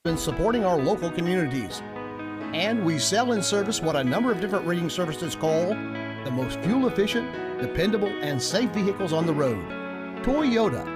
been supporting our local communities. And we sell and service what a number of different rating services call the most fuel-efficient, dependable, and safe vehicles on the road. Toyota.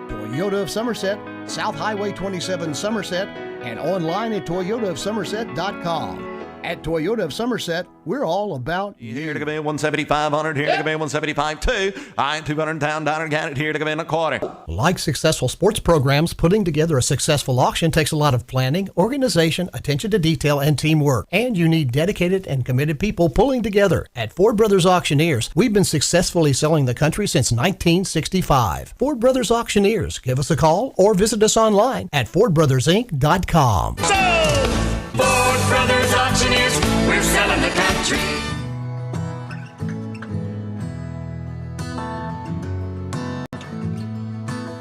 Toyota of Somerset, South Highway 27 Somerset, and online at toyotaofsomerset.com. At Toyota of Somerset, we're all about you. Here to come in 175 here to come in 175 2. I ain't 200 down, got it here to come in a quarter. Like successful sports programs, putting together a successful auction takes a lot of planning, organization, attention to detail, and teamwork. And you need dedicated and committed people pulling together. At Ford Brothers Auctioneers, we've been successfully selling the country since 1965. Ford Brothers Auctioneers. Give us a call or visit us online at FordBrothersInc.com. Ford Brothers Auctioneers, we're selling the country.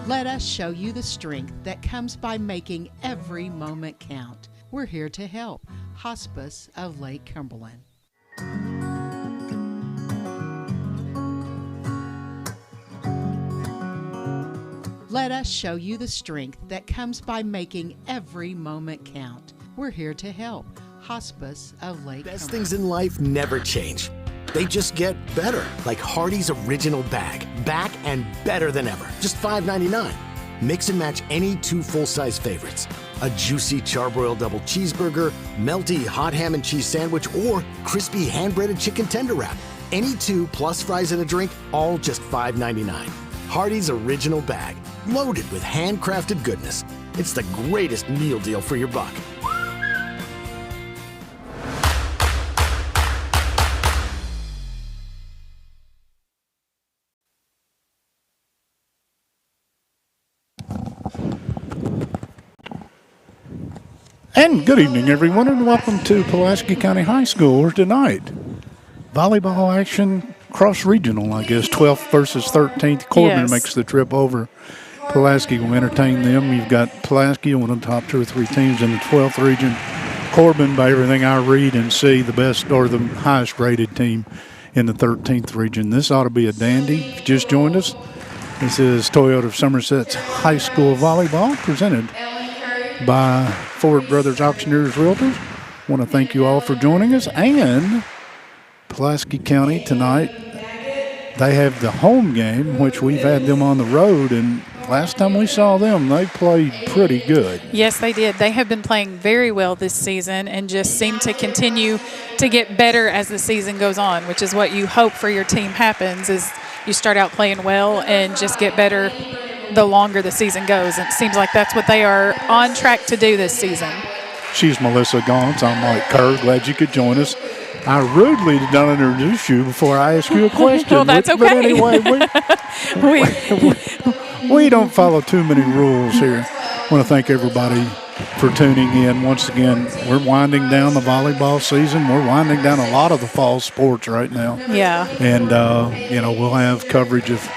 Let us show you the strength that comes by making every moment count. We're here to help. Hospice of Lake Cumberland. Let us show you the strength that comes by making every moment count. We're here to help. Hospice of Lake Best Cumberland. things in life never change. They just get better, like Hardee's Original Bag. Back and better than ever. Just $5.99. Mix and match any two full-size favorites. A juicy charbroiled double cheeseburger, melty hot ham and cheese sandwich, or crispy hand-breaded chicken tender wrap. Any two plus fries and a drink, all just $5.99. Hardee's Original Bag. Loaded with handcrafted goodness. It's the greatest meal deal for your buck. And good evening, everyone, and welcome to Pulaski County High School tonight. Volleyball action, cross-regional, I guess, 12th versus 13th. Corbin makes the trip over. Pulaski will entertain them. You've got Pulaski, one of the top 2 or 3 teams in the 12th region. Corbin, by everything I read and see, the best or the highest-rated team in the 13th region. This ought to be a dandy. If you just joined us, this is Toyota of Somerset's High School Volleyball, presented by Ford Brothers Auctioneers Realtors. I want to thank you all for joining us. And Pulaski County tonight, they have the home game, which we've had them on the road, and last time we saw them, they played pretty good. Yes, they did. They have been playing very well this season and just seem to continue to get better as the season goes on, which is what you hope for your team happens, is you start out playing well and just get better the longer the season goes. It seems like that's what they are on track to do this season. She's Melissa Gauntz. I'm Mike Kerr. Glad you could join us. I rudely did not introduce you before I asked you a question. Well, that's okay. But anyway, we don't follow too many rules here. I want to thank everybody for tuning in. Once again, we're winding down the volleyball season. We're winding down a lot of the fall sports right now. Yeah. And, we'll have coverage of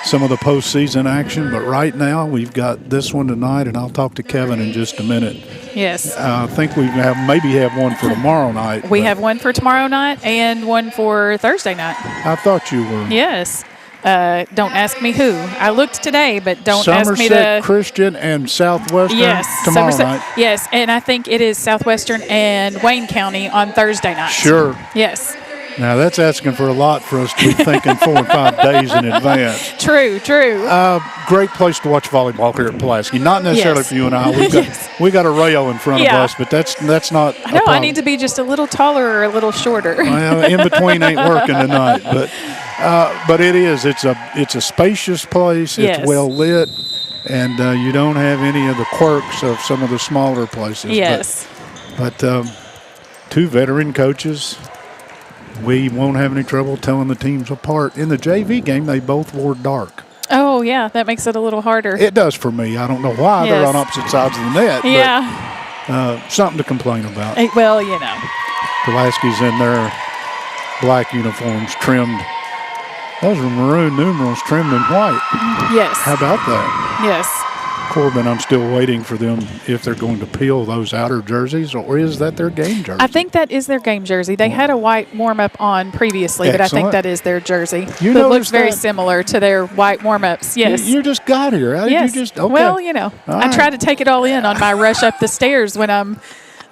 some of the postseason action. But right now, we've got this one tonight, and I'll talk to Kevin in just a minute. Yes. I think we maybe have one for tomorrow night. We have one for tomorrow night and one for Thursday night. I thought you were. Yes. Don't ask me who. I looked today, but don't ask me to. Somerset Christian and Southwestern tomorrow night. Yes, and I think it is Southwestern and Wayne County on Thursday night. Sure. Yes. Now, that's asking for a lot for us to be thinking 4 or 5 days in advance. True. Great place to watch volleyball here at Pulaski. Not necessarily for you and I. We got a rail in front of us, but that's not. No, I need to be just a little taller or a little shorter. Well, in between ain't working tonight, but it is. It's a spacious place. Yes. It's well lit, and you don't have any of the quirks of some of the smaller places. Yes. But 2 veteran coaches. We won't have any trouble telling the teams apart. In the JV game, they both wore dark. Oh, yeah, that makes it a little harder. It does for me. I don't know why. They're on opposite sides of the net. Yeah. But, something to complain about. Well, you know. Pulaski's in their black uniforms trimmed. Those are maroon numerals trimmed in white. Yes. How about that? Yes. Corbin, I'm still waiting for them if they're going to peel those outer jerseys, or is that their game jersey? I think that is their game jersey. They had a white warm-up on previously, but I think that is their jersey. You it looks very that? similar to their white warm-ups. Yes. You just got here. How yes. did you just? Okay. Well, you know, I try to take it all in on my rush up the stairs when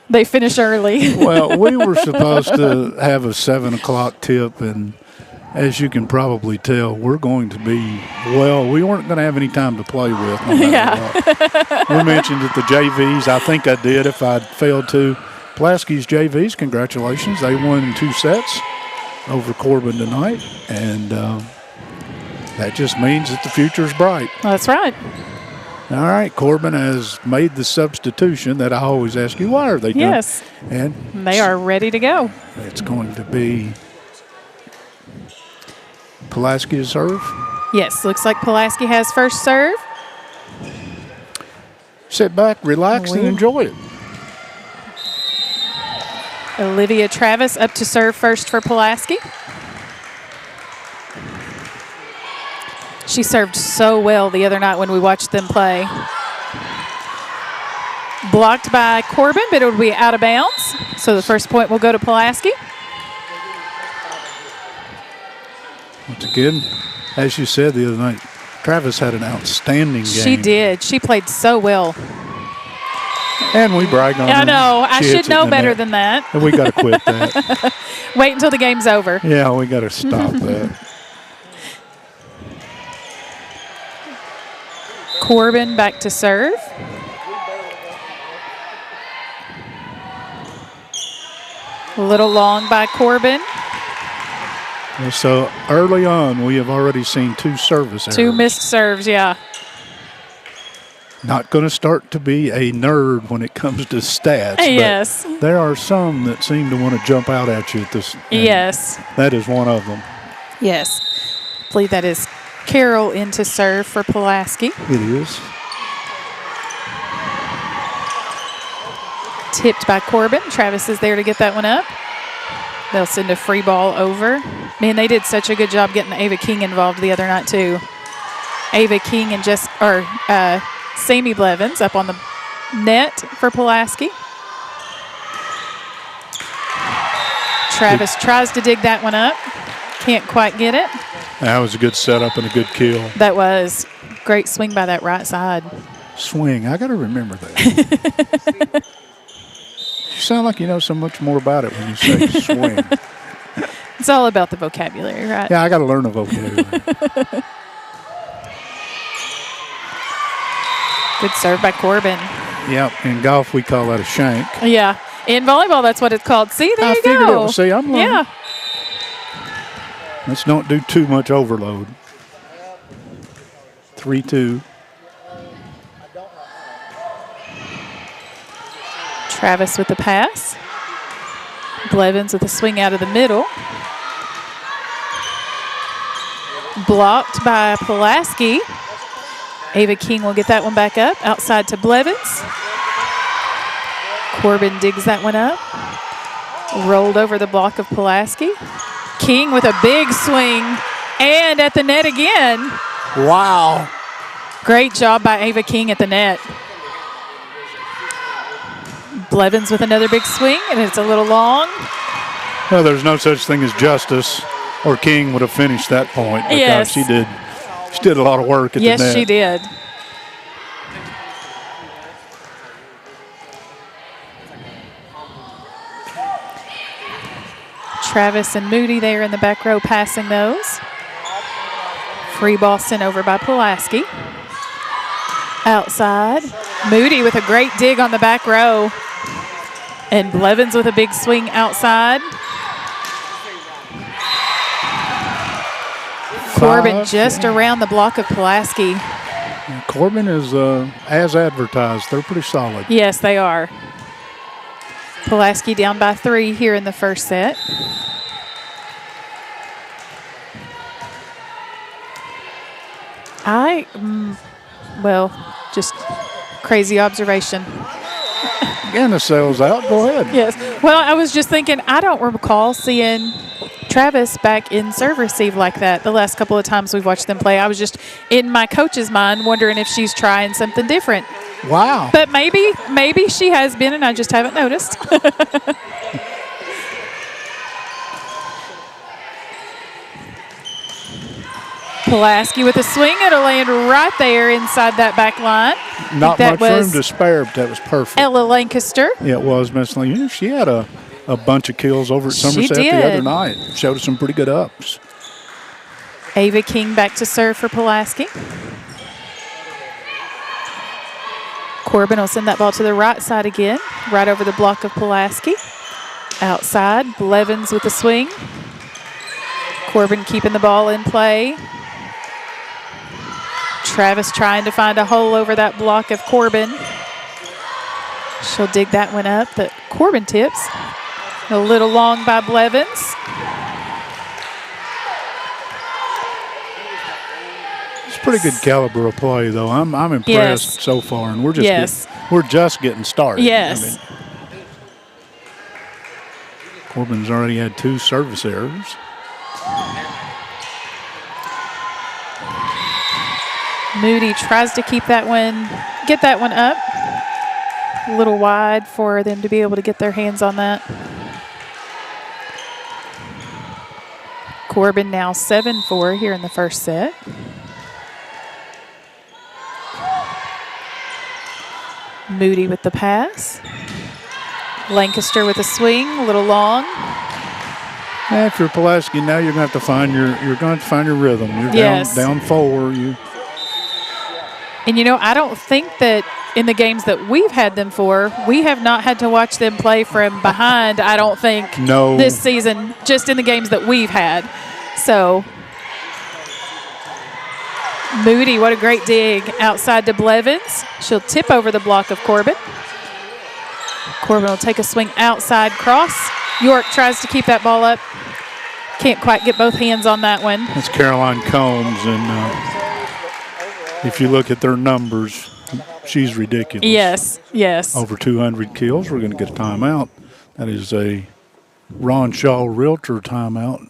they finish early. Well, we were supposed to have a 7 o'clock tip, and as you can probably tell, we're going to be, we weren't going to have any time to play with. No matter what. We mentioned that the JVs, I think I did if I failed to. Pulaski's JVs, congratulations. They won in 2 sets over Corbin tonight, and that just means that the future's bright. That's right. All right, Corbin has made the substitution that I always ask you, why are they doing? Yes. And they are ready to go. It's going to be Pulaski to serve. Yes, looks like Pulaski has first serve. Sit back, relax, and enjoy it. Olivia Travis up to serve first for Pulaski. She served so well the other night when we watched them play. Blocked by Corbin, but it would be out of bounds. So the first point will go to Pulaski. Once again, as you said the other night, Travis had an outstanding game. She did. She played so well. And we brag on her. I know. I She should hits it know in the better net. than that. And we got to quit that. Wait until the game's over. Yeah, we got to stop that. Corbin back to serve. A little long by Corbin. So early on, we have already seen 2 service errors. 2 missed serves, yeah. Not going to start to be a nerd when it comes to stats. Yes. But there are some that seem to want to jump out at you at this. Yes. That is one of them. Yes. I believe that is Carroll into serve for Pulaski. It is. Tipped by Corbin. Travis is there to get that one up. They'll send a free ball over. Man, they did such a good job getting Ava King involved the other night, too. Ava King and Sammy Blevins up on the net for Pulaski. Travis tries to dig that one up. Can't quite get it. That was a good setup and a good kill. That was great swing by that right side. Swing. I got to remember that. You sound like you know so much more about it when you say swing. It's all about the vocabulary, right? Yeah, I got to learn the vocabulary. Good serve by Corbin. Yep. In golf, we call that a shank. Yeah. In volleyball, that's what it's called. See, there I you figured go. See, I'm learning. Yeah. Let's not do too much overload. 3-2. Travis with the pass. Blevins with a swing out of the middle. Blocked by Pulaski. Ava King will get that one back up. Outside to Blevins. Corbin digs that one up. Rolled over the block of Pulaski. King with a big swing. And at the net again. Wow. Great job by Ava King at the net. Blevins with another big swing, and it's a little long. Well, there's no such thing as justice, or King would have finished that point. Because yes. She did a lot of work at the net. Yes, she did. Travis and Moody there in the back row passing those. Free ball sent over by Pulaski. Outside. Moody with a great dig on the back row. And Blevins with a big swing outside. Corbin just around the block of Pulaski. Corbin is as advertised. They're pretty solid. Yes, they are. Pulaski down by 3 here in the first set. Just crazy observation. Again, the sale's out. Go ahead. Yes. Well, I was just thinking, I don't recall seeing Travis back in serve receive like that the last couple of times we've watched them play. I was just in my coach's mind wondering if she's trying something different. Wow. But maybe she has been and I just haven't noticed. Pulaski with a swing. It'll land right there inside that back line. Not much room to spare, but that was perfect. Ella Lancaster. Yeah, it was, Miss Lee. She had a bunch of kills over at Somerset the other night. Showed us some pretty good ups. Ava King back to serve for Pulaski. Corbin will send that ball to the right side again, right over the block of Pulaski. Outside, Blevins with the swing. Corbin keeping the ball in play. Travis trying to find a hole over that block of Corbin. She'll dig that one up, but Corbin tips. A little long by Blevins. It's pretty good caliber of play, though. I'm impressed so far, and we're just getting started. Yes. Corbin's already had 2 service errors. Moody tries to keep that one, get that one up. A little wide for them to be able to get their hands on that. Corbin now 7-4 here in the first set. Moody with the pass. Lancaster with a swing, a little long. If you're Pulaski now, you're going to have to find your rhythm. You're down 4. And I don't think that in the games that we've had them for, we have not had to watch them play from behind, I don't think, this season, just in the games that we've had. So, Moody, what a great dig outside to Blevins. She'll tip over the block of Corbin. Corbin will take a swing outside cross. York tries to keep that ball up. Can't quite get both hands on that one. That's Caroline Combs, and if you look at their numbers, she's ridiculous. Yes. Over 200 kills. We're going to get a timeout. That is a Ron Shaw Realtor timeout.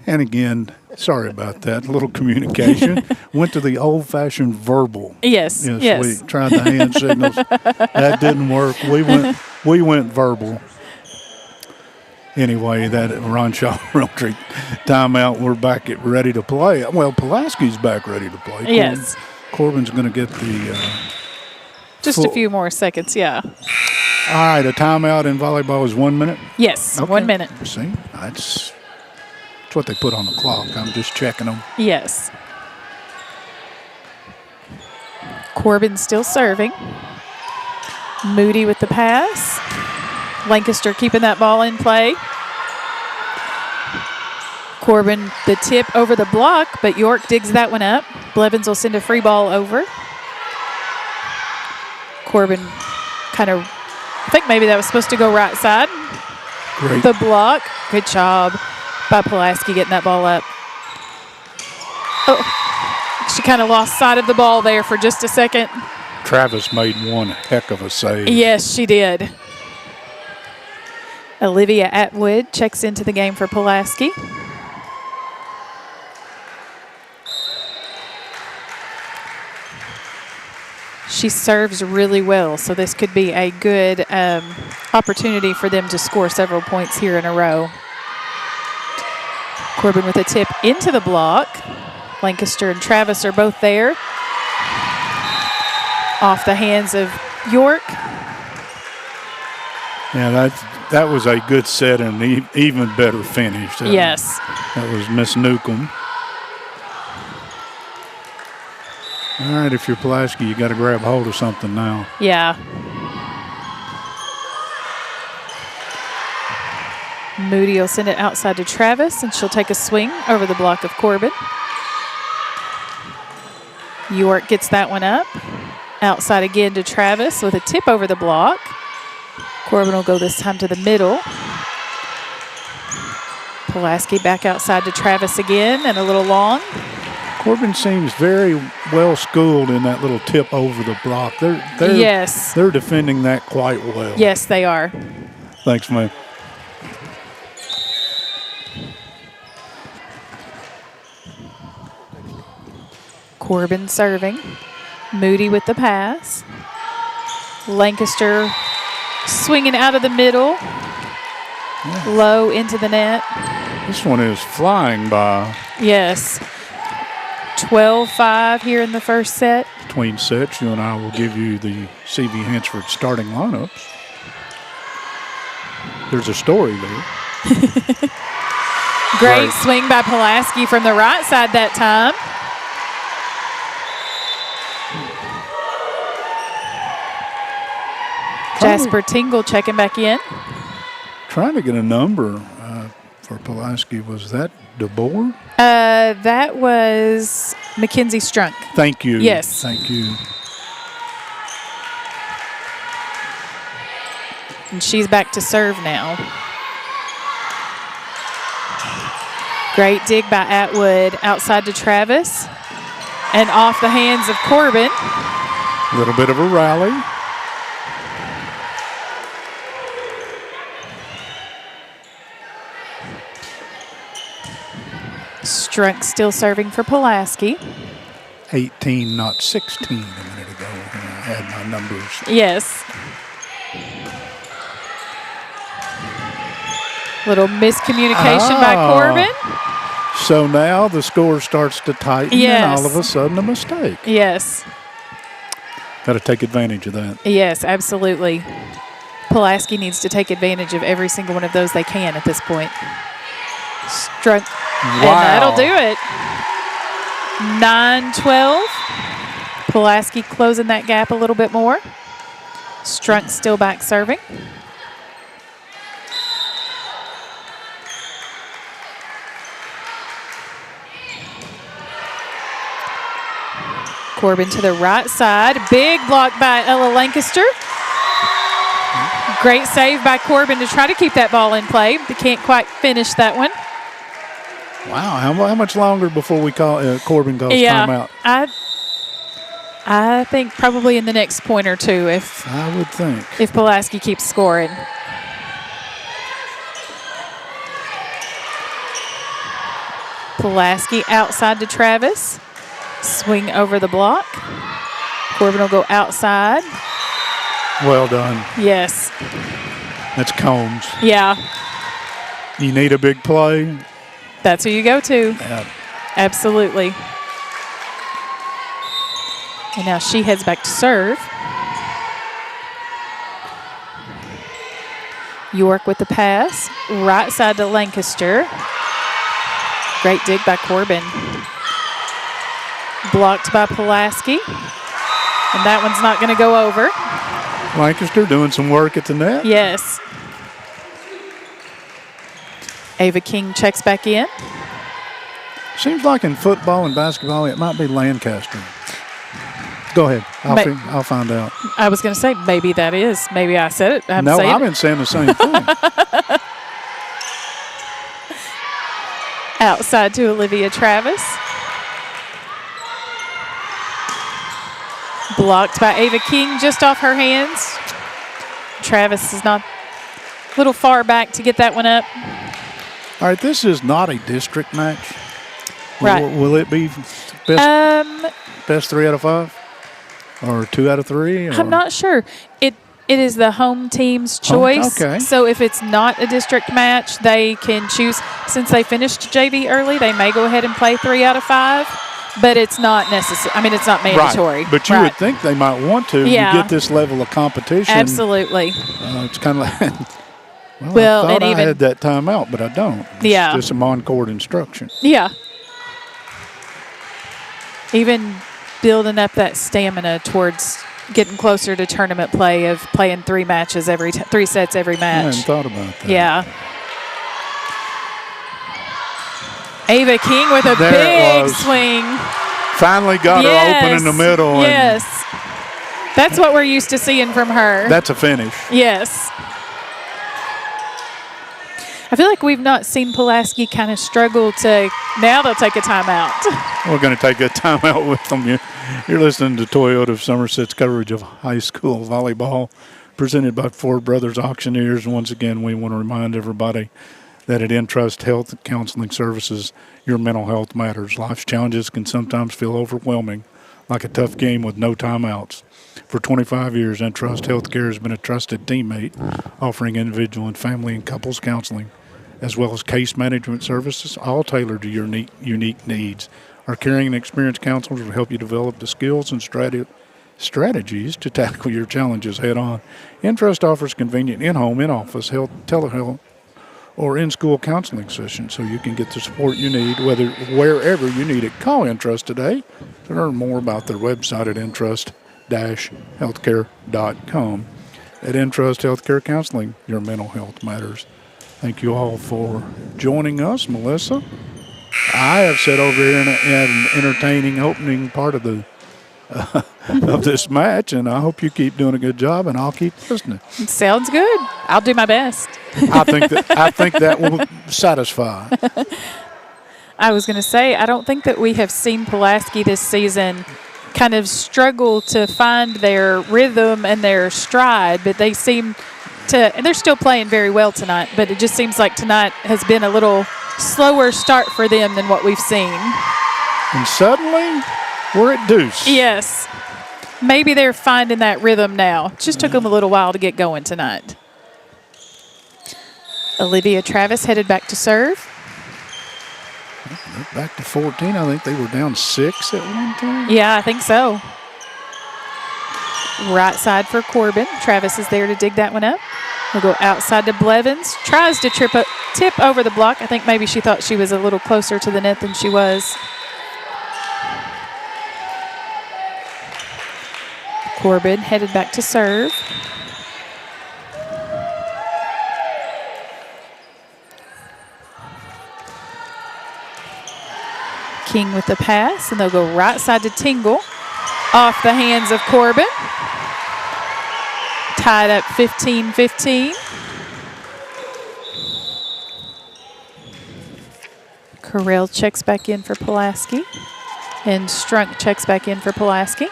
And again, sorry about that. A little communication. Went to the old-fashioned verbal. Yes. We tried the hand signals. That didn't work. We went verbal. Anyway, that Ron Shaw Realty timeout. We're back ready to play. Well, Pulaski's back ready to play. Yes. Corbin's going to get the just a few more seconds, yeah. All right, a timeout in volleyball is 1 minute? Yes, okay. 1 minute. See, that's what they put on the clock. I'm just checking them. Yes. Corbin still serving. Moody with the pass. Lancaster keeping that ball in play. Corbin the tip over the block, but York digs that one up. Blevins will send a free ball over. Corbin kind of, I think maybe that was supposed to go right side. Great. The block. Good job by Pulaski getting that ball up. Oh, she kind of lost sight of the ball there for just a second. Travis made one heck of a save. Yes, she did. Olivia Atwood checks into the game for Pulaski. She serves really well, so this could be a good opportunity for them to score several points here in a row. Corbin with a tip into the block. Lancaster and Travis are both there. Off the hands of York. Yeah, that was a good set and an even better finish. Yes. That was Miss Newcomb. All right, if you're Pulaski, you got to grab hold of something now. Yeah. Moody will send it outside to Travis, and she'll take a swing over the block of Corbin. York gets that one up. Outside again to Travis with a tip over the block. Corbin will go this time to the middle. Pulaski back outside to Travis again and a little long. Corbin seems very well schooled in that little tip over the block. They're defending that quite well. Yes, they are. Thanks, man. Corbin serving. Moody with the pass. Lancaster swinging out of the middle. Low into the net. This one is flying by. Yes. 12-5 here in the first set. Between sets, you and I will give you the CV Hansford starting lineups. There's a story there. Great swing by Pulaski from the right side that time. Jasper Tingle checking back in. Trying to get a number for Pulaski. Was that DeBoer? That was Mackenzie Strunk. Thank you. Yes. Thank you. And she's back to serve now. Great dig by Atwood outside to Travis. And off the hands of Corbin. A little bit of a rally. Strunk still serving for Pulaski. 18, not 16 a minute ago when I had my numbers. Yes. Little miscommunication by Corbin. So now the score starts to tighten and all of a sudden a mistake. Yes. Got to take advantage of that. Yes, absolutely. Pulaski needs to take advantage of every single one of those they can at this point. Strunk. Wow. And that'll do it. 9-12. Pulaski closing that gap a little bit more. Strunk still back serving. Corbin to the right side. Big block by Ella Lancaster. Great save by Corbin to try to keep that ball in play. They can't quite finish that one. Wow, how much longer before we call Corbin calls timeout? I think probably in the next point or two I would think. If Pulaski keeps scoring. Pulaski outside to Travis. Swing over the block. Corbin will go outside. Well done. Yes. That's Combs. Yeah. You need a big play. That's who you go to. Yeah. Absolutely. And now she heads back to serve. York with the pass. Right side to Lancaster. Great dig by Corbin. Blocked by Pulaski. And that one's not going to go over. Lancaster doing some work at the net. Yes. Ava King checks back in. Seems like in football and basketball, it might be Lancaster. Go ahead. I'll find out. I was going to say, maybe that is. Maybe I said it. No, I've been saying the same thing. Outside to Olivia Travis. Blocked by Ava King just off her hands. Travis is not a little far back to get that one up. All right, this is not a district match. Right. Will it be best 3 out of 5? Or 2 out of 3? Or? I'm not sure. It is the home team's choice. Okay. So if it's not a district match, they can choose. Since they finished JV early, they may go ahead and play 3 out of 5. But it's not necessary. I mean, it's not mandatory. Right. But you would think they might want to. Yeah. You get this level of competition. Absolutely. It's kind of like, well, I thought I had that timeout, but I don't. It's just some on-court instruction. Yeah. Even building up that stamina towards getting closer to tournament play of playing 3 matches 3 sets every match. I hadn't thought about that. Yeah. Ava King with a big swing. Finally got her open in the middle. Yes. That's what we're used to seeing from her. That's a finish. Yes. I feel like we've not seen Pulaski kind of struggle to, now they'll take a timeout. We're going to take a timeout with them. You're listening to Toyota of Somerset's coverage of high school volleyball, presented by Ford Brothers Auctioneers. Once again, we want to remind everybody that at Entrust Health Counseling Services, your mental health matters. Life's challenges can sometimes feel overwhelming, like a tough game with no timeouts. For 25 years, Entrust Healthcare has been a trusted teammate, offering individual and family and couples counseling, as well as case management services, all tailored to your unique needs. Our caring and experienced counselors will help you develop the skills and strategies to tackle your challenges head on. Entrust offers convenient in-home, in-office, health, telehealth, or in-school counseling sessions so you can get the support you need wherever you need it. Call Entrust today to learn more about their website at entrust-healthcare.com. At Entrust Healthcare Counseling, your mental health matters. Thank you all for joining us, Melissa. I have sat over here in an entertaining opening part of the of this match, and I hope you keep doing a good job, and I'll keep listening. Sounds good. I'll do my best. I think that will satisfy. I was going to say, I don't think that we have seen Pulaski this season kind of struggle to find their rhythm and their stride, but they seem to, and they're still playing very well tonight, but it just seems like tonight has been a little slower start for them than what we've seen. And suddenly, we're at deuce. Yes. Maybe they're finding that rhythm now. It just took them a little while to get going tonight. Olivia Travis headed back to serve. They're back to 14. I think they were down 6 at one time. Yeah, I think so. Right side for Corbin. Travis is there to dig that one up. We'll go outside to Blevins. Tries to tip over the block. I think maybe she thought she was a little closer to the net than she was. Corbin headed back to serve. King with the pass, and they'll go right side to Tingle. Off the hands of Corbin. Tied up 15-15. Correll checks back in for Pulaski. And Strunk checks back in for Pulaski.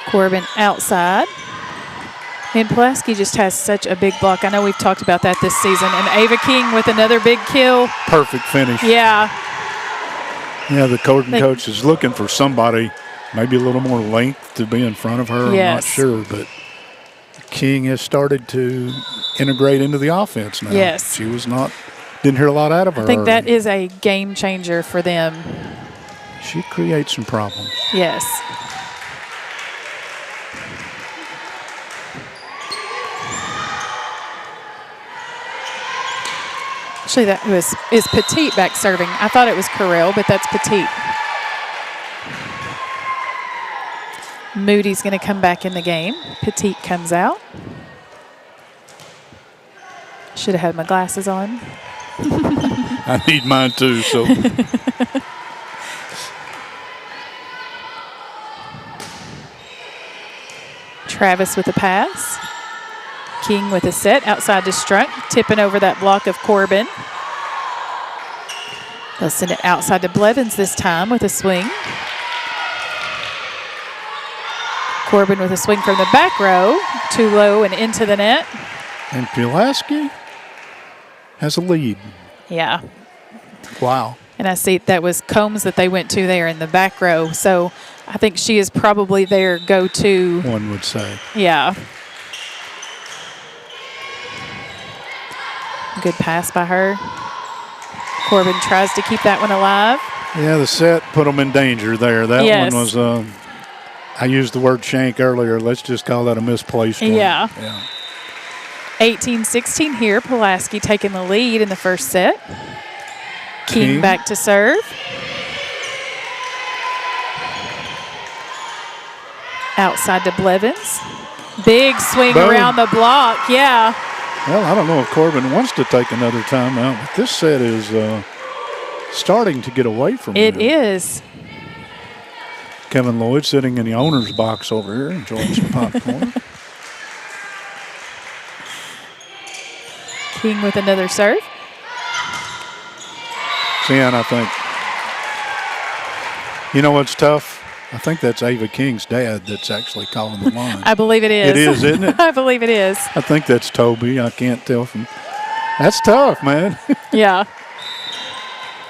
Corbin outside. And Pulaski just has such a big block. I know we've talked about that this season. And Ava King with another big kill. Perfect finish. Yeah. Yeah, the Corbin coach is looking for somebody, maybe a little more length to be in front of her. Yes. I'm not sure, but King has started to integrate into the offense now. Yes. She was not, didn't hear a lot out of her. I think that is a game changer for them. She creates some problems. Yes. Actually, that is Petite back serving. I thought it was Correll, but that's Petite. Moody's going to come back in the game. Petite comes out. Should have had my glasses on. I need mine too, so. Travis with a pass. King with a set outside to Strunk, tipping over that block of Corbin. They'll send it outside to Blevins this time with a swing. Corbin with a swing from the back row, too low and into the net. And Pulaski has a lead. Yeah. Wow. And I see that was Combs that they went to there in the back row. So I think she is probably their go-to. One would say. Yeah. Good pass by her. Corbin tries to keep that one alive. Yeah, the set put them in danger there. That Yes. one was, I used the word shank earlier. Let's just call that a misplaced one. Yeah. Yeah. 18-16 here. Pulaski taking the lead in the first set. King back to serve. Outside to Blevins. Big swing Boom. around the block. Yeah. Well, I don't know if Corbin wants to take another timeout, but this set is starting to get away from It them. is. Kevin Lloyd sitting in the owner's box over here enjoying some popcorn. King with another serve. Sean, I think. You know what's tough? I think that's Ava King's dad that's actually calling the line. I believe it is. It is, isn't it? I believe it is. I think that's Toby. I can't tell from. That's tough, man. Yeah.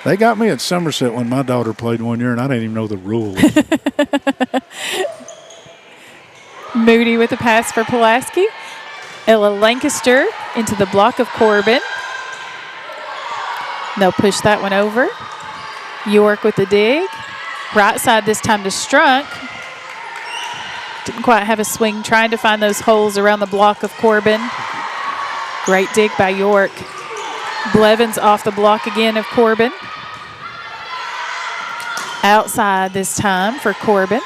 They got me at Somerset when my daughter played one year, and I didn't even know the rules. Moody with the pass for Pulaski. Ella Lancaster into the block of Corbin. They'll push that one over. York with the dig. Right side this time to Strunk. Didn't quite have a swing, trying to find those holes around the block of Corbin. Great dig by York. Blevins off the block again of Corbin. Outside this time for Corbin.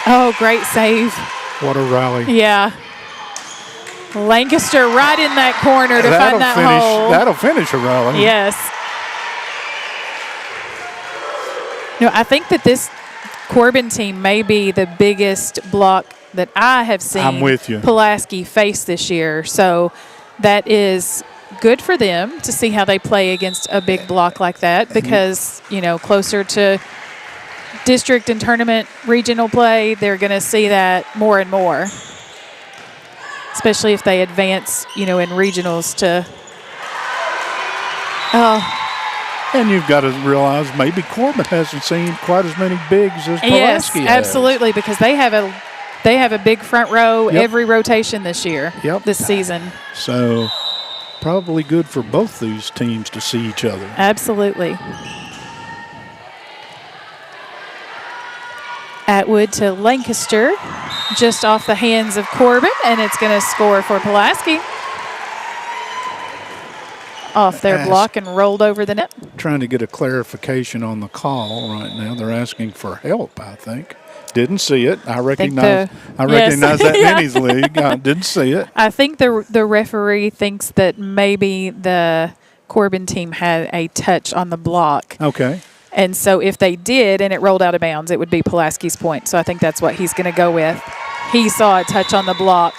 Oh, great save. What a rally. Yeah. Lancaster right in that corner to find that hole. That'll finish a rally. Yes. No, I think that this Corbin team may be the biggest block that I have seen I'm with you. Pulaski face this year. So that is good for them to see how they play against a big block like that because, you know, closer to district and tournament regional play, they're going to see that more and more, especially if they advance, you know, in regionals to And you've got to realize maybe Corbin hasn't seen quite as many bigs as Pulaski has. Absolutely, because they have a big front row every rotation this year, this season. So probably good for both these teams to see each other. Absolutely. Atwood to Lancaster, just off the hands of Corbin, and it's going to score for Pulaski. Off their block and rolled over the net. Trying to get a clarification on the call right now. They're asking for help, I think. Didn't see it. I recognize that Minnie's league. I didn't see it. I think the referee thinks that maybe the Corbin team had a touch on the block. Okay. And so if they did and it rolled out of bounds, it would be Pulaski's point. So I think that's what he's going to go with. He saw a touch on the block.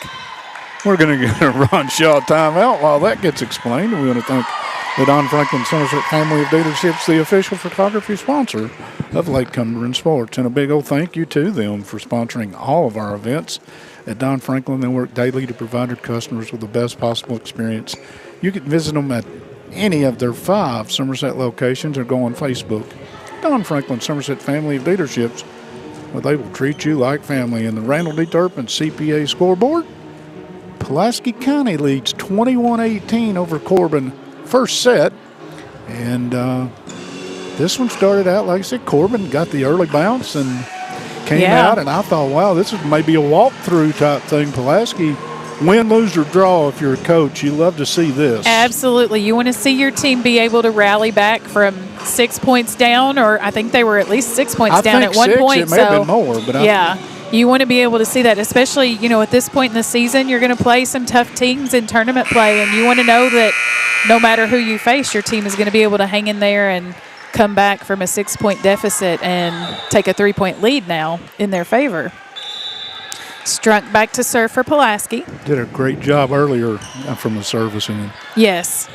We're going to get a Ron Shaw timeout while that gets explained. We want to thank the Don Franklin Somerset family of dealerships, the official photography sponsor of Lake Cumberland Sports. And a big old thank you to them for sponsoring all of our events. At Don Franklin, they work daily to provide their customers with the best possible experience. You can visit them at any of their 5 Somerset locations or go on Facebook. Don Franklin Somerset family of dealerships, where they will treat you like family. In the Randall D. Turpin CPA scoreboard, Pulaski County leads 21-18 over Corbin first set. And this one started out, like I said, Corbin got the early bounce and came out. And I thought, wow, this is maybe a walkthrough type thing. Pulaski, win, lose, or draw, if you're a coach, you love to see this. Absolutely. You want to see your team be able to rally back from 6 points down, or I think they were at least 6 points down at one point. It may have been more. But you want to be able to see that, especially, you know, at this point in the season, you're going to play some tough teams in tournament play, and you want to know that no matter who you face, your team is going to be able to hang in there and come back from a 6-point deficit and take a 3-point lead now in their favor. Strunk back to serve for Pulaski. Did a great job earlier from the service end. Yes.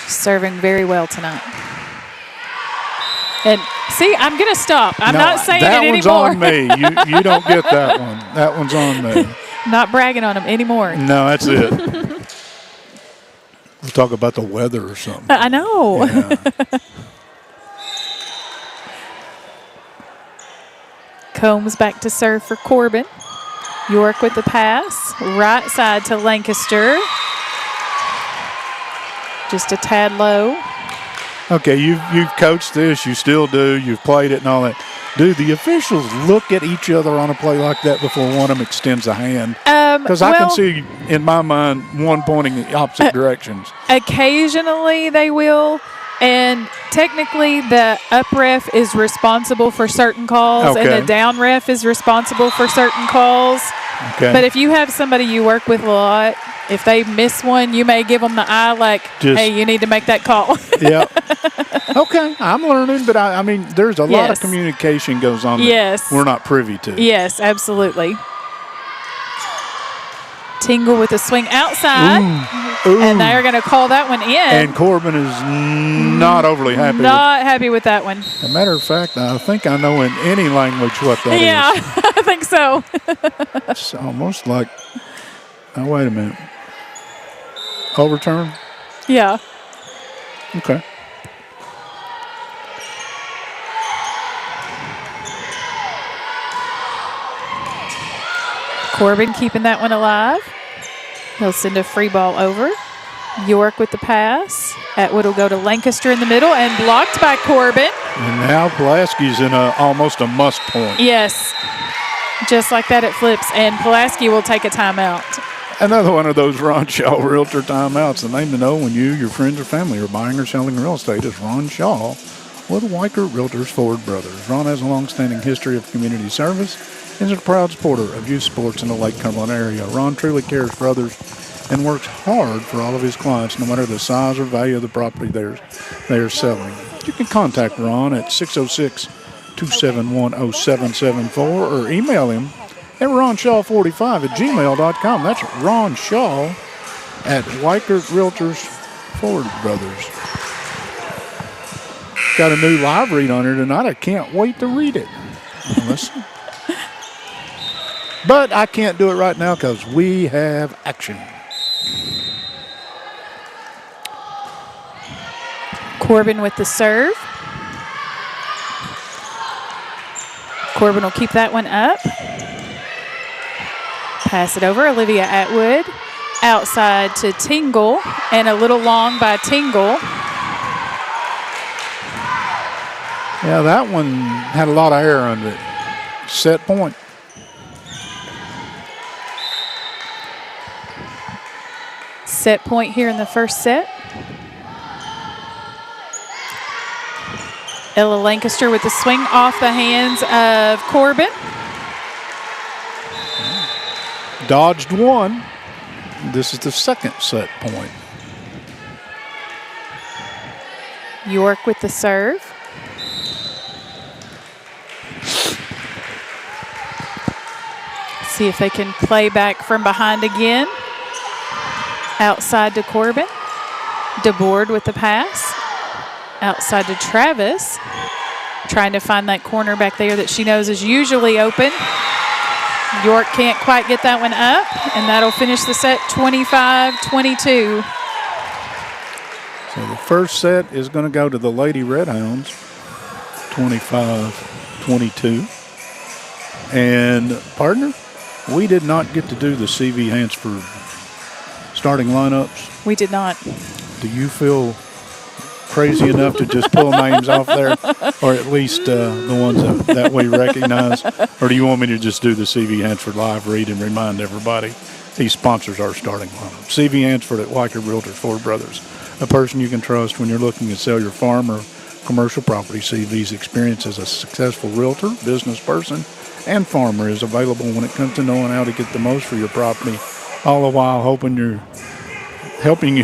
She's serving very well tonight. And see, I'm going to stop. I'm not saying it anymore. That one's on me. You don't get that one. That one's on me. Not bragging on him anymore. No, that's it. We'll talk about the weather or something. I know. Yeah. Combs back to serve for Corbin. York with the pass. Right side to Lancaster. Just a tad low. Okay, you've coached this. You still do. You've played it and all that. Do the officials look at each other on a play like that before one of them extends a hand? Because I can see, in my mind, one pointing in the opposite directions. Occasionally they will. And technically, the up ref is responsible for certain calls, and the down ref is responsible for certain calls. Okay. But if you have somebody you work with a lot, if they miss one, you may give them the eye like, hey, you need to make that call. Yeah. Okay, I'm learning, but I mean, there's a lot of communication goes on that we're not privy to. Yes, absolutely. Tingle with a swing outside. Ooh. And they are going to call that one in. And Corbin is not overly happy. Not happy with that one. As a matter of fact, I think I know in any language what that is. Yeah, I think so. It's almost like, oh, wait a minute. Overturn? Yeah. Okay. Corbin keeping that one alive. He'll send a free ball over. York with the pass. Atwood will go to Lancaster in the middle and blocked by Corbin. And now Pulaski's in almost a must point. Yes. Just like that, it flips. And Pulaski will take a timeout. Another one of those Ron Shaw Realtor timeouts. The name to know when you, your friends, or family are buying or selling real estate is Ron Shaw with Weichert Realtors Ford Brothers. Ron has a long-standing history of community service and is a proud supporter of youth sports in the Lake Cumberland area. Ron truly cares for others and works hard for all of his clients, no matter the size or value of the property they are selling. You can contact Ron at 606-271-0774 or email him at ronshaw45@gmail.com. That's Ron Shaw at Weichert Realtors Ford Brothers. Got a new live read on here tonight. I can't wait to read it. Listen. But I can't do it right now because we have action. Corbin with the serve. Corbin will keep that one up. Pass it over. Olivia Atwood. Outside to Tingle. And a little long by Tingle. Yeah, that one had a lot of air under it. Set point. Set point here in the first set. Ella Lancaster with the swing off the hands of Corbin. Dodged one. This is the second set point. York with the serve. See if they can play back from behind again. Outside to Corbin. DeBoard with the pass. Outside to Travis. Trying to find that corner back there that she knows is usually open. York can't quite get that one up, and that'll finish the set 25-22. So the first set is going to go to the Lady Redhounds, 25-22. And, partner, we did not get to do the CV Hansford starting lineups. We did not. Do you feel crazy enough to just pull names off there, or at least the ones that we recognize? Or do you want me to just do the CV Hansford live read and remind everybody he sponsors our starting lineup? CV Hansford at Weichert Realtors Ford Brothers, a person you can trust when you're looking to sell your farm or commercial property. CV's experience as a successful realtor, business person, and farmer is available when it comes to knowing how to get the most for your property, all the while helping you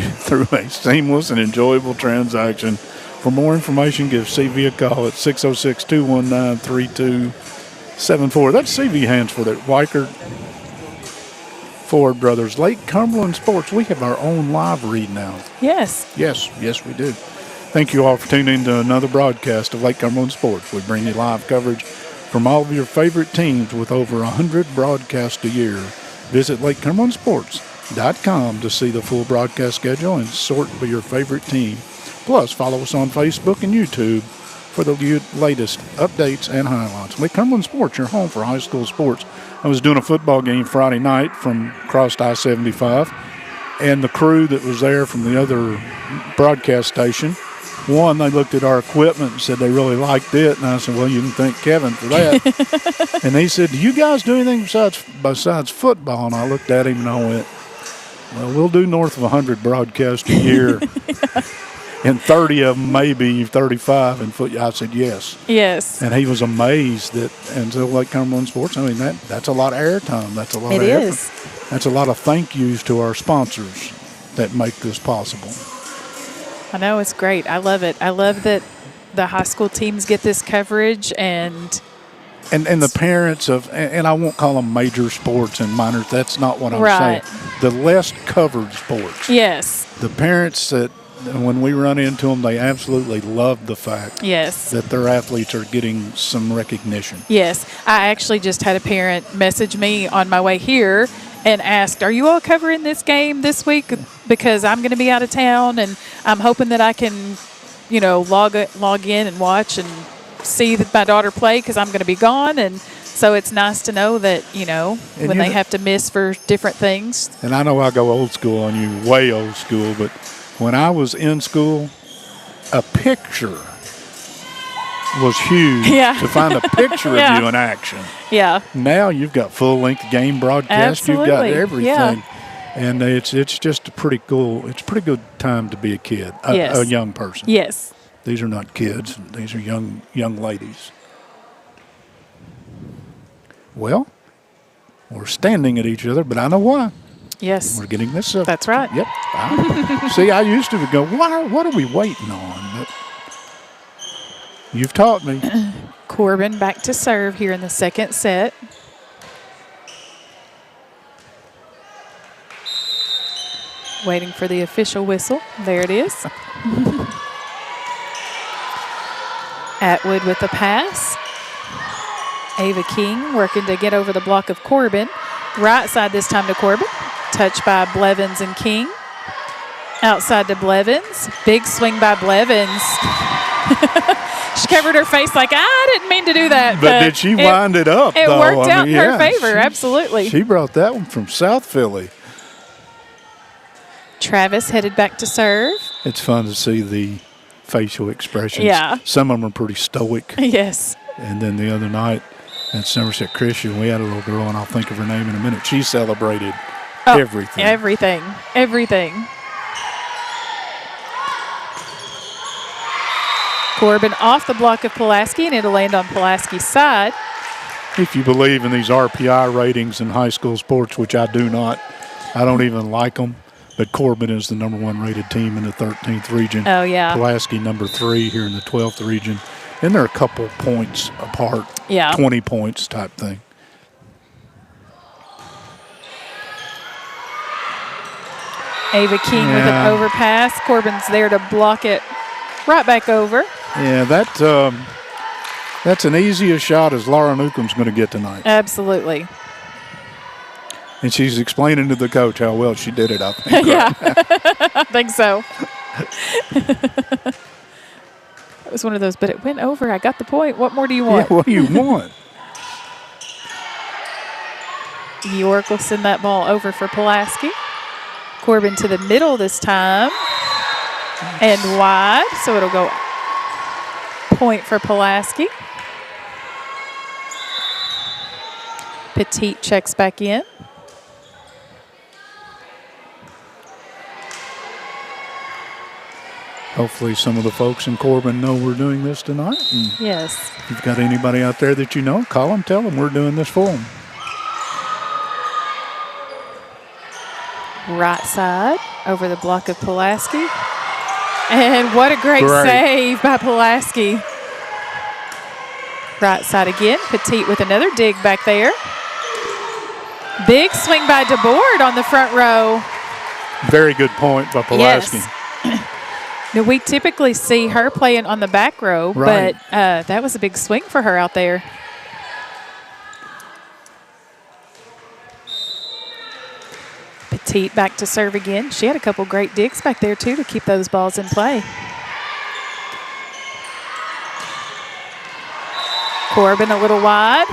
through a seamless and enjoyable transaction. For more information, give CV a call at 606-219-3274. That's CV Hansford at Weichert Ford Brothers. Lake Cumberland Sports, we have our own live read now. Yes. Yes, we do. Thank you all for tuning in to another broadcast of Lake Cumberland Sports. We bring you live coverage from all of your favorite teams with over 100 broadcasts a year. Visit LakeCumberlandSports.com to see the full broadcast schedule and sort by your favorite team. Plus, follow us on Facebook and YouTube for the latest updates and highlights. Lake Cumberland Sports, your home for high school sports. I was doing a football game Friday night from across I-75, and the crew that was there from the other broadcast station, one, they looked at our equipment and said they really liked it. And I said, well, you can thank Kevin for that. And he said, do you guys do anything besides football? And I looked at him and I went, well, we'll do north of 100 broadcasts a year. And 30 of them, maybe 35 in football. I said, yes. Yes. And he was amazed that, and so Lake Cumberland Sports, I mean, that's a lot of airtime. That's a lot of effort. It is. That's a lot of thank yous to our sponsors that make this possible. I know, it's great. I love it. I love that the high school teams get this coverage and the parents of, and I won't call them major sports and minor, that's not what I'm Right. saying. The less covered sports. yes, The parents that, when we run into them, they absolutely love the fact yes. that their athletes are getting some recognition. Yes, I actually just had a parent message me on my way here and asked, "Are you all covering this game this week? Because I'm going to be out of town, and I'm hoping that I can, log in and watch and see that my daughter play because I'm going to be gone." And so it's nice to know that when they have to miss for different things. And I know I go old school on you, way old school, but when I was in school, a picture was huge Yeah. to find a picture Yeah. of you in action. Yeah, Now you've got full-length game broadcast. You've got Absolutely. everything. Yeah. And it's just a pretty cool, it's a pretty good time to be a kid, Yes. a young person. yes. These are not kids. These are young ladies. Well, we're standing at each other, but I know why. Yes, We're getting this. that's right. Yep. See, I used to go, what are we waiting on? But you've taught me. Corbin back to serve here in the second set. Waiting for the official whistle. There it is. Atwood with the pass. Ava King working to get over the block of Corbin. Right side this time to Corbin. Touched by Blevins and King. Outside to Blevins. Big swing by Blevins. She covered her face like, I didn't mean to do that. But did she wind it up, It though? worked out in her yeah, favor, absolutely. She brought that one from South Philly. Travis headed back to serve. It's fun to see the facial expressions. Yeah. Some of them are pretty stoic. Yes. And then the other night at Somerset Christian, we had a little girl, and I'll think of her name in a minute. She celebrated everything. Everything. Corbin off the block of Pulaski, and it'll land on Pulaski's side. If you believe in these RPI ratings in high school sports, which I do not, I don't even like them, but Corbin is the number 1 rated team in the 13th region. Oh, yeah. Pulaski number 3 here in the 12th region. And they're a couple points apart, Yeah. 20 points type thing. Ava King with an overpass. Corbin's there to block it right back over. Yeah, that's an easy a shot as Laura Newcomb's going to get tonight. Absolutely. And she's explaining to the coach how well she did it, I think. Yeah, I think so. It was one of those, but it went over. I got the point. What more do you want? Yeah, what do you want? York will send that ball over for Pulaski. Corbin to the middle this time. And wide, so it'll go point for Pulaski. Petit checks back in. Hopefully some of the folks in Corbin know we're doing this tonight. And Yes. if you've got anybody out there that you know, call them, tell them we're doing this for them. Right side over the block of Pulaski. And what a great save by Pulaski. Right side again. Petit with another dig back there. Big swing by DeBoard on the front row. Very good point by Pulaski. Yes. Now, we typically see her playing on the back row, Right. but that was a big swing for her out there. Petit back to serve again. She had a couple great digs back there, too, to keep those balls in play. Corbin a little wide.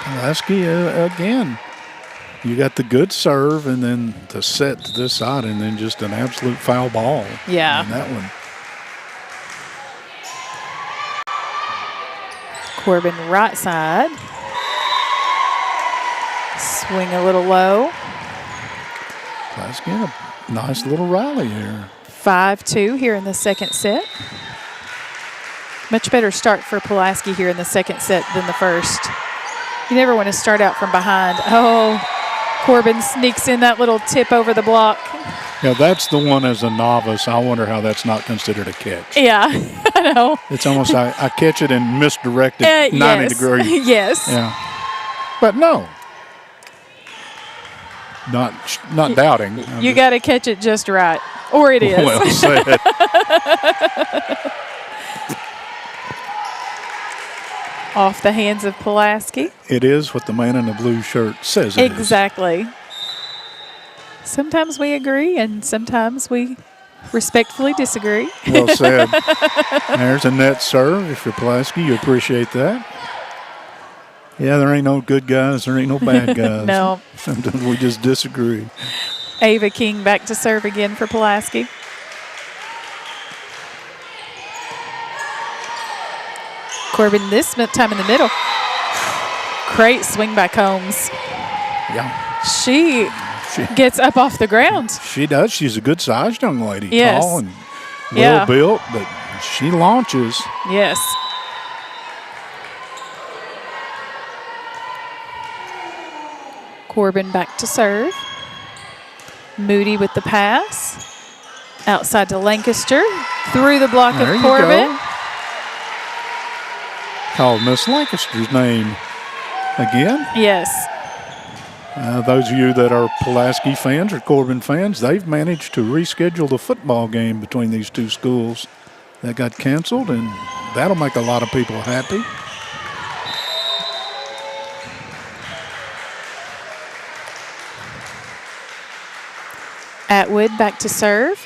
Pulaski again. You got the good serve and then the set to this side and then just an absolute foul ball. Yeah. And that one. Corbin right side. Swing a little low. Pulaski had a nice little rally here. 5-2 here in the second set. Much better start for Pulaski here in the second set than the first. You never want to start out from behind. Oh, Corbin sneaks in that little tip over the block. Yeah, that's the one as a novice. I wonder how that's not considered a catch. Yeah, I know. It's almost I catch it and misdirect it 90 yes. degrees. Yes. Yeah. But no. Not doubting. You got to catch it just right, or it is. Well said. Off the hands of Pulaski. It is what the man in the blue shirt says it is. Exactly. Sometimes we agree, and sometimes we respectfully disagree. Well said. There's a net serve. If you're Pulaski, you appreciate that. Yeah, there ain't no good guys. There ain't no bad guys. No. Sometimes we just disagree. Ava King back to serve again for Pulaski. Corbin this time in the middle. Great swing by Combs. Yeah. She gets up off the ground. She does. She's a good-sized young lady. Yes. Tall and Yeah. well-built, but she launches. Yes. Corbin back to serve. Moody with the pass. Outside to Lancaster. Through the block There of you Corbin. go. Called Miss Lancaster's name again. Yes. Those of you that are Pulaski fans or Corbin fans, they've managed to reschedule the football game between these two schools. That got canceled, and that'll make a lot of people happy. Atwood back to serve.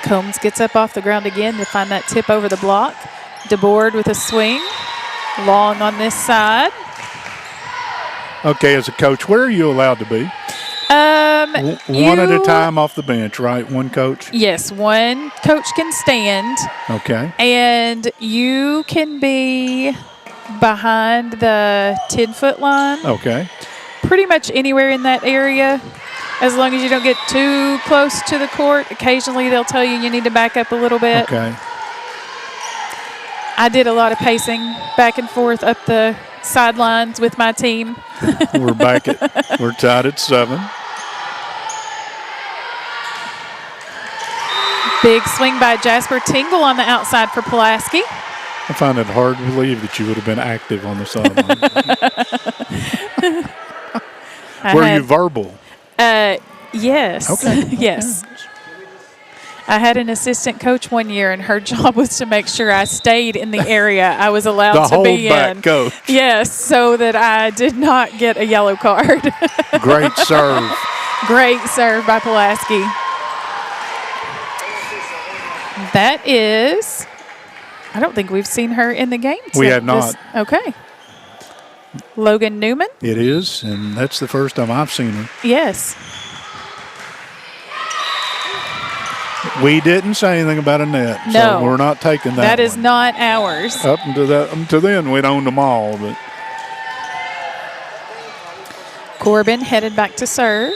Combs gets up off the ground again to find that tip over the block. DeBoard with a swing. Long on this side. Okay, as a coach, where are you allowed to be? One at a time off the bench, right? One coach? Yes, one coach can stand. Okay. And you can be behind the 10-foot line. Okay. Pretty much anywhere in that area, as long as you don't get too close to the court. Occasionally they'll tell you need to back up a little bit. Okay. I did a lot of pacing back and forth up the sidelines with my team. We're tied at 7. Big swing by Jasper Tingle on the outside for Pulaski. I find it hard to believe that you would have been active on the sideline. Were you verbal? Yes. Okay. Yes. I had an assistant coach one year, and her job was to make sure I stayed in the area I was allowed to be in. The holdback coach. Yes, so that I did not get a yellow card. Great serve. Great serve by Pulaski. That is, I don't think we've seen her in the game. We have not. Okay. Logan Newman? It is, and that's the first time I've seen her. Yes. We didn't say anything about a net, No. so we're not taking that. That is one. not ours. Up until then, we'd owned them all, but Corbin headed back to serve.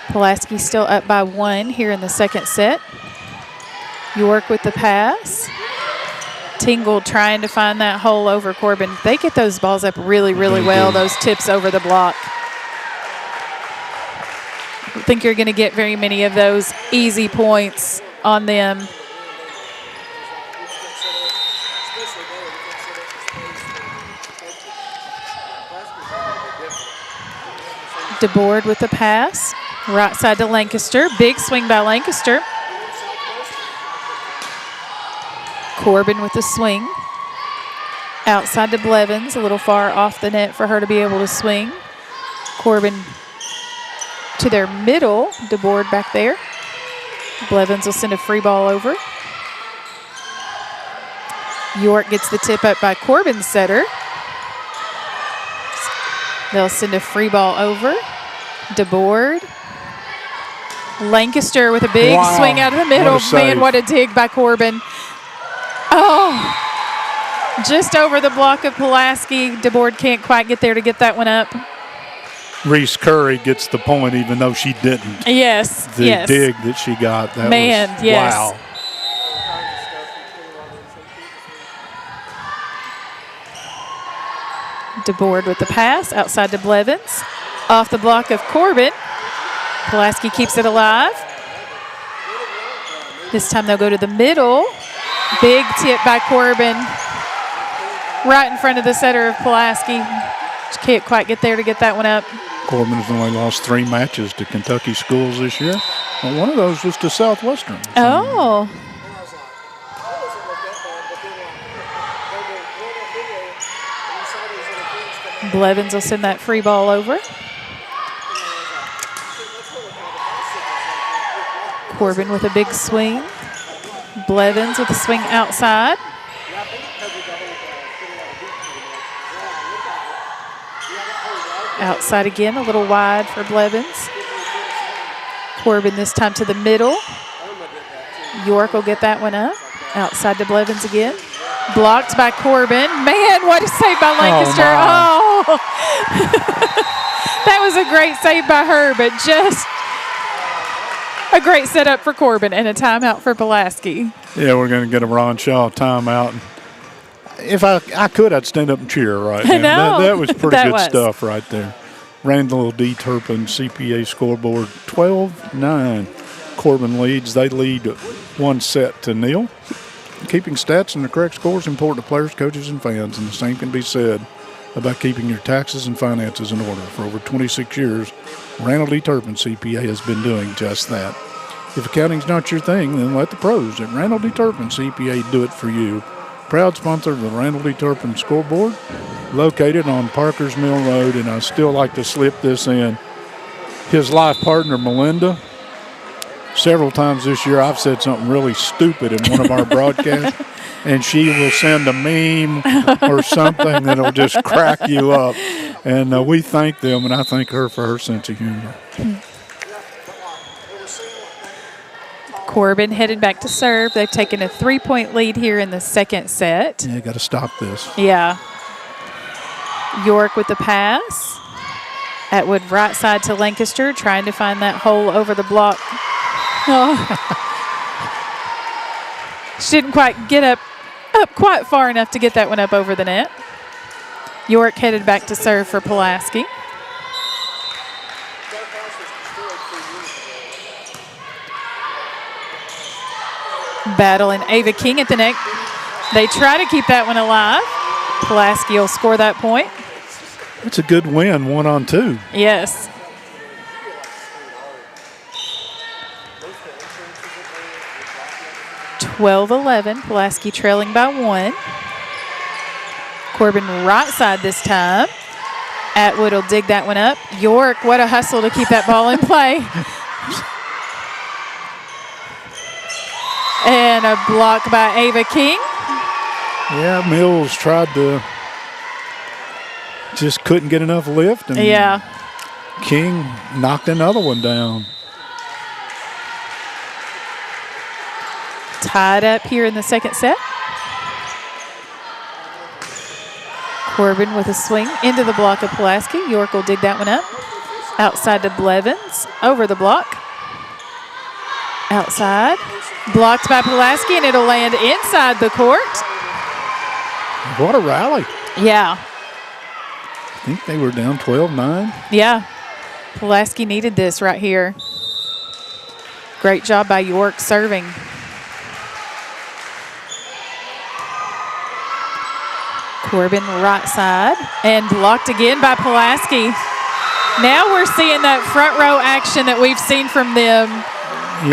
Pulaski still up by 1 here in the second set. York with the pass. Tingle trying to find that hole over Corbin. They get those balls up really, really well, those tips over the block. I don't think you're going to get very many of those easy points on them. DeBoard with the pass. Right side to Lancaster. Big swing by Lancaster. Corbin with the swing. Outside to Blevins, a little far off the net for her to be able to swing. Corbin to their middle. DeBoard back there. Blevins will send a free ball over. York gets the tip up by Corbin's setter. They'll send a free ball over. DeBoard. Lancaster with a big swing out of the middle. Man, what a dig by Corbin. Oh, just over the block of Pulaski. DeBoard can't quite get there to get that one up. Reese Curry gets the point even though she didn't. Yes, The yes. dig that she got, that Man, was, yes. wow. DeBoard with the pass, outside to Blevins. Off the block of Corbin. Pulaski keeps it alive. This time they'll go to the middle. Big tip by Corbin. Right in front of the setter of Pulaski. Just can't quite get there to get that one up. Corbin has only lost 3 matches to Kentucky schools this year. Well, one of those was to Southwestern. Oh. Blevins will send that free ball over. Corbin with a big swing. Blevins with a swing outside. Outside again, a little wide for Blevins. Corbin this time to the middle. York will get that one up. Outside to Blevins again. Blocked by Corbin. Man, what a save by Lancaster. Oh. That was a great save by her, but just a great setup for Corbin and a timeout for Pulaski. Yeah, we're going to get a Ron Shaw timeout. If I could, I'd stand up and cheer right now. That was pretty good stuff right there. Randall D. Turpin, CPA scoreboard, 12-9. Corbin leads. They lead 1-0. Keeping stats and the correct score is important to players, coaches, and fans, and the same can be said about keeping your taxes and finances in order. For over 26 years, Randall D. Turpin, CPA, has been doing just that. If accounting's not your thing, then let the pros at Randall D. Turpin, CPA, do it for you. Proud sponsor of the Randall D. Turpin scoreboard, located on Parker's Mill Road, and I still like to slip this in. His life partner, Melinda, several times this year I've said something really stupid in one of our broadcasts, and she will send a meme or something that'll just crack you up. And we thank them, and I thank her for her sense of humor. Corbin headed back to serve. They've taken a 3-point lead here in the second set. Yeah, got to stop this. Yeah. York with the pass. Atwood right side to Lancaster, trying to find that hole over the block. Oh. She didn't quite get up quite far enough to get that one up over the net. York headed back to serve for Pulaski. Battling Ava King at the neck. They try to keep that one alive. Pulaski will score that point. It's a good win, 1-on-2. Yes. (12-11). Pulaski trailing by 1. Corbin right side this time. Atwood will dig that one up. York, what a hustle to keep that ball in play. And a block by Ava King. Yeah, Mills tried to, just couldn't get enough lift. And yeah. King knocked another one down. Tied up here in the second set. Corbin with a swing into the block of Pulaski. York will dig that one up. Outside to Blevins. Over the block. Outside. Blocked by Pulaski, and it'll land inside the court. What a rally. Yeah. I think they were down 12-9. Yeah. Pulaski needed this right here. Great job by York serving. Corbin right side, and blocked again by Pulaski. Now we're seeing that front row action that we've seen from them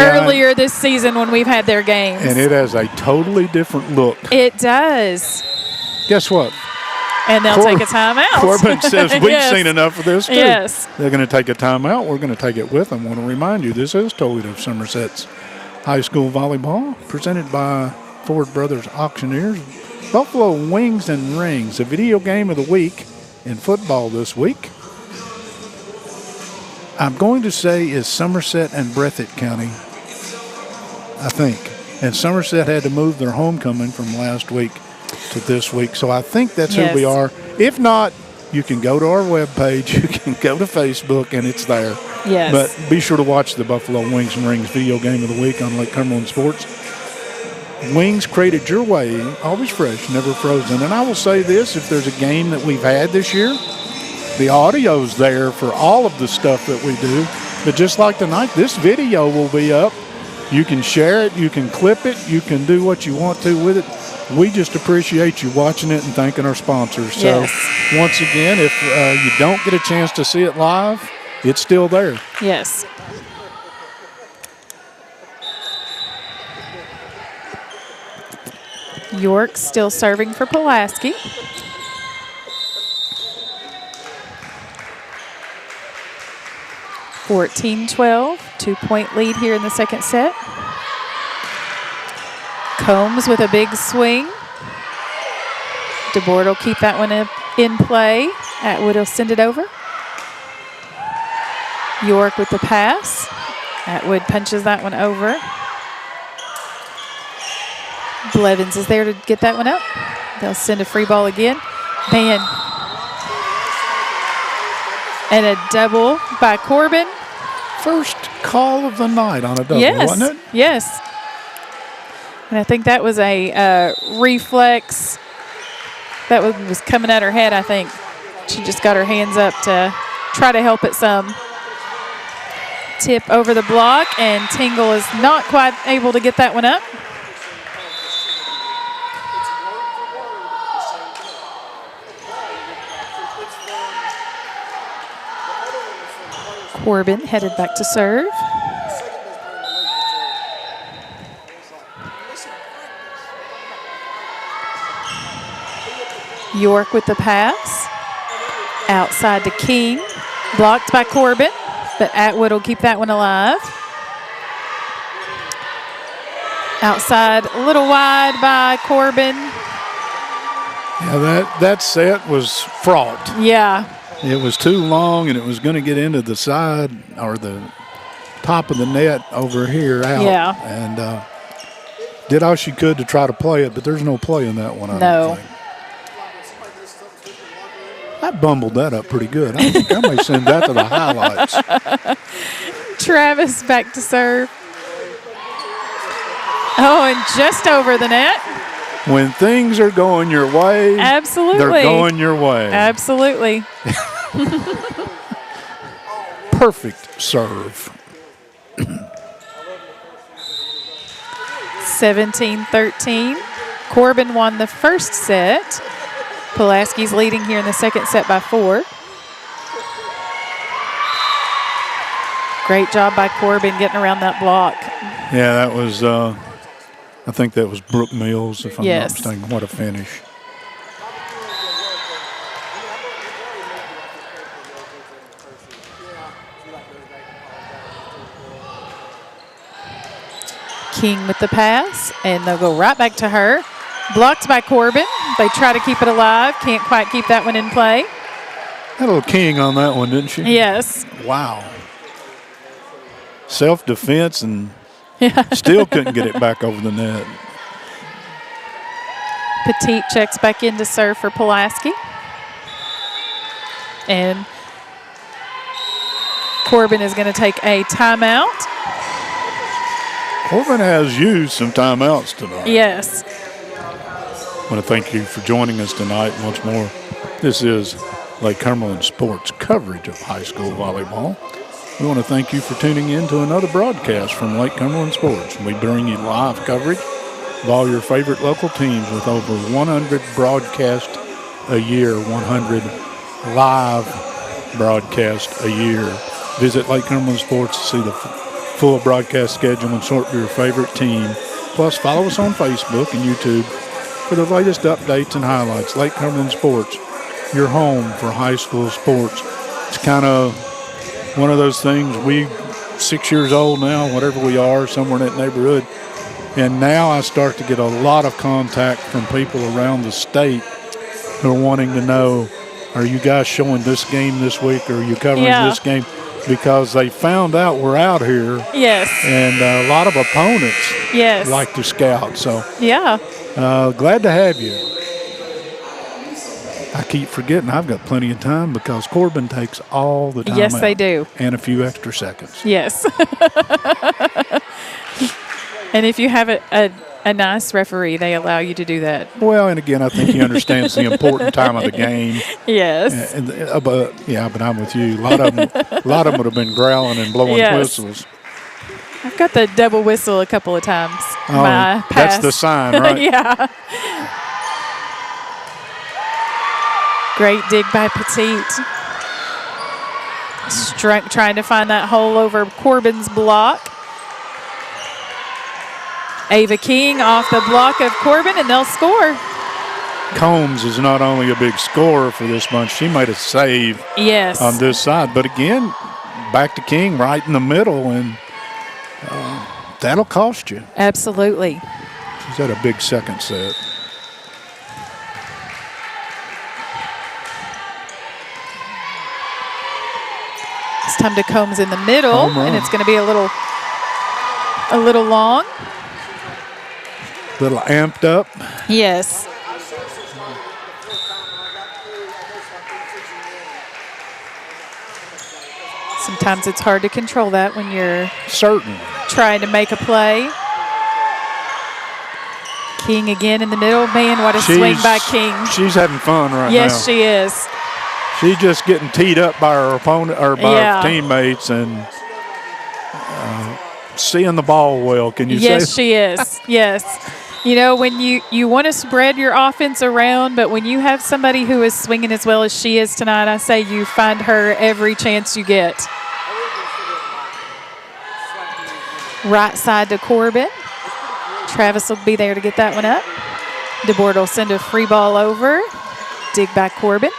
earlier this season when we've had their games. And it has a totally different look. It does. Guess what? And they'll take a timeout. Corbin says we've seen enough of this too. Yes. They're going to take a timeout. We're going to take it with them. I want to remind you, this is Toledo Somerset's high school volleyball, presented by Ford Brothers Auctioneers. Buffalo Wings and Rings, a video game of the week in football this week. I'm going to say is Somerset and Breathitt County, I think. And Somerset had to move their homecoming from last week to this week. So I think that's who we are. If not, you can go to our webpage. You can go to Facebook, and it's there. Yes. But be sure to watch the Buffalo Wings and Rings video game of the week on Lake Cumberland Sports. wings created your way, always fresh, never frozen. And I will say this, if there's a game that we've had this year, the audio's there for all of the stuff that we do. But just like tonight, this video will be up. You can share it, you can clip it, you can do what you want to with it. We just appreciate you watching it and thanking our sponsors. Yes. So once again, if you don't get a chance to see it live, it's still there. Yes. York still serving for Pulaski. (14-12), 2-point lead here in the second set. Combs with a big swing. DeBoard will keep that one in play. Atwood will send it over. York with the pass. Atwood punches that one over. Blevins is there to get that one up. They'll send a free ball again. Man. And a double by Corbin. First call of the night on a double, Yes. wasn't it? Yes. And I think that was a reflex that was coming at her head, I think. She just got her hands up to try to help it some. Tip over the block, and Tingle is not quite able to get that one up. Corbin headed back to serve. York with the pass. Outside to King. Blocked by Corbin, but Atwood will keep that one alive. Outside, a little wide by Corbin. Yeah, that set was fraught. Yeah. It was too long, and it was going to get into the side or the top of the net over here out. Yeah. And did all she could to try to play it, but there's no play in that one, I No. don't think. I bumbled that up pretty good. I think I may send that to the highlights. Travis back to serve. Oh, and just over the net. When things are going your way, Absolutely. they're going your way. Absolutely. Perfect serve. 17-13. Corbin won the first set. Pulaski's leading here in the second set by 4. Great job by Corbin getting around that block. Yeah, that was, I think that was Brooke Mills, if I'm Yes. not mistaken. What a finish. King with the pass, and they'll go right back to her. Blocked by Corbin. They try to keep it alive. Can't quite keep that one in play. Had a little king on that one, didn't she? Yes. Wow. Self-defense and still couldn't get it back over the net. Petit checks back in to serve for Pulaski. And Corbin is going to take a timeout. Corbin has used some timeouts tonight. Yes. I want to thank you for joining us tonight once more. This is Lake Cumberland Sports coverage of high school volleyball. We want to thank you for tuning in to another broadcast from Lake Cumberland Sports. We bring you live coverage of all your favorite local teams with over 100 broadcasts a year, 100 live broadcasts a year. Visit Lake Cumberland Sports to see the full broadcast schedule and sort for your favorite team. Plus, follow us on Facebook and YouTube for the latest updates and highlights. Lake Cumberland Sports, your home for high school sports. It's kind of one of those things. We 6 years old now, whatever we are, somewhere in that neighborhood. And now I start to get a lot of contact from people around the state who are wanting to know, are you guys showing this game this week, or are you covering this game? Because they found out we're out here. Yes. And a lot of opponents like to scout. So Yeah. glad to have you. I keep forgetting I've got plenty of time because Corbin takes all the time Yes, out. they do. And a few extra seconds. Yes. And if you have a a nice referee. They allow you to do that. Well, and again, I think he understands the important time of the game. Yes. But I'm with you. A lot of them would have been growling and blowing whistles. I've got the double whistle a couple of times. Oh, that's the sign, right? Yeah. Great dig by Petite. Trying to find that hole over Corbin's block. Ava King off the block of Corbin, and they'll score. Combs is not only a big scorer for this bunch, she made a save on this side. But again, back to King right in the middle, and that'll cost you. Absolutely. She's had a big second set. It's time to Combs in the middle, and it's going to be a little long. A little amped up. Yes. Sometimes it's hard to control that when you're trying to make a play. King again in the middle. Man, what a swing by King. She's having fun right now. Yes, she is. She's just getting teed up by her opponent or by her teammates and seeing the ball well. Can you say? Yes, she is. Yes. You know, when you want to spread your offense around, but when you have somebody who is swinging as well as she is tonight, I say you find her every chance you get. Right side to Corbin. Travis will be there to get that one up. DeBoard will send a free ball over. Dig by Corbin.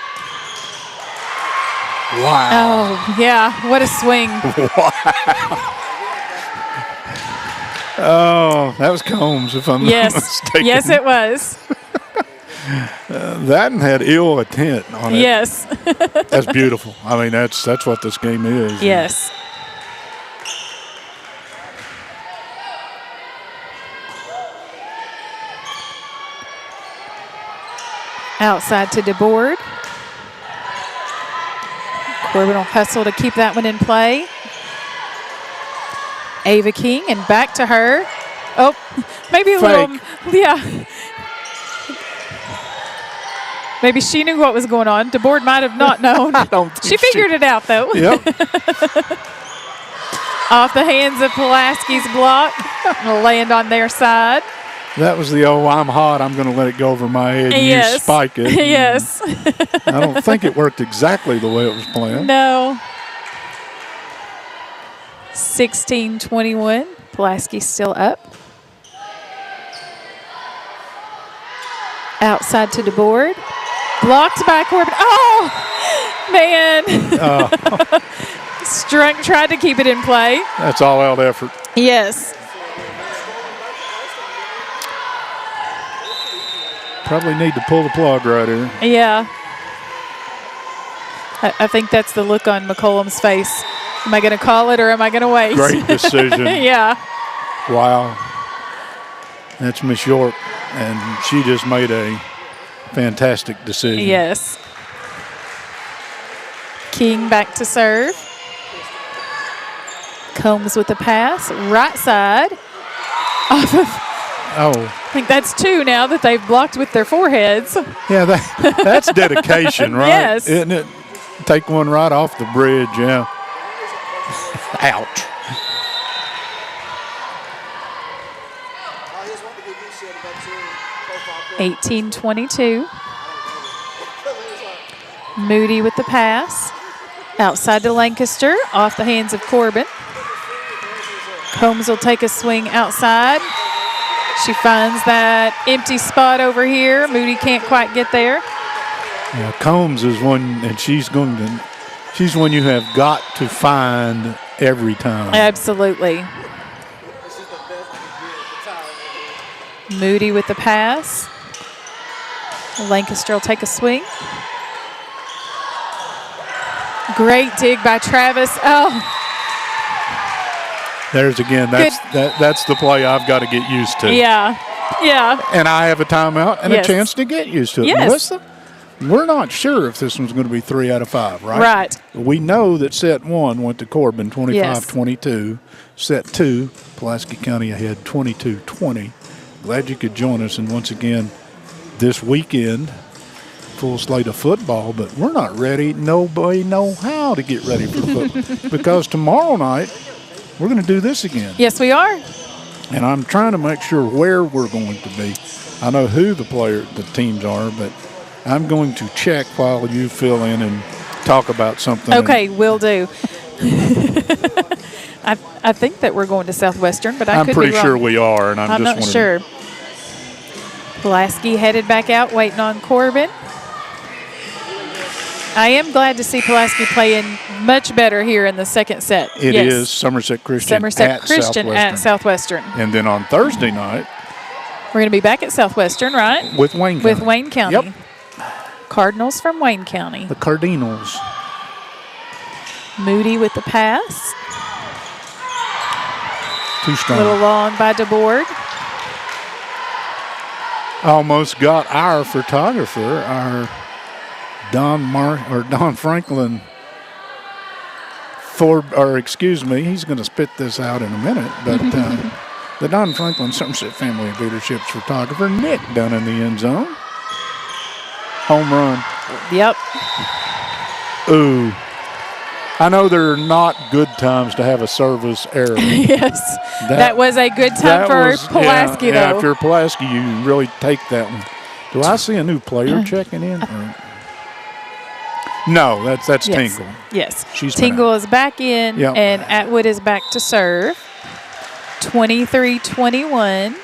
Wow. Oh, yeah. What a swing. Wow. Oh, that was Combs, if I'm not mistaken. Yes, it was. That had ill intent on it. Yes. That's beautiful. I mean, that's what this game is. Yes. Outside to DeBoard. Corbin will hustle to keep that one in play. Ava King, and back to her. Oh, maybe a little, Maybe she knew what was going on. DeBoard might have not known. I don't think she figured it out, though. Yep. Off the hands of Pulaski's block. Will land on their side. That was the I'm hot, I'm going to let it go over my head and you spike it. Yes. I don't think it worked exactly the way it was planned. No. 16-21. Pulaski still up. Outside to DeBoard. Blocked by Corbin. Oh, man. Strunk tried to keep it in play. That's all out effort. Yes. Probably need to pull the plug right here. Yeah. I think that's the look on McCollum's face. Am I going to call it or am I going to wait? Great decision. Yeah. Wow. That's Miss York, and she just made a fantastic decision. Yes. King back to serve. Combs with the pass. Right side. Off of. Oh. I think that's two now that they've blocked with their foreheads. Yeah, that's dedication, right? Yes. Isn't it? Take one right off the bridge, yeah. Ouch. (18-22). Moody with the pass. Outside to Lancaster. Off the hands of Corbin. Combs will take a swing outside. She finds that empty spot over here. Moody can't quite get there. Yeah, Combs is one, and she's one you have got to find every time. Absolutely. Moody with the pass. Lancaster will take a swing. Great dig by Travis. Oh. There's again, that's the play I've got to get used to. Yeah, yeah. And I have a timeout and a chance to get used to it. Yes. Melissa, we're not sure if this one's going to be 3 out of 5, right? Right. We know that set 1 went to Corbin, 25-22. Set 2, Pulaski County ahead 22-20. Glad you could join us. And once again, this weekend, full slate of football, but we're not ready. Nobody know how to get ready for football because tomorrow night we're going to do this again. Yes, we are. And I'm trying to make sure where we're going to be. I know who the teams are, but I'm going to check while you fill in and talk about something. Okay, will do. I think that we're going to Southwestern, but I'm could pretty be wrong. sure we are, and I'm not sure. Pulaski headed back out, waiting on Corbin. I am glad to see Pulaski playing much better here in the second set. It is Somerset Christian at Southwestern. And then on Thursday night, we're going to be back at Southwestern, right? With Wayne County. With Wayne County. Yep. Cardinals from Wayne County. The Cardinals. Moody with the pass. Too strong. A little long by DeBoard. Almost got our photographer, our Don Franklin. He's going to spit this out in a minute, but the Don Franklin Somerset Family of Leadership's photographer, Nick, down in the end zone. Home run. Yep. Ooh. I know they're not good times to have a service error. Yes. That was a good time for Pulaski, though. Yeah, if you're Pulaski, you really take that one. Do I see a new player checking in? No, that's yes. Tingle. Yes. Tingle is back in, yep. And Atwood is back to serve. 23-21.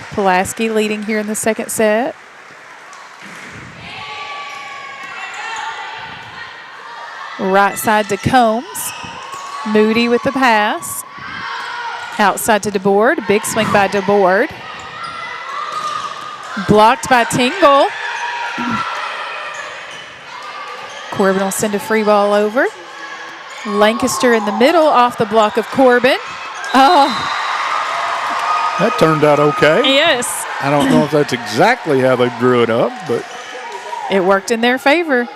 Pulaski leading here in the second set. Right side to Combs. Moody with the pass. Outside to DeBoard. Big swing by DeBoard. Blocked by Tingle. Corbin will send a free ball over. Lancaster in the middle off the block of Corbin. Oh. That turned out okay. Yes. I don't know if that's exactly how they drew it up, but it worked in their favor.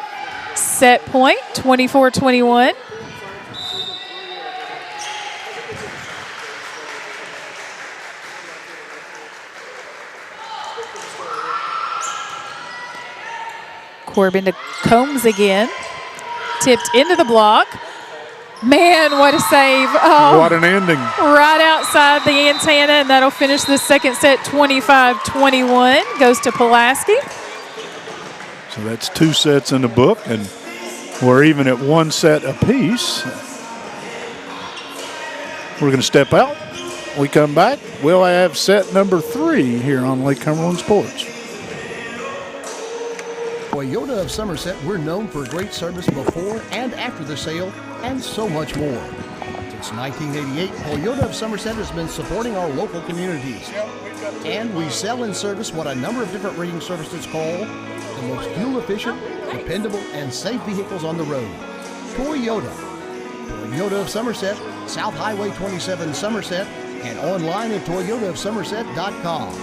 Set point, 24-21. Corbin to Combs again. Tipped into the block. Man, what a save. Oh, what an ending. Right outside the antenna, and that'll finish the second set 25-21. Goes to Pulaski. So that's 2 sets in the book, and we're even at 1 set apiece. We're going to step out. We come back. We'll have set number 3 here on Lake Cumberland Sports. Toyota of Somerset, we're known for great service before and after the sale, and so much more. Since 1988, Toyota of Somerset has been supporting our local communities. And we sell and service what a number of different reading services call the most fuel-efficient, dependable, and safe vehicles on the road. Toyota. Toyota of Somerset, South Highway 27 Somerset, and online at toyotaofsomerset.com.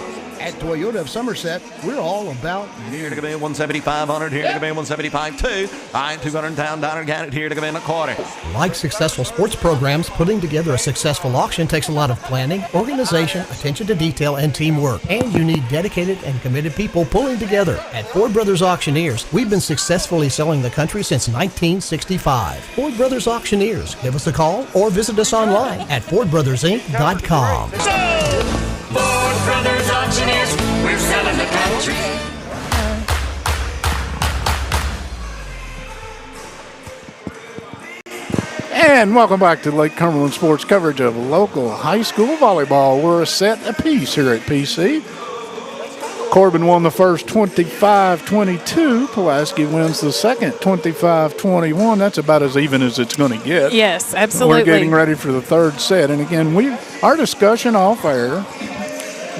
At Toyota of Somerset, we're all about here to come in 175 here to come in 175 2. I 200 down Gannett here to come in a quarter. Like successful sports programs, putting together a successful auction takes a lot of planning, organization, attention to detail, and teamwork. And you need dedicated and committed people pulling together. At Ford Brothers Auctioneers, we've been successfully selling the country since 1965. Ford Brothers Auctioneers. Give us a call or visit us online at FordBrothersInc.com. Ford Brothers Auctioneers, we're selling the country. And welcome back to Lake Cumberland Sports coverage of local high school volleyball. We're a set apiece here at PC. Corbin won the first 25-22. Pulaski wins the second 25-21. That's about as even as it's going to get. Yes, absolutely. We're getting ready for the third set. And again, our discussion off air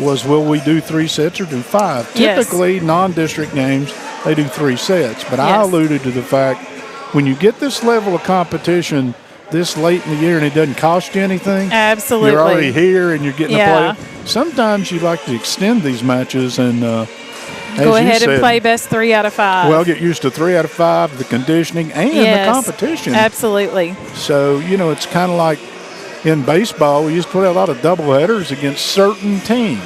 was, will we do 3 sets or do 5? Yes. Typically, non-district games, they do 3 sets. But yes. I alluded to the fact, when you get this level of competition this late in the year and it doesn't cost you anything, absolutely, you're already here and you're getting yeah. to play. Sometimes you like to extend these matches and go ahead and play best 3 out of 5. Well, get used to 3 out of 5, the conditioning and yes, the competition. Absolutely. So, it's kind of like in baseball, we used to play a lot of doubleheaders against certain teams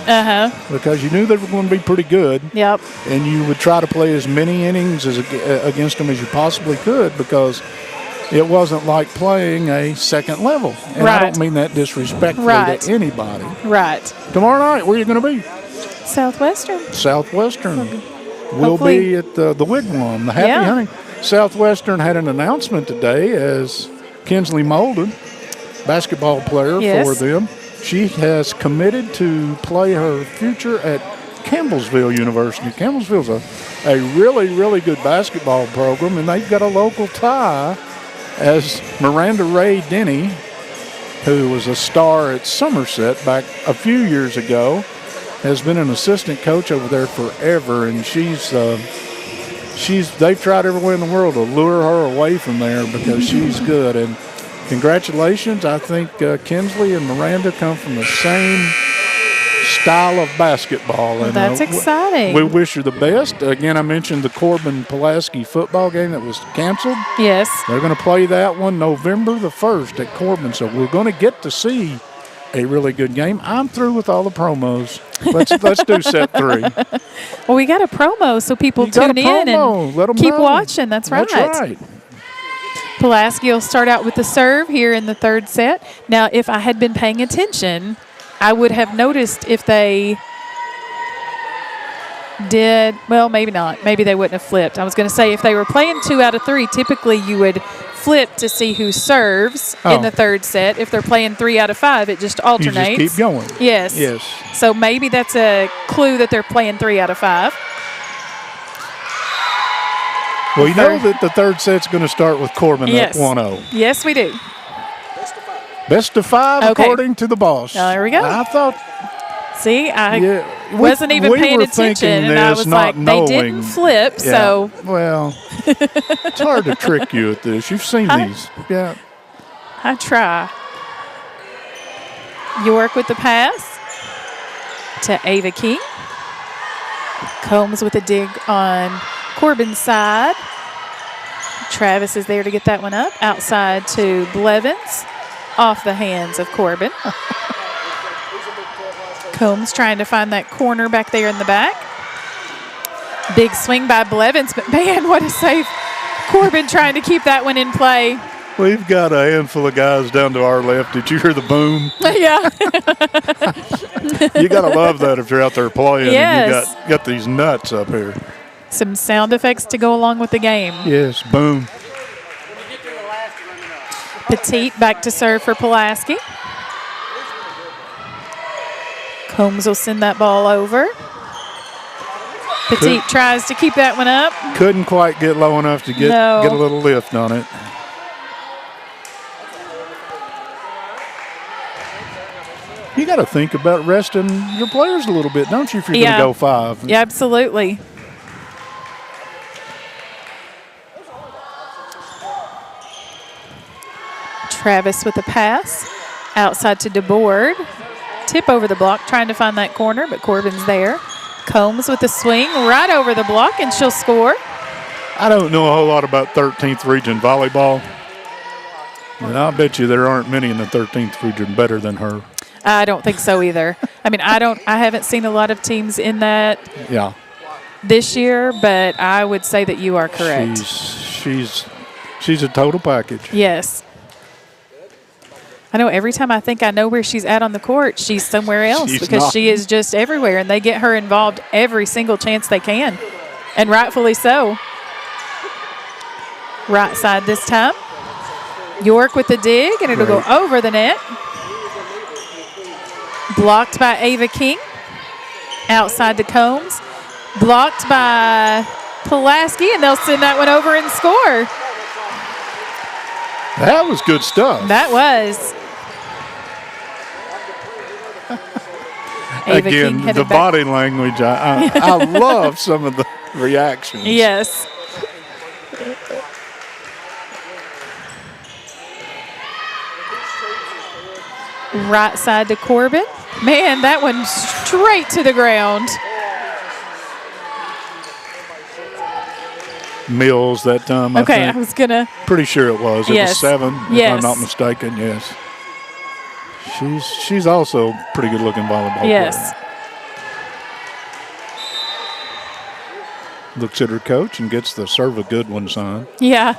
because you knew they were going to be pretty good. Yep. And you would try to play as many innings against them as you possibly could because it wasn't like playing a second level. And I don't mean that disrespectfully to anybody. Right. Tomorrow night, where are you going to be? Southwestern. We'll be at the Wigwam, the Happy Hunting. Southwestern had an announcement today as Kinsley Molden, basketball player for them. She has committed to play her future at Campbellsville University. Campbellsville's a really, really good basketball program, and they've got a local tie as Miranda Ray Denny, who was a star at Somerset back a few years ago, has been an assistant coach over there forever, and they've tried everywhere in the world to lure her away from there because she's good. And congratulations. I think Kinsley and Miranda come from the same style of basketball. Well, that's exciting. We wish her the best. Again, I mentioned the Corbin Pulaski football game that was canceled. Yes. They're going to play that one November the 1st at Corbin, so we're going to get to see a really good game. I'm through with all the promos. Let's do set 3. Well, we got a promo so people tune in and let them keep know. watching. That's right. That's right. Pulaski will start out with the serve here in the third set. Now, if I had been paying attention, I would have noticed if they did, well, maybe not. Maybe they wouldn't have flipped. I was going to say if they were playing 2 out of 3, typically you would flip to see who serves in the third set. If they're playing 3 out of 5, it just alternates. You just keep going. Yes. So maybe that's a clue that they're playing 3 out of 5. Well, you know that the third set's going to start with Corbin up 1-0. Yes, we do. Best of 5, according to the boss. There we go. I thought. See, I wasn't even paying attention, and I was like, they didn't flip, so. Well, it's hard to trick you at this. You've seen these. Yeah. I try. York with the pass to Ava King. Combs with a dig on Corbin's side. Travis is there to get that one up. Outside to Blevins. Off the hands of Corbin. Combs trying to find that corner back there in the back. Big swing by Blevins, but man, what a save. Corbin trying to keep that one in play. We've got a handful of guys down to our left. Did you hear the boom? Yeah. You got to love that if you're out there playing yes. and you got these nuts up here. Some sound effects to go along with the game. Yes, boom. Petit back to serve for Pulaski. Combs will send that ball over. Petit tries to keep that one up. Couldn't quite get low enough to get a little lift on it. You got to think about resting your players a little bit, don't you, if you're going to go 5? Yeah, absolutely. Travis with a pass. Outside to DeBoard. Tip over the block, trying to find that corner, but Corbin's there. Combs with a swing right over the block, and she'll score. I don't know a whole lot about 13th Region volleyball. And I'll bet you there aren't many in the 13th Region better than her. I don't think so either. I mean, I haven't seen a lot of teams in that this year, but I would say that you are correct. She's a total package. Yes. I know every time I think I know where she's at on the court, she's somewhere else because she is just everywhere, and they get her involved every single chance they can, and rightfully so. Right side this time. York with the dig, and it'll go over the net. Blocked by Ava King. Outside to Combs. Blocked by Pulaski, and they'll send that one over and score. That was good stuff. That was. Again, the body language, I love some of the reactions. Yes. Right side to Corbin. Man, that one straight to the ground. Mills that time, I was going to. Pretty sure it was. It was 7, if I'm not mistaken, yes. She's also a pretty good looking volleyball Yes. player. Looks at her coach and gets the serve a good one sign. Yeah.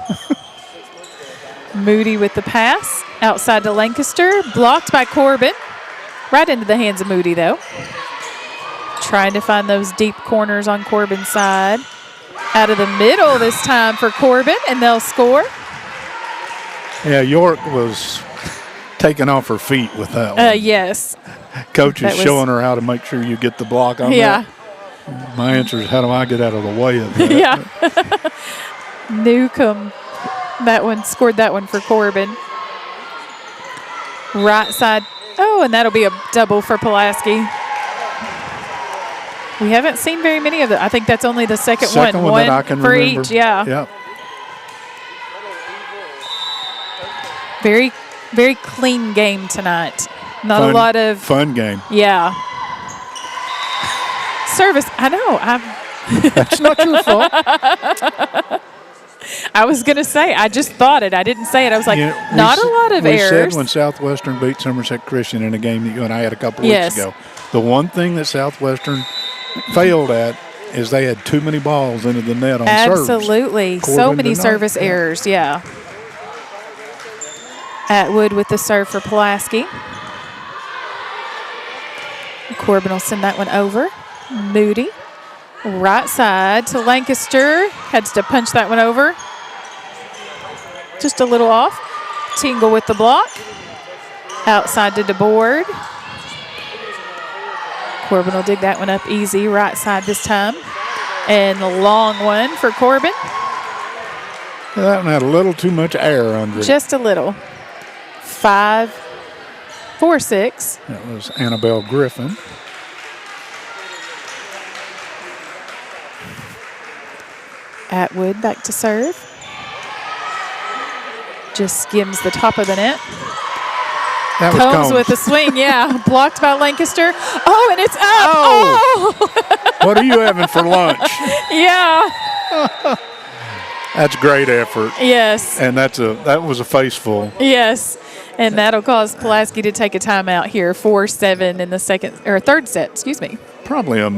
Moody with the pass outside to Lancaster, blocked by Corbin. Right into the hands of Moody, though. Trying to find those deep corners on Corbin's side. Out of the middle this time for Corbin, and they'll score. Yeah, York was taken off her feet with that one. Yes. Coach is that was- showing her how to make sure you get the block on Yeah. that. My answer is, how do I get out of the way of that? Yeah. Newcomb, that one, scored that one for Corbin. Right side. Oh, and that'll be a double for Pulaski. We haven't seen very many of them. I think that's only the second one. Second one that I can for remember. each, yeah. Yep. Very, very clean game tonight. Not a lot of fun game. Yeah. Service. I know. That's not your fault. I was going to say, I just thought it. I didn't say it. I was like, not a lot of we errors. said when Southwestern beat Somerset Christian in a game that you and I had a couple Yes. weeks ago, the one thing that Southwestern failed at is they had too many balls into the net on serves. Absolutely. So Corbin many did not. service Yeah. errors, yeah. Atwood with the serve for Pulaski. Corbin will send that one over. Moody. Right side to Lancaster. Heads to punch that one over. Just a little off. Tingle with the block. Outside to DeBoard. Corbin will dig that one up easy. Right side this time. And the long one for Corbin. That one had a little too much air under it. Just a little. 5-4-6. That was Annabelle Griffin. Atwood back to serve. Just skims the top of the net. That was Combs with the swing, yeah. Blocked by Lancaster. Oh, and it's up. Oh. Oh. What are you having for lunch? Yeah. That's great effort. Yes. And that was a faceful. Yes. And that'll cause Pulaski to take a timeout here. 4-7 in the third set, excuse me. Probably a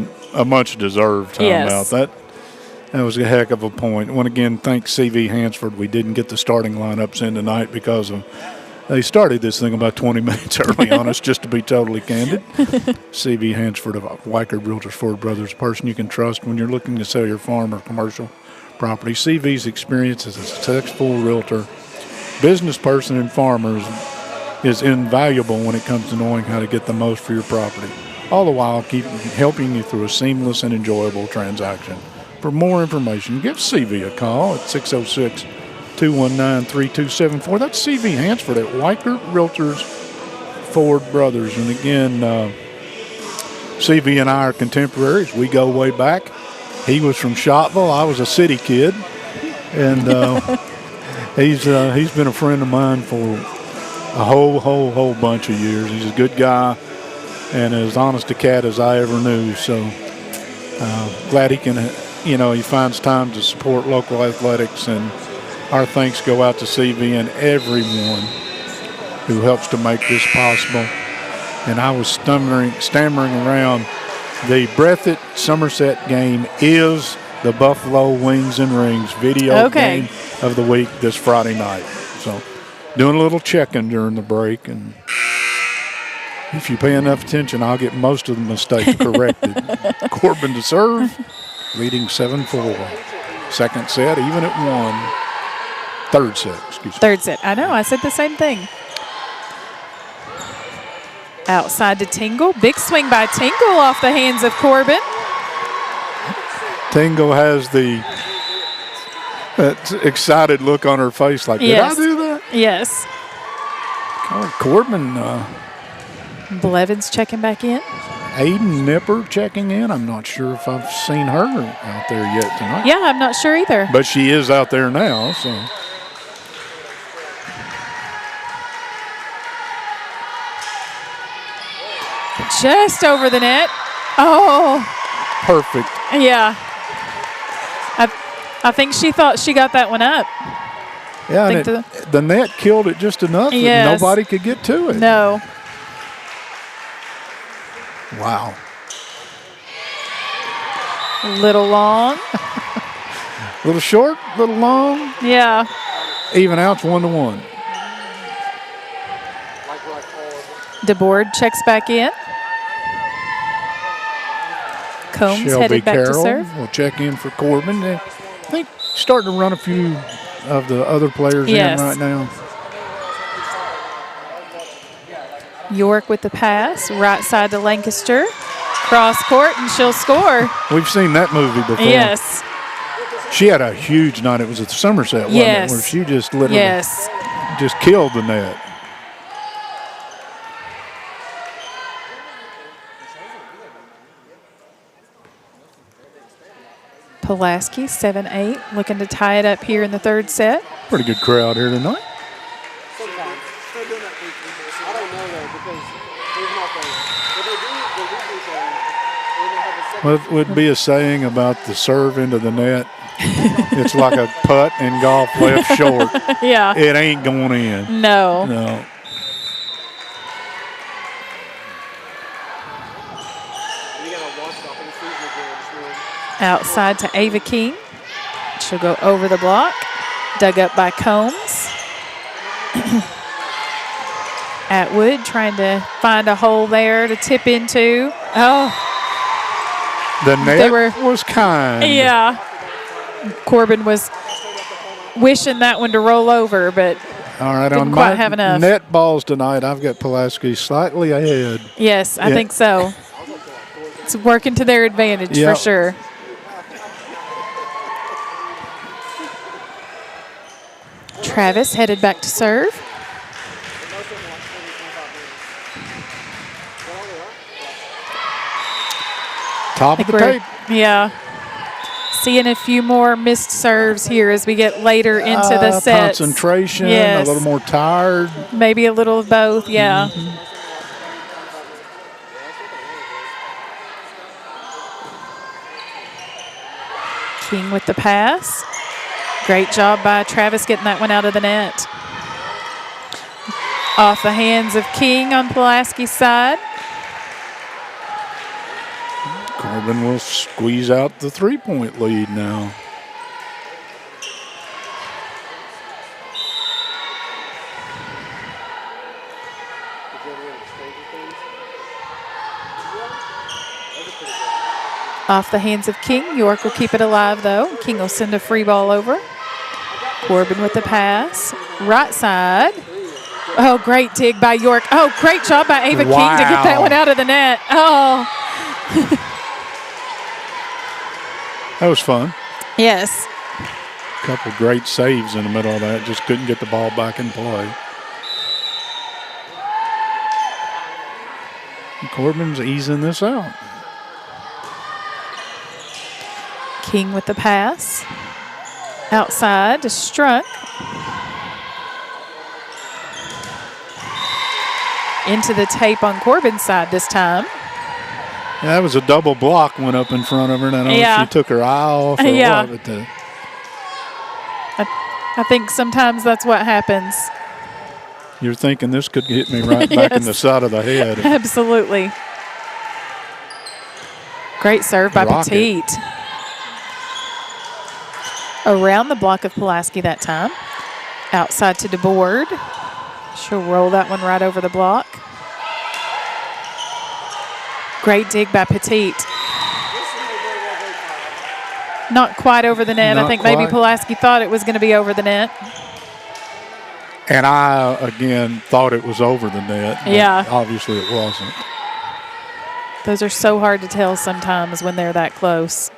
much deserved timeout. Yes. That was a heck of a point. Once again, thanks CV Hansford. We didn't get the starting lineups in tonight because they started this thing about 20 minutes early on us, just to be totally candid. CV Hansford of Weichert Realtors Ford Brothers, a person you can trust when you're looking to sell your farm or commercial property. CV's experience as a successful realtor, business person, and farmers is invaluable when it comes to knowing how to get the most for your property, all the while helping you through a seamless and enjoyable transaction. For more information, give CV a call at 606-219-3274. That's CV Hansford at Weichert Realtors Ford Brothers. And again, CV and I are contemporaries. We go way back. He was from Shotville. I was a city kid. And he's been a friend of mine for a whole bunch of years. He's a good guy and as honest a cat as I ever knew. So glad he can, he finds time to support local athletics. And our thanks go out to CV and everyone who helps to make this possible. And I was stammering around. The Breathitt Somerset game is the Buffalo Wings and Rings video game of the week this Friday night. So doing a little checking during the break, and if you pay enough attention, I'll get most of the mistakes corrected. Corbin to serve, leading 7-4. Second set, even at 1. Third set, excuse me. Third set. I know. I said the same thing. Outside to Tingle. Big swing by Tingle off the hands of Corbin. Tingle has that excited look on her face like, did I do that? Yes. Corbin. Blevins checking back in. Aiden Nipper checking in. I'm not sure if I've seen her out there yet tonight. Yeah, I'm not sure either. But she is out there now, so. Just over the net. Oh. Perfect. Yeah. I think she thought she got that one up. Yeah, and the net killed it just enough that nobody could get to it. No. Wow. Little long. Little short, little long. Yeah. Even out's 1-1. DeBoard checks back in. Combs Shelby headed back Carroll to serve. will check in for Corbin. I think starting to run a few of the other players Yes. in right now. York with the pass. Right side to Lancaster. Cross court, and she'll score. We've seen that movie before. Yes. She had a huge night. It was at Somerset, wasn't Yes. it? Where she just literally Yes. just killed the net. Pulaski, 7-8, looking to tie it up here in the third set. Pretty good crowd here tonight. Well, it would be a saying about the serve into the net. It's like a putt in golf left short. Yeah. It ain't going in. No. No. Outside to Ava King. She'll go over the block. Dug up by Combs. Atwood trying to find a hole there to tip into. Oh, The net was kind. yeah. Corbin was wishing that one to roll over, but All right, didn't on quite my have enough. net balls tonight, I've got Pulaski slightly ahead. yes, I Yeah. think so. It's working to their advantage Yep. for sure. Travis headed back to serve. Top of the We're- tape. Yeah. Seeing a few more missed serves here as we get later into the set. Concentration, Yes. a little more tired. Maybe a little of both, yeah. King with the pass. Great job by Travis getting that one out of the net. Off the hands of King on Pulaski's side. Corbin will squeeze out the three-point lead now. Off the hands of King. York will keep it alive, though. King will send a free ball over. Corbin with the pass. Right side. Oh, great dig by York. Oh, great job by Ava King to get that Wow. one out of the net. Oh, That was fun. yes. Couple great saves in the middle of that. Just couldn't get the ball back in play. And Corbin's easing this out. King with the pass. Outside to Struck. Into the tape on Corbin's side this time. Yeah, that was a double block went up in front of her, and I don't know Yeah. if she took her eye off or Yeah. what. But I think sometimes that's what happens. you're thinking this could hit me right back in the Yes. side of the head. Absolutely. Great serve by Rocket. Petit. Around the block of Pulaski that time. Outside to DeBoard. She'll roll that one right over the block. Great dig by Petit. Not quite over the net. I Not think maybe quite. Pulaski thought it was going to be over the net. And I, again, thought it was over the net. But Yeah. obviously it wasn't. Those are so hard to tell sometimes when they're that close.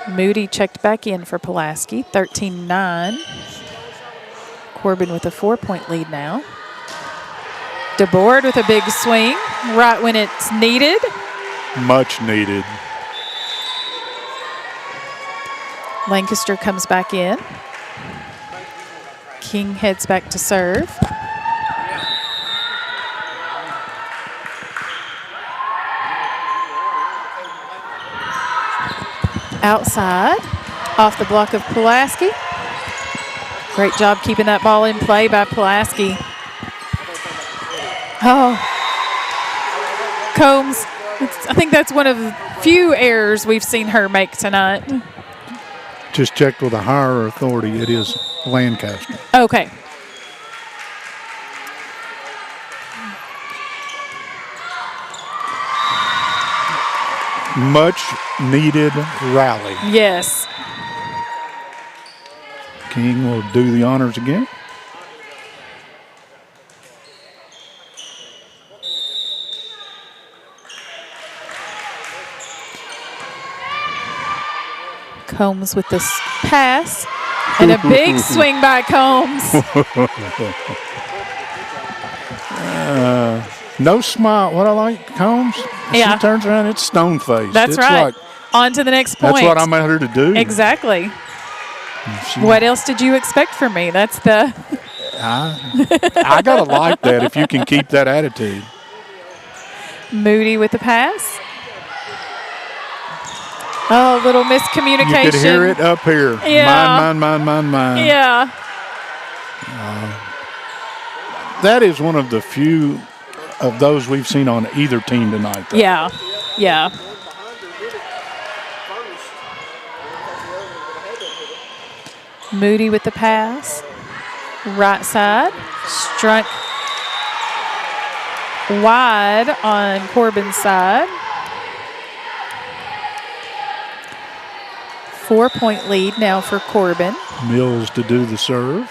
Moody checked back in for Pulaski, 13-9. Corbin with a 4-point lead now. DeBoard with a big swing, right when it's needed. Much needed. Lancaster comes back in. King heads back to serve. Outside, off the block of Pulaski. Great job keeping that ball in play by Pulaski. Oh, Combs. I think that's one of the few errors we've seen her make tonight. Just checked with a higher authority. It is Lancaster. Okay. Much needed rally. Yes. King will do the honors again. Combs with this pass and a big swing by Combs. No smile. What I like, Combs, Yeah. she turns around, it's stone face. That's it's right. Like, On to the next point. that's what I'm at her to do. Exactly. She- What else did you expect from me? That's the I got to like that if you can keep that attitude. Moody with the pass. Oh, little miscommunication. You could hear it up here. Yeah. Mine. Yeah. That is one of the few of those we've seen on either team tonight, though. Yeah. Yeah. Moody with the pass. Right side. Struck wide on Corbin's side. 4-point lead now for Corbin. Mills to do the serve.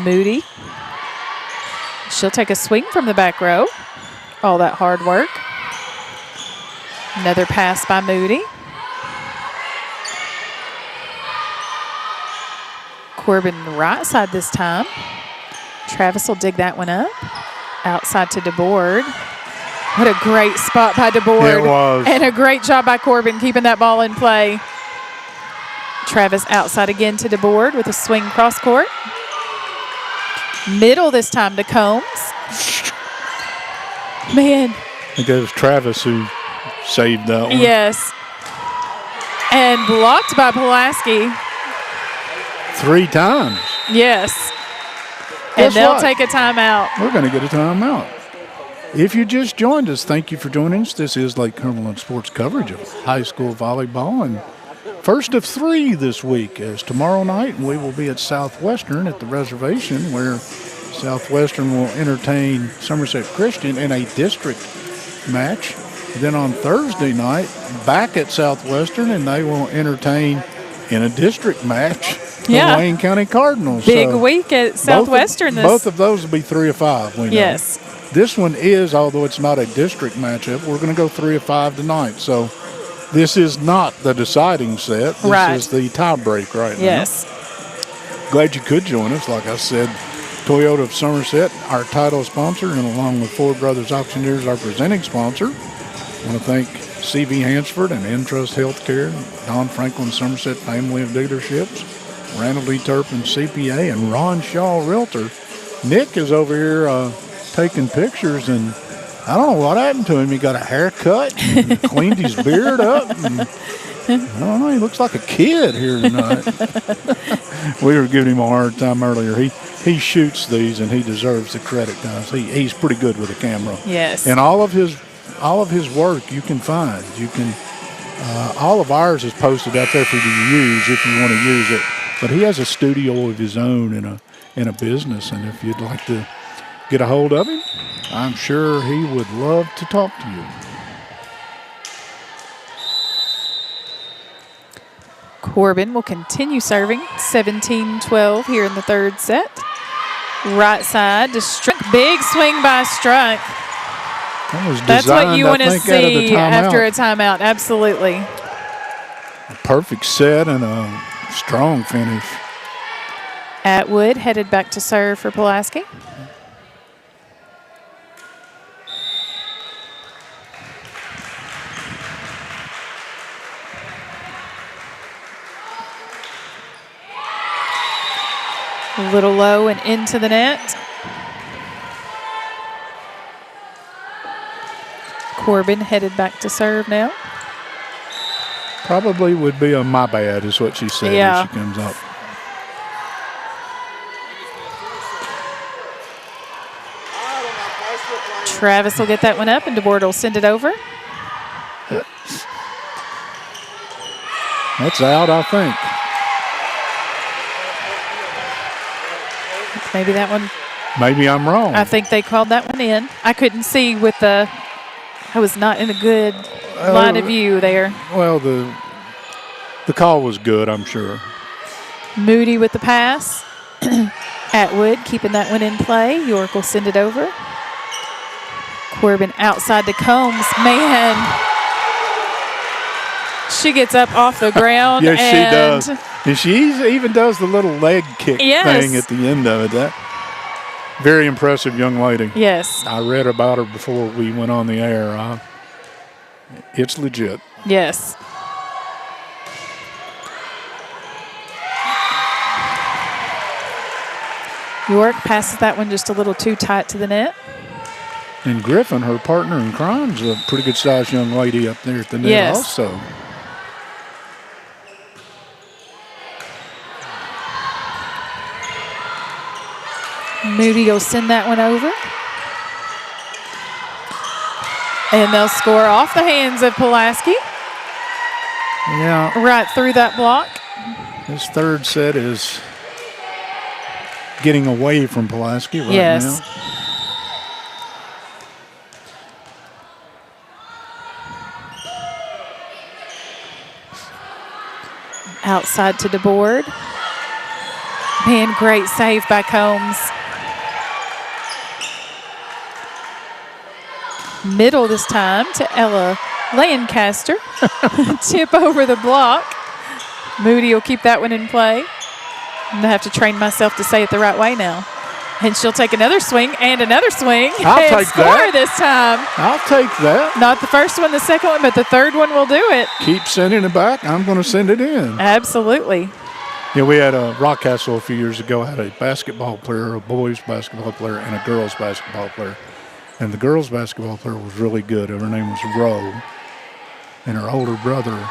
Moody. She'll take a swing from the back row. All that hard work. Another pass by Moody. Corbin right side this time. Travis will dig that one up. Outside to DeBoard. What a great spot by DeBoard. It was. And a great job by Corbin keeping that ball in play. Travis outside again to DeBoard with a swing cross court. Middle this time to Combs. Man. I think it was Travis who saved that one. Yes. And blocked by Pulaski. 3 times. Yes. Guess And they'll what? take a timeout. We're going to get a timeout. If you just joined us, thank you for joining us. This is Lake Cumberland Sports coverage of high school volleyball. And first of 3 this week is tomorrow night. We will be at Southwestern at the reservation where Southwestern will entertain Somerset Christian in a district match. Then on Thursday night, back at Southwestern, and they will entertain in a district match Yeah. the Wayne County Cardinals. Big So week at Southwestern. Both of those will be 3 of 5. We know. Yes. This one is, although it's not a district matchup, we're going to go 3 of 5 tonight. So this is not the deciding set. This Right. is the tie break right Yes. now. Glad you could join us. Like I said, Toyota of Somerset, our title sponsor, and along with Ford Brothers Auctioneers, our presenting sponsor. I want to thank C.V. Hansford and Entrust Healthcare, Don Franklin Somerset Family of Dealerships, Randall D. Turpin CPA, and Ron Shaw Realtor. Nick is over here taking pictures, and I don't know what happened to him. He got a haircut, and cleaned his beard up, and I don't know, he looks like a kid here tonight. We were giving him a hard time earlier. He shoots these, and he deserves the credit, guys. He's pretty good with a camera. Yes. And all of his work you can find. You can all of ours is posted out there for you to use if you want to use it. But he has a studio of his own in a business, and if you'd like to get a hold of him, I'm sure he would love to talk to you. Corbin will continue serving. 17-12 here in the third set. Right side to Struck. Big swing by Struck. That was That's what designed, you I want to think, out of the see after a timeout. timeout. Absolutely. A perfect set and a strong finish. Atwood headed back to serve for Pulaski. A little low and into the net. Corbin headed back to serve now. Probably would be a my bad is what she said Yeah. as she comes up. Travis will get that one up, and DeBoer will send it over. That's out, I think. Maybe that one. Maybe I'm wrong. I think they called that one in. I couldn't see with the. I was not in a good line of view there. Well, the call was good, I'm sure. Moody with the pass. Atwood keeping that one in play. York will send it over. Corbin outside to Combs. Man, she gets up off the ground. Yes, she does. And she even does the little leg kick thing at the end of it. That very impressive young lady. Yes. I read about her before we went on the air. It's legit. Yes. York passes that one just a little too tight to the net. And Griffin, her partner in crime, is a pretty good-sized young lady up there at the net also. Moody will send that one over. And they'll score off the hands of Pulaski. Yeah. Right through that block. This third set is getting away from Pulaski right now. Outside to DeBoer. Man, great save by Combs. Middle this time to Ella Lancaster. Tip over the block. Moody will keep that one in play. I'm going to have to train myself to say it the right way now. And she'll take another swing and another swing. I'll take score that. This time. I'll take that. Not the first one, the second one, but the third one will do it. Keep sending it back. I'm going to send it in. Absolutely. Yeah, we had a Rockcastle a few years ago, had a basketball player, a boys basketball player, and a girls basketball player. And the girls basketball player was really good. Her name was Roe. And her older brother,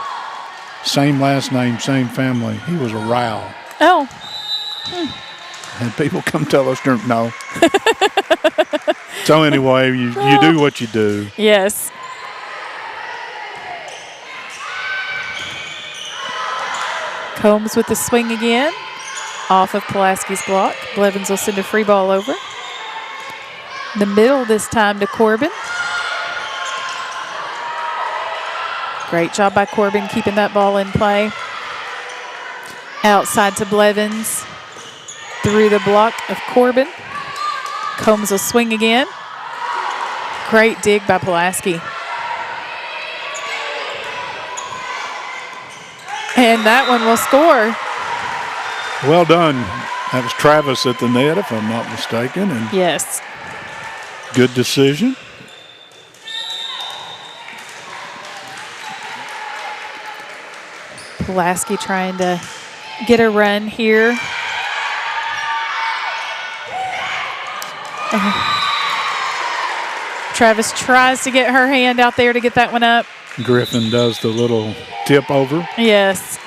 same last name, same family, he was a Rao. Oh. And people come tell us, no. So anyway, you do what you do. Yes. Combs with the swing again. Off of Pulaski's block. Blevins will send a free ball over. The middle this time to Corbin. Great job by Corbin keeping that ball in play. Outside to Blevins. Through the block of Corbin. Combs will swing again. Great dig by Pulaski. And that one will score. Well done. That was Travis at the net, if I'm not mistaken. And yes. Good decision. Pulaski trying to get a run here. Travis tries to get her hand out there to get that one up. Griffin does the little tip over. Yes.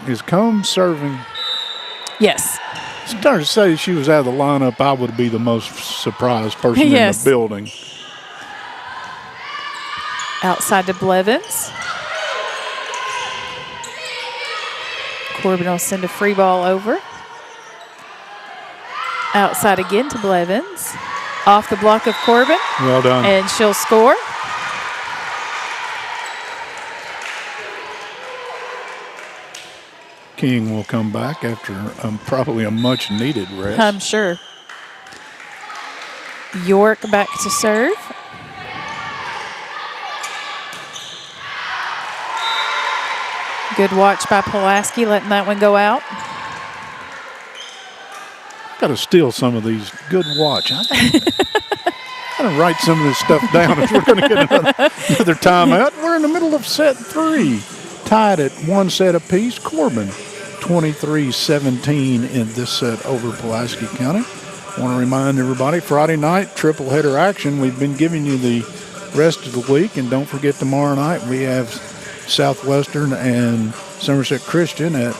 Is Combs serving? Yes. Started to say she was out of the lineup, I would be the most surprised person in the building. Outside to Blevins. Corbin will send a free ball over. Outside again to Blevins. Off the block of Corbin. Well done. And she'll score. King will come back after probably a much-needed rest. I'm sure. York back to serve. Good watch by Pulaski, letting that one go out. Got to steal some of these. Good watch. I'm going to write some of this stuff down if we're going to get another timeout. We're in the middle of set 3, tied at 1 set apiece. Corbin 23-17 in this set over Pulaski County. I want to remind everybody, Friday night, triple header action. We've been giving you the rest of the week, and don't forget tomorrow night we have Southwestern and Somerset Christian at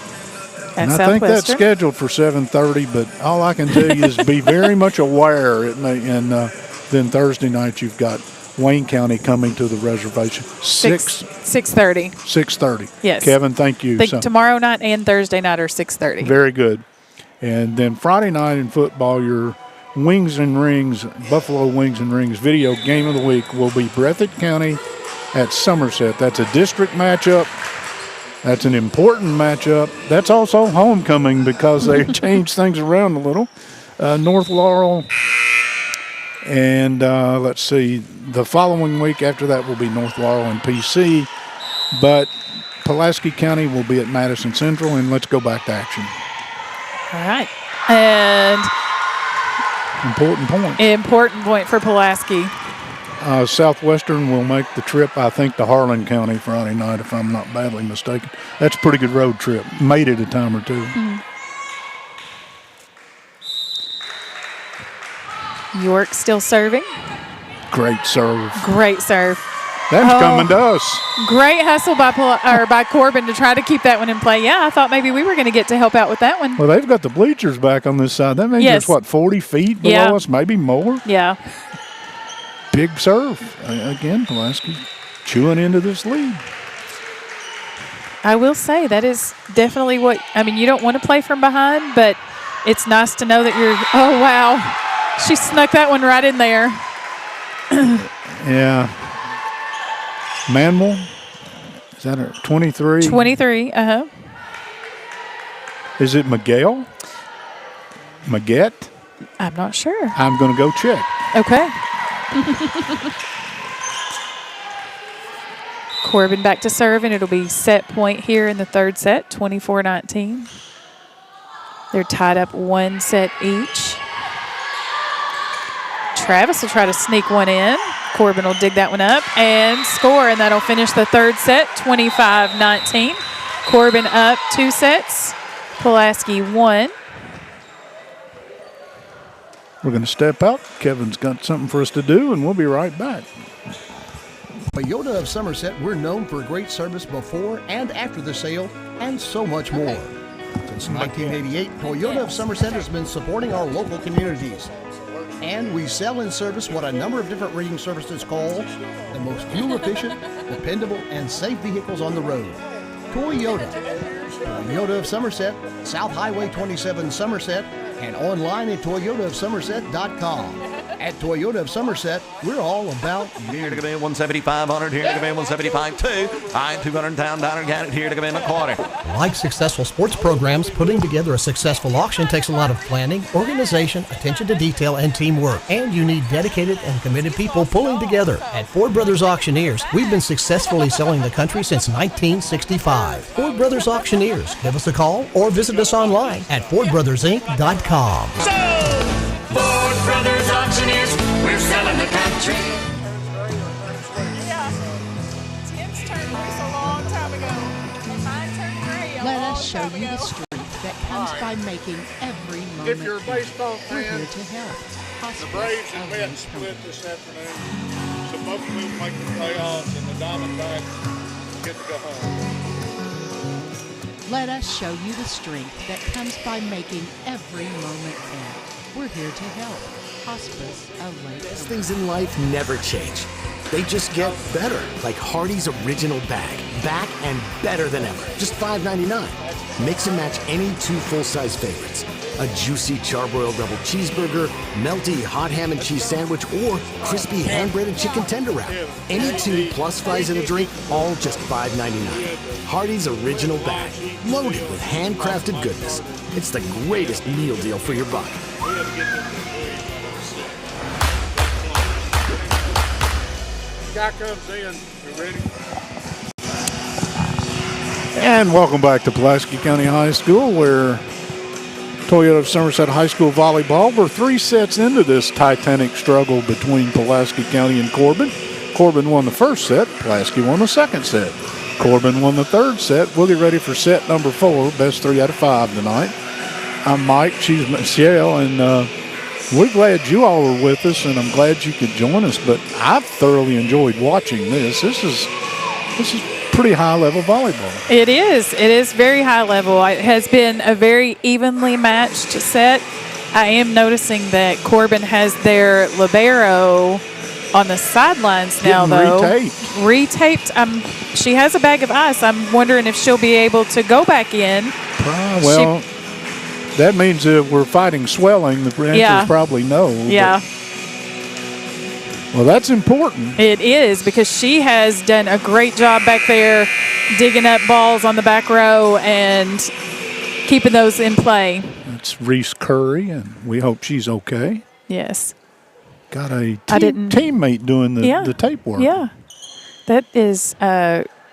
At And I think that's Southwestern. scheduled for 7:30, but all I can tell you is be very much aware. And then Thursday night you've got Wayne County coming to the reservation. 6:30. 6:30. Yes. Kevin, thank you. Tomorrow night and Thursday night are 6:30. Very good. And then Friday night in football, your Wings and Rings, Buffalo Wings and Rings video game of the week will be Breathitt County at Somerset. That's a district matchup. That's an important matchup. That's also homecoming because they changed things around a little. North Laurel, and let's see, the following week after that will be North Laurel and PC. But Pulaski County will be at Madison Central, and let's go back to action. All right. And important point for Pulaski. Southwestern will make the trip, I think, to Harlan County Friday night, if I'm not badly mistaken. That's a pretty good road trip. Made it a time or two. York still serving. Great serve. Great serve. That's coming to us. Great hustle by Corbin to try to keep that one in play. Yeah, I thought maybe we were going to get to help out with that one. Well, they've got the bleachers back on this side. That means Yes. it's, 40 feet below us, maybe more? Yeah. Big serve. Again, Pulaski chewing into this lead. I will say that is definitely you don't want to play from behind, but it's nice to know that you're, oh, wow. She snuck that one right in there. Yeah. Manuel, is that her? 23? 23, Is it Miguel? Maguette? I'm not sure. I'm going to go check. Okay. Corbin back to serve, and it'll be set point here in the third set, 24-19. They're tied up one set each. Travis will try to sneak one in. Corbin will dig that one up and score, and that'll finish the third set, 25-19. Corbin up 2 sets, Pulaski 1. We're going to step out. Kevin's got something for us to do, and we'll be right back. Toyota of Somerset, we're known for great service before and after the sale, and so much more. Since 1988, Toyota of Somerset has been supporting our local communities. And we sell and service what a number of different reading services call the most fuel-efficient, dependable, and safe vehicles on the road. Toyota. Toyota of Somerset, South Highway 27 Somerset, and online at toyotaofsomerset.com. At Toyota of Somerset, we're all about Here to come in 175-100, here to come in 175-2. I-200 down, got it here to come in a quarter. Like successful sports programs, putting together a successful auction takes a lot of planning, organization, attention to detail, and teamwork. And you need dedicated and committed people pulling together. At Ford Brothers Auctioneers, we've been successfully selling the country since 1965. Ford Brothers Auctioneers. Give us a call or visit us online at FordBrothersInc.com. Ford Brothers Auctioneers, we're selling the country. Tim's turned loose a long time ago, and mine turned gray a Let long us show time you ago. the strength that comes by making every moment If you're a count. baseball We're fan, here to help. the Hospice Braves and of Mets Lake split County. this afternoon, so both of them make the playoffs, and the Diamondbacks get to go home. Let us show you the strength that comes by making every moment count. We're here to help. Hospice of Lake Best County. things in life never change. They just get better, like Hardee's Original Bag. Back and better than ever. Just $5.99. Mix and match any 2 full-size favorites. A juicy charbroiled double cheeseburger, melty hot ham and cheese sandwich, or crispy hand-breaded chicken tender wrap. Any 2 plus fries and a drink, all just $5.99. Hardee's Original Bag. Loaded with handcrafted goodness. It's the greatest meal deal for your buck. Guy comes in. You ready? And welcome back to Pulaski County High School, where Toyota of Somerset High School volleyball. We're 3 sets into this titanic struggle between Pulaski County and Corbin. Corbin won the first set. Pulaski won the second set. Corbin won the third set. We'll get ready for set number 4, best 3 out of 5 tonight. I'm Mike. She's Michelle, and we're glad you all were with us, and I'm glad you could join us. But I've thoroughly enjoyed watching this. This is pretty high-level volleyball. It is. It is very high level. It has been a very evenly matched set. I am noticing that Corbin has their libero on the sidelines now, though. Retaped. She has a bag of ice. I'm wondering if she'll be able to go back in. Well, that means that we're fighting swelling. The answer is probably no. Yeah. Well, that's important. It is, because she has done a great job back there digging up balls on the back row and keeping those in play. It's Reese Curry, and we hope she's okay. Yes. Got a teammate doing the tape work. Yeah. That is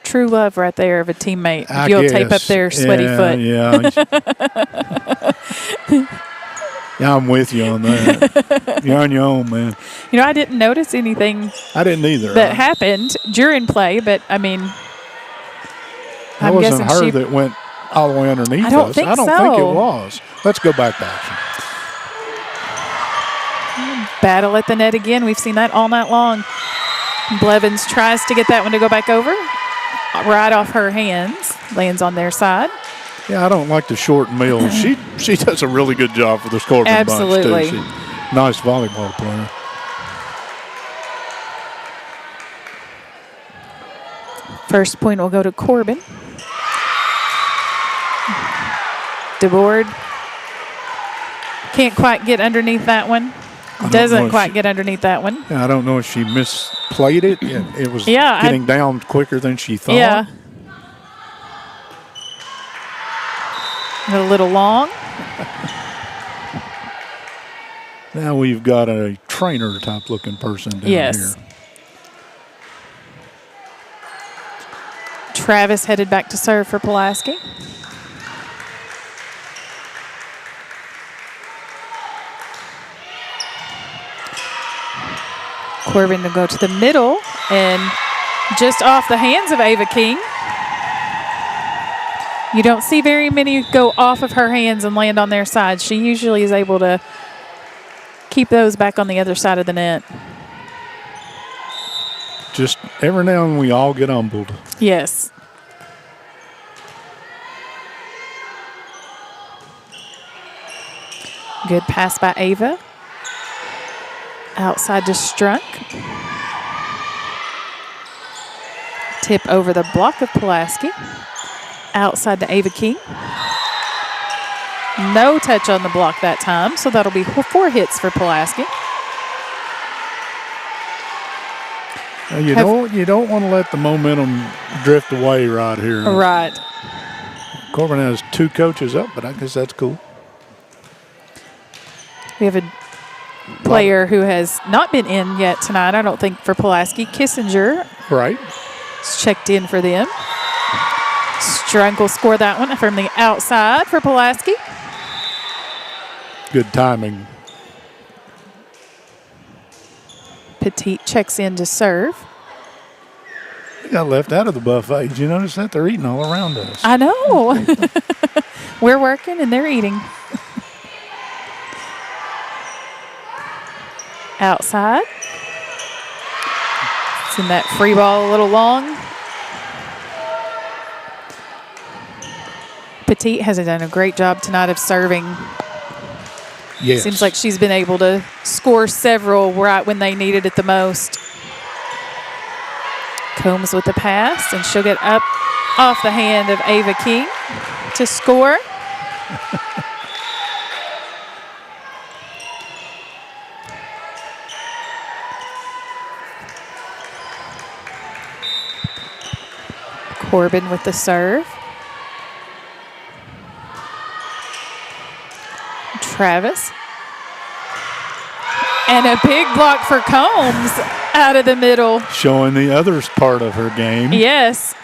true love right there of a teammate. I You'll guess. tape up their sweaty foot. Yeah. Yeah, I'm with you on that. You're on your own, man. I didn't notice anything. I didn't either. That happened during play, but I mean, that wasn't her that went all the way underneath us. I don't think it was. Let's go back to action. Battle at the net again. We've seen that all night long. Blevins tries to get that one to go back over. Right off her hands. Lands on their side. Yeah, I don't like the short meal. She does a really good job for the Corbin bunch, too. Absolutely. Nice volleyball player. First point will go to Corbin. DeBoard can't quite get underneath that one. Doesn't quite get underneath that one. Yeah, I don't know if she misplayed it. It was getting down quicker than she thought. Yeah. A little long. Now we've got a trainer type looking person down here. Travis headed back to serve for Pulaski. Corbin to go to the middle and just off the hands of Ava King. You don't see very many go off of her hands and land on their side. She usually is able to keep those back on the other side of the net. Just every now and then we all get humbled. Yes. Good pass by Ava. Outside to Strunk. Tip over the block of Pulaski. Outside to Ava King. No touch on the block that time, so that'll be 4 hits for Pulaski. You don't want to let the momentum drift away right here. Right. Corbin has 2 coaches up, but I guess that's cool. We have a player who has not been in yet tonight, I don't think, for Pulaski. Kissinger. Right. It's checked in for them. Strunk will score that one from the outside for Pulaski. Good timing. Petit checks in to serve. We got left out of the buffet. Did you notice that? They're eating all around us. I know. We're working and they're eating. Outside. Send that free ball a little long. Petit has done a great job tonight of serving. Yes. Seems like she's been able to score several right when they needed it the most. Combs with the pass, and she'll get up off the hand of Ava King to score. Corbin with the serve. Travis. And a big block for Combs out of the middle. Showing the other part of her game. Yes.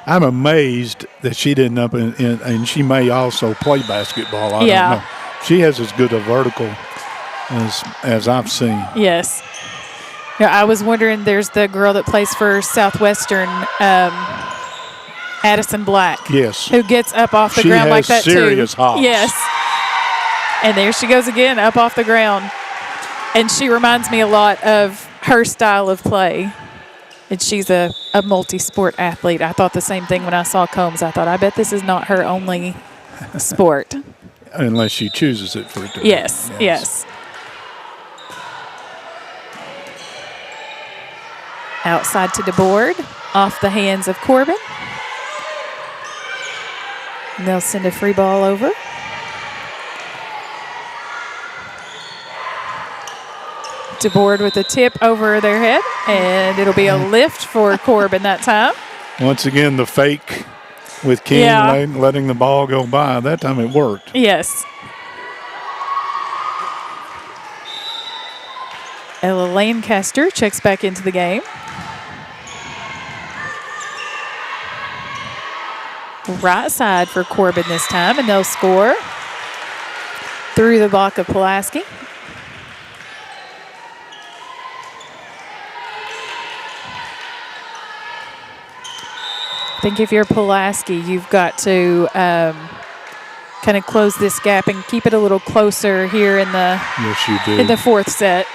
I'm amazed that she didn't up in and she may also play basketball. I don't know. She has as good a vertical as I've seen. Yes. Yeah, I was wondering, there's the girl that plays for Southwestern, Addison Black. Yes. Who gets up off the ground like that, too. She has serious hops. Yes. And there she goes again, up off the ground. And she reminds me a lot of her style of play. And she's a multi-sport athlete. I thought the same thing when I saw Combs. I thought, I bet this is not her only sport. Unless she chooses it for it to be. Yes. Outside to DeBoard, off the hands of Corbin. And they'll send a free ball over. DeBoard with a tip over their head, and it'll be a lift for Corbin that time. Once again, the fake with King letting the ball go by. That time it worked. Yes. Ella Lancaster checks back into the game. Right side for Corbin this time, and they'll score through the block of Pulaski. I think if you're Pulaski, you've got to kind of close this gap and keep it a little closer here in the yes, you do. In the fourth set.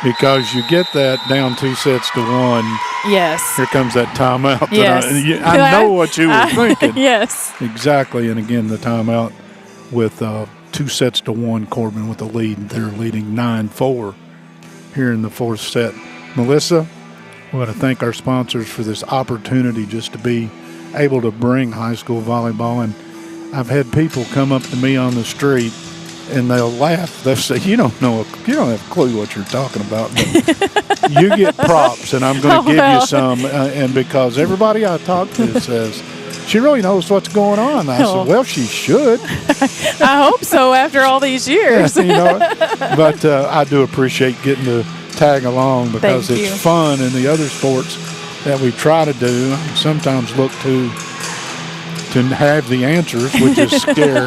Because you get that down 2-1. Yes. Here comes that timeout. Yes. I know what you were thinking. Yes. Exactly. And again, the timeout with 2-1, Corbin with the lead. They're leading 9-4 here in the fourth set. Melissa, we want to thank our sponsors for this opportunity just to be able to bring high school volleyball. And I've had people come up to me on the street and they'll laugh. They'll say, you don't have a clue what you're talking about. But you get props, and I'm going to give you some. And because everybody I talk to says, she really knows what's going on. I said, well, she should. I hope so after all these years. But I do appreciate getting to tag along because it's fun. And the other sports that we try to do, sometimes look to have the answers, which is scary.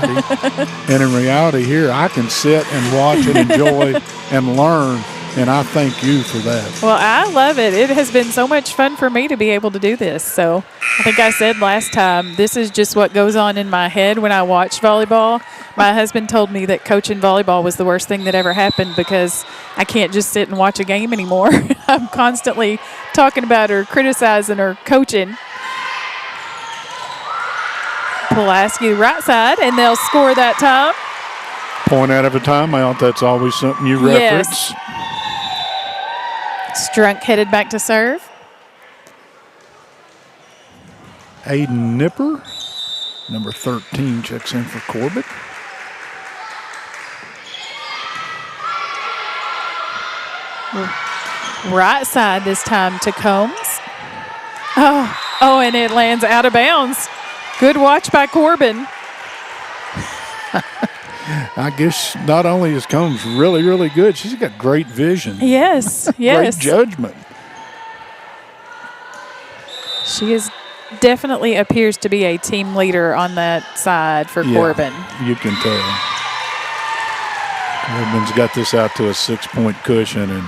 And in reality here, I can sit and watch and enjoy and learn, and I thank you for that. Well, I love it. It has been so much fun for me to be able to do this. So I think I said last time, this is just what goes on in my head when I watch volleyball. My husband told me that coaching volleyball was the worst thing that ever happened because I can't just sit and watch a game anymore. I'm constantly talking about or criticizing or coaching. Pulaski right side, and they'll score that time. Point out of a timeout, that's always something you reference. Yes. Strunk headed back to serve. Aiden Nipper, number 13, checks in for Corbin. Right side this time to Combs. Oh, and it lands out of bounds. Good watch by Corbin. I guess not only is Combs really, really good, she's got great vision. Yes. Great judgment. She definitely appears to be a team leader on that side for Corbin. You can tell. Corbin's got this out to a 6-point cushion, and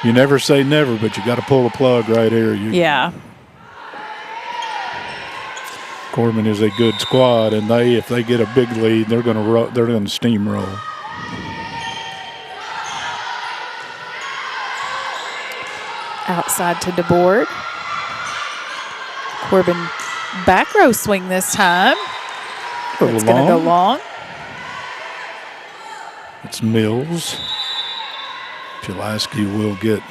you never say never, but you got to pull the plug right here. Yeah. Corbin is a good squad, and if they get a big lead, they're going to steamroll. Outside to DeBoard. Corbin back row swing this time. It's going to go long. It's Mills. Pulaski will get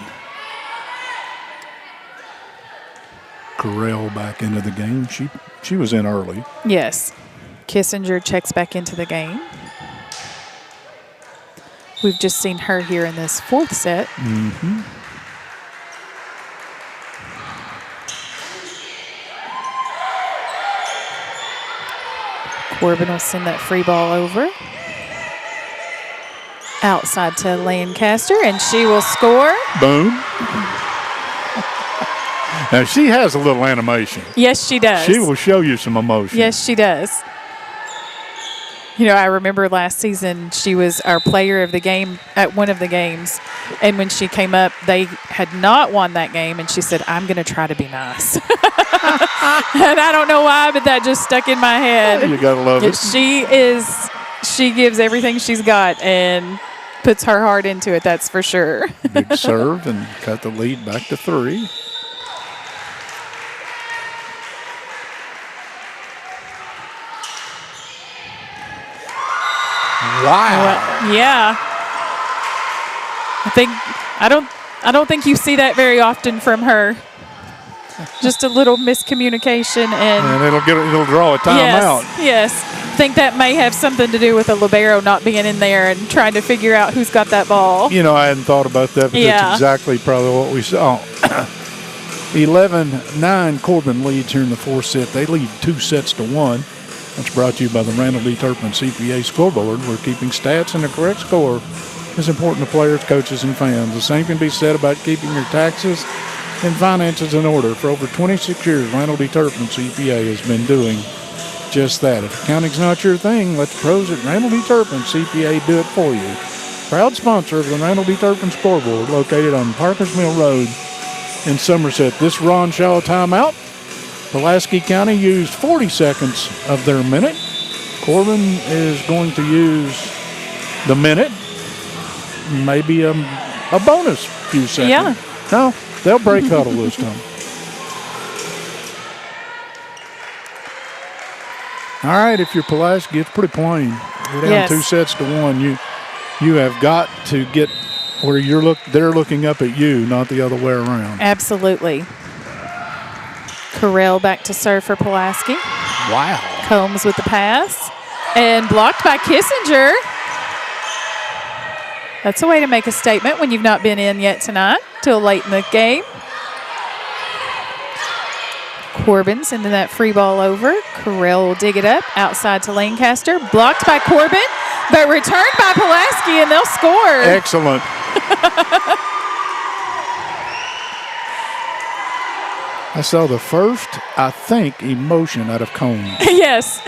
Correll back into the game. She was in early. Yes. Kissinger checks back into the game. We've just seen her here in this fourth set. Mm-hmm. Corbin will send that free ball over. Outside to Lancaster, and she will score. Boom. Now, she has a little animation. Yes, she does. She will show you some emotion. Yes, she does. You know, I remember last season she was our player of the game at one of the games. And when she came up, they had not won that game. And she said, I'm going to try to be nice. And I don't know why, but that just stuck in my head. You got to love it. She gives everything she's got. And puts her heart into it, that's for sure. Big serve and cut the lead back to 3. Wow. Well, yeah. I don't think you see that very often from her. Just a little miscommunication and it'll draw a timeout. Yes. I think that may have something to do with the libero not being in there and trying to figure out who's got that ball. You know, I hadn't thought about that, but that's exactly probably what we saw. 11-9, Corbin leads here in the 4th set. They lead 2 sets to 1. That's brought to you by the Randall D. Turpin CPA scoreboard, where keeping stats and a correct score is important to players, coaches, and fans. The same can be said about keeping your taxes and finances in order. For over 26 years, Randall D. Turpin CPA has been doing just that. If accounting's not your thing, let the pros at Randall D. Turpin CPA do it for you. Proud sponsor of the Randall D. Turpin scoreboard, located on Parkers Mill Road in Somerset. This Ron Shaw timeout. Pulaski County used 40 seconds of their minute. Corbin is going to use the minute, maybe a bonus few seconds. Yeah. No, they'll break huddle this time. All right, if you're Pulaski, it's pretty plain. You're down 2 sets to 1. You have got to get where they're looking up at you, not the other way around. Absolutely. Carell back to serve for Pulaski. Wow. Combs with the pass. And blocked by Kissinger. That's a way to make a statement when you've not been in yet tonight, till late in the game. Corbin sending that free ball over. Carell will dig it up outside to Lancaster. Blocked by Corbin, but returned by Pulaski, and they'll score. Excellent. I saw the first, I think, emotion out of Combs. Yes.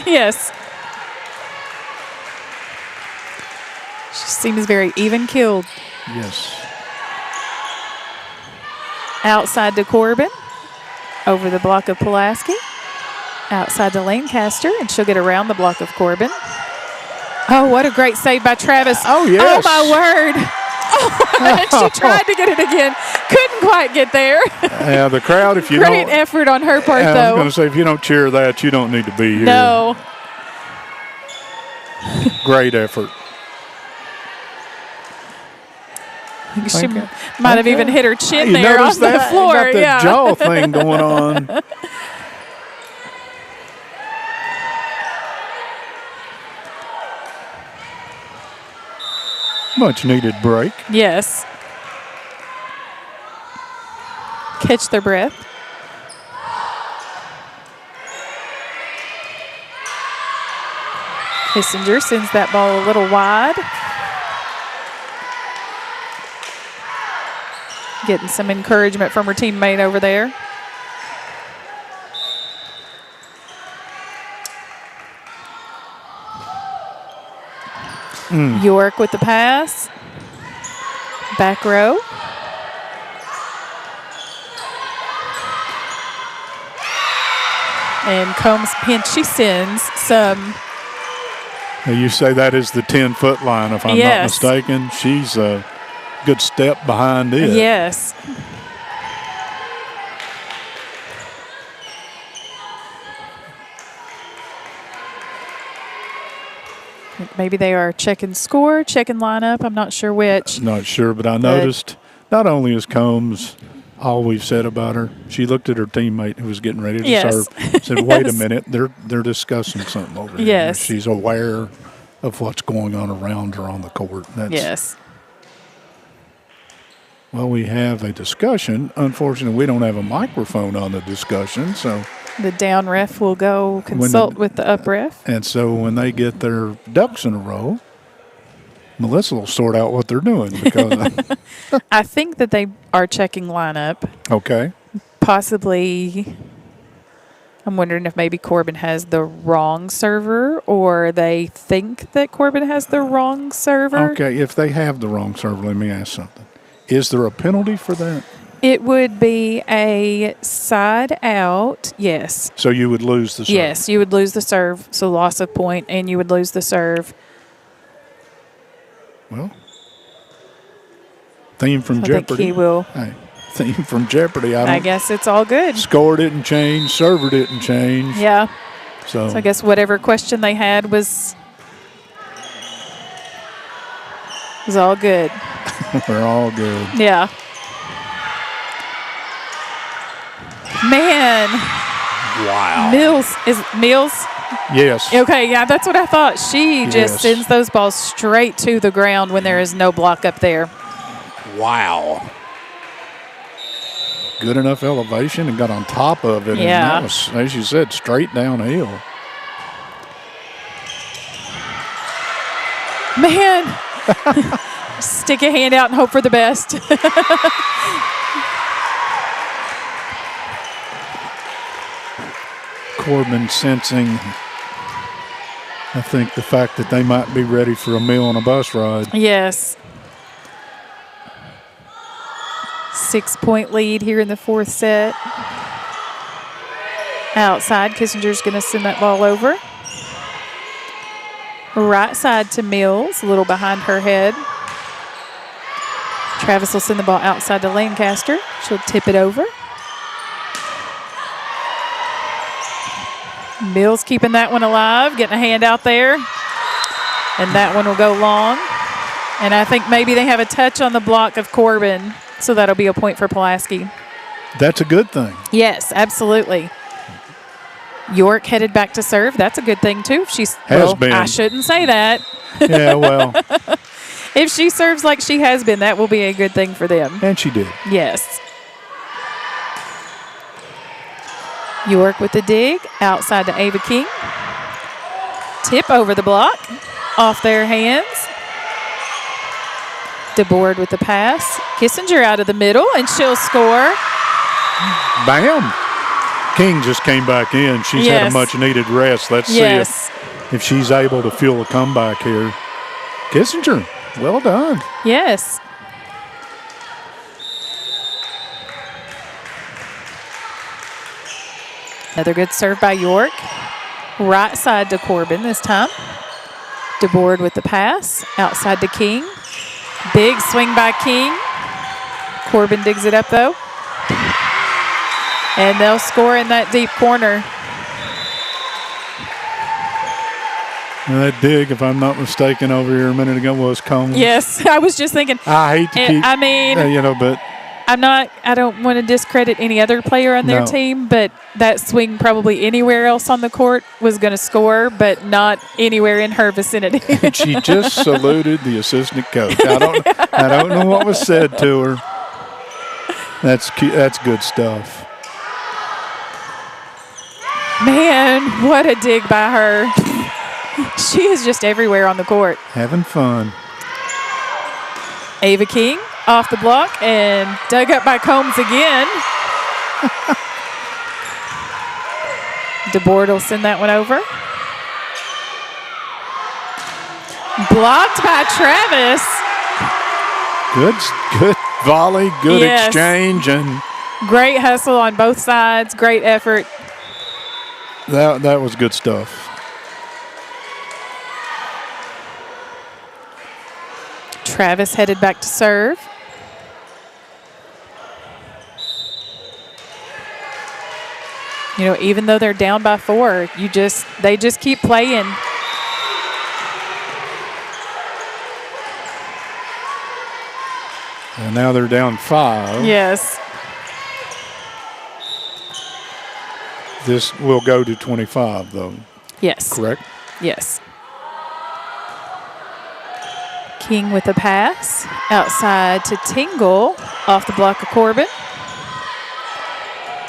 She seems very even-keeled. Yes. Outside to Corbin. Over the block of Pulaski. Outside to Lancaster, and she'll get around the block of Corbin. Oh, what a great save by Travis. Oh, yes. Oh, my word. And she tried to get it again. Couldn't quite get there. Yeah, the crowd, if you Great effort on her part, I though. was going to say, if you don't cheer that, you don't need to be here. No. Great effort. She might have even hit her chin You there on noticed the that? floor. You got the jaw thing going on. Much needed break. Yes. Catch their breath. Kissinger sends that ball a little wide. Getting some encouragement from her teammate over there. York with the pass. Back row. And Combs pinch. She sends some. Now you say that is the 10-foot line, if I'm not mistaken. She's a good step behind it. Yes. Maybe they are checking score, checking lineup. I'm not sure which. Not sure, but I noticed not only is Combs all we've said about her, she looked at her teammate who was getting ready to serve, said, wait a minute, they're discussing something over here. Yes. She's aware of what's going on around her on the court. Yes. Well, we have a discussion. Unfortunately, we don't have a microphone on the discussion, so the down ref will go consult with the up ref. And so when they get their ducks in a row, Melissa will sort out what they're doing. Because I think that they are checking lineup. Okay. Possibly, I'm wondering if maybe Corbin has the wrong server, or they think that Corbin has the wrong server. Okay, if they have the wrong server, let me ask something. Is there a penalty for that? It would be a side out, yes. So you would lose the serve? Yes, you would lose the serve, so loss of point, and you would lose the serve. Well, Theme from I Jeopardy. think he will. Hey, theme from Jeopardy. I guess it's all good. Score didn't change. Server didn't change. Yeah. So I guess whatever question they had was all good. we're all good. Yeah. Man. Wow. Mills? Yes. Okay, yeah, that's what I thought. She just Yes. sends those balls straight to the ground when there is no block up there. Wow. Good enough elevation and got on top of it. Yeah. And that was, as you said, straight downhill. Man. Stick a hand out and hope for the best. Corbin sensing, I think, the fact that they might be ready for a meal and a bus ride. Yes. 6-point lead here in the fourth set. Outside, Kissinger's going to send that ball over. Right side to Mills, a little behind her head. Travis will send the ball outside to Lancaster. She'll tip it over. Mills keeping that one alive, getting a hand out there. And that one will go long. And I think maybe they have a touch on the block of Corbin, so that'll be a point for Pulaski. That's a good thing. Yes, absolutely. York headed back to serve. That's a good thing, too. Been. I shouldn't say that. Yeah, well. If she serves like she has been, that will be a good thing for them. And she did. Yes. York with the dig, outside to Ava King. Tip over the block, off their hands. DeBoard with the pass. Kissinger out of the middle, and she'll score. Bam. King just came back in. She's had a much-needed rest. Let's see if she's able to fuel a comeback here. Kissinger, well done. Yes. Another good serve by York. Right side to Corbin this time. DeBoard with the pass. Outside to King. Big swing by King. Corbin digs it up, though. And they'll score in that deep corner. And that dig, if I'm not mistaken, over here a minute ago was Combs. Yes, I was just thinking. I hate to keep, I mean, but I don't want to discredit any other player on their team, but that swing probably anywhere else on the court was going to score, but not anywhere in her vicinity. And she just saluted the assistant coach. I don't know what was said to her. That's good stuff. Man, what a dig by her. She is just everywhere on the court. Having fun. Ava King off the block and dug up by Combs again. DeBoard will send that one over. Blocked by Travis. Good volley, good exchange, and great hustle on both sides. Great effort. That was good stuff. Travis headed back to serve. You know, even though they're down by 4, they just keep playing. And now they're down 5. Yes. This will go to 25, though. Yes. Correct? Yes. King with a pass. Outside to Tingle. Off the block of Corbin.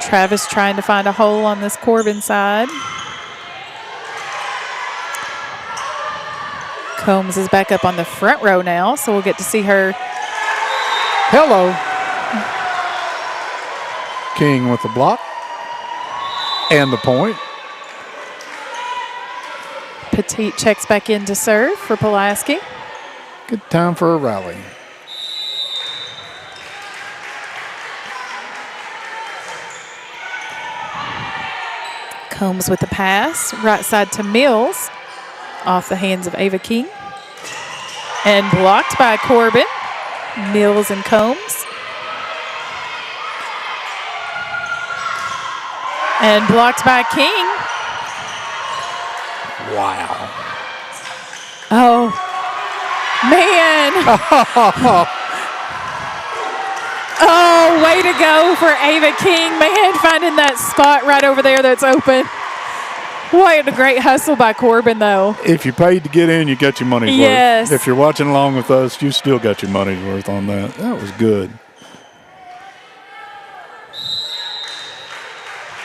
Travis trying to find a hole on this Corbin side. Combs is back up on the front row now, so we'll get to see her. Hello. King with the block. And the point. Petit checks back in to serve for Pulaski. Good time for a rally. Combs with the pass. Right side to Mills. Off the hands of Ava King. And blocked by Corbin. Mills and Combs. And blocked by King. Wow. Oh, man. Oh, way to go for Ava King, man, finding that spot right over there that's open. What a great hustle by Corbin, though. If you paid to get in, you got your money's Yes. worth. If you're watching along with us, you still got your money's worth on that. That was good.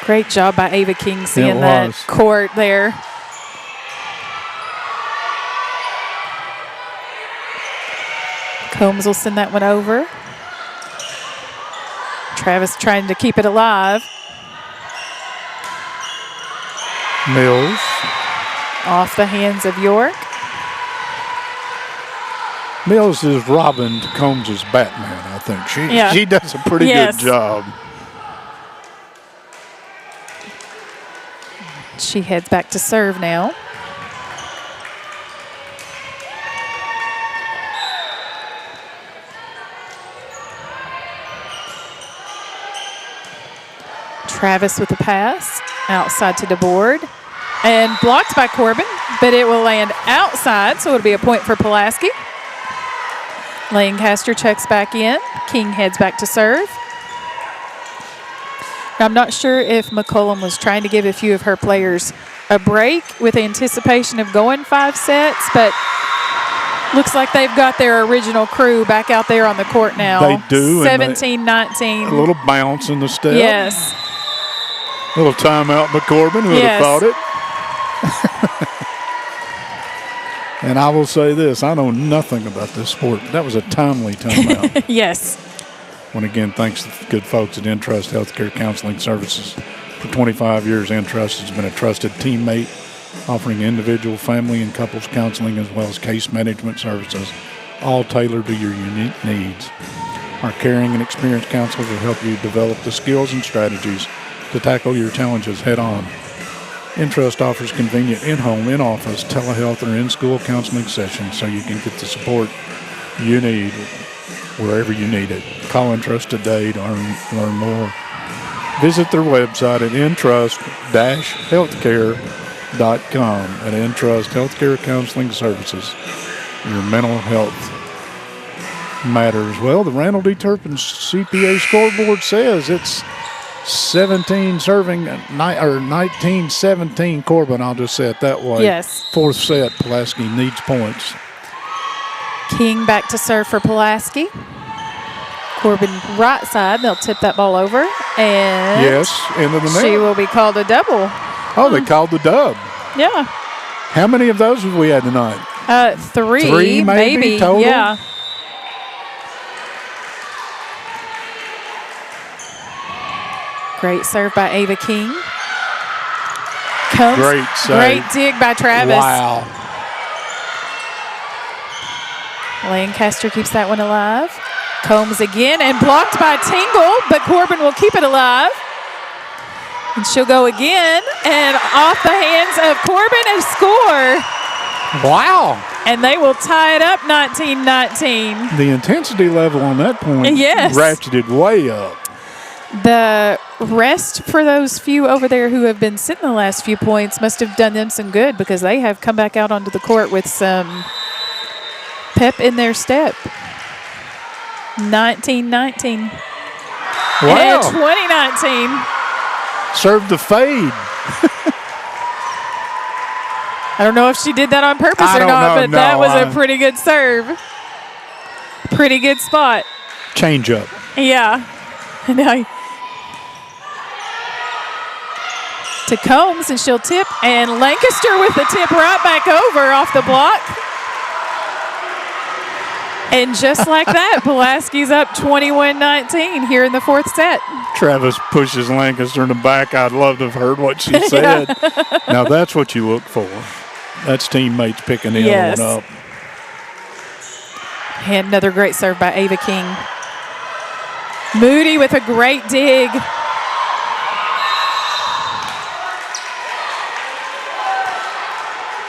Great job by Ava King seeing It that was. court there. Combs will send that one over. Travis trying to keep it alive. Mills. Off the hands of York. Mills is Robin to Combs' Batman, I think. She does a pretty Yes. good job. She heads back to serve now. Travis with the pass, outside to DeBoard, and blocked by Corbin, but it will land outside, so it'll be a point for Pulaski. Lancaster checks back in. King heads back to serve. I'm not sure if McCollum was trying to give a few of her players a break with anticipation of going 5 sets, but looks like they've got their original crew back out there on the court now. They do. 17-19. A little bounce in the step. Yes. A little timeout by Corbin. Who would have thought it? And I will say this. I know nothing about this sport. That was a timely timeout. Yes. When again, thanks to the good folks at Entrust Healthcare Counseling Services. For 25 years, Entrust has been a trusted teammate, offering individual, family, and couples counseling as well as case management services, all tailored to your unique needs. Our caring and experienced counselors will help you develop the skills and strategies to tackle your challenges head on. Entrust offers convenient in-home, in-office, telehealth, or in-school counseling sessions so you can get the support you need wherever you need it. Call Entrust today to learn more. Visit their website at entrust-healthcare.com. At Entrust Healthcare Counseling Services, your mental health matters. Well, the Randall D. Turpin CPA scoreboard says it's 19-17 Corbin. I'll just say it that way. Yes. 4th set, Pulaski needs points. King back to serve for Pulaski. Corbin right side. They'll tip that ball over. And Yes, into the net. she will be called a double. Oh, they called the dub. Yeah. How many of those have we had tonight? 3, 3 maybe total? Yeah. Great serve by Ava King. Combs. Great save. Great dig by Travis. Wow. Lancaster keeps that one alive. Combs again and blocked by Tingle, but Corbin will keep it alive. And she'll go again and off the hands of Corbin and score. Wow. And they will tie it up 19-19. The intensity level on that point Yes. ratcheted way up. The rest for those few over there who have been sitting the last few points must have done them some good because they have come back out onto the court with some pep in their step. 19-19. Wow. And 20-19. Served the fade. I don't know if she did that on purpose I or don't not, know. but that No, was a pretty good serve. Pretty good spot. Change up. Yeah. Now to Combs, and she'll tip, and Lancaster with the tip right back over off the block. And just like that, Pulaski's up 21-19 here in the 4th set. Travis pushes Lancaster in the back. I'd love to have heard what she said. Now that's what you look for. That's teammates picking the Yes. other one up. And another great serve by Ava King. Moody with a great dig.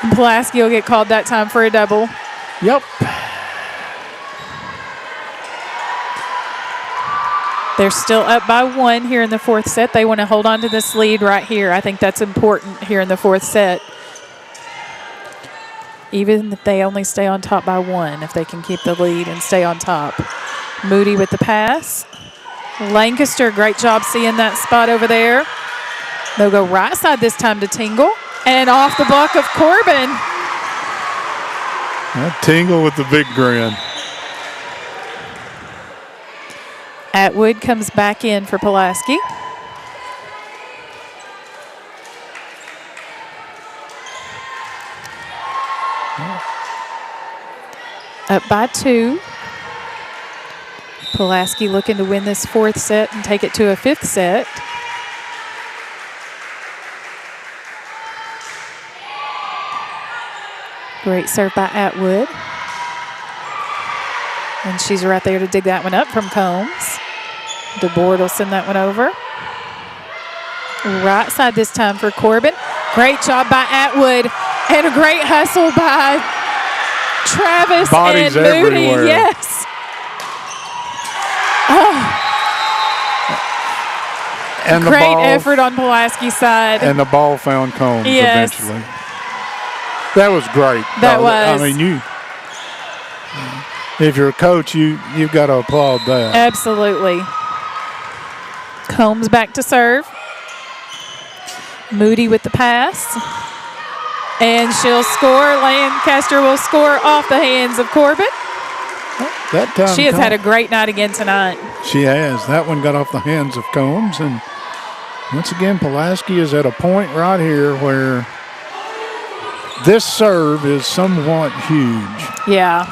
And Pulaski will get called that time for a double. Yep. They're still up by 1 here in the fourth set. They want to hold on to this lead right here. I think that's important here in the fourth set. Even if they only stay on top by 1, if they can keep the lead and stay on top. Moody with the pass. Lancaster, great job seeing that spot over there. They'll go right side this time to Tingle. And off the block of Corbin. That Tingle with the big grin. Atwood comes back in for Pulaski. Up by 2. Pulaski looking to win this fourth set and take it to a fifth set. Great serve by Atwood. And she's right there to dig that one up from Combs. DeBoard will send that one over. Right side this time for Corbin. Great job by Atwood. And a great hustle by Travis Bodies and Moody. everywhere. Yes. Oh. And Great the ball, effort on Pulaski's side. And the ball found Combs Yes. eventually. That was great. That was. I mean, if you're a coach, you've got to applaud that. Absolutely. Combs back to serve. Moody with the pass. And she'll score. Lancaster will score off the hands of Corbin. That time She has had a great night again tonight. She has. That one got off the hands of Combs. And once again, Pulaski is at a point right here where this serve is somewhat huge. Yeah.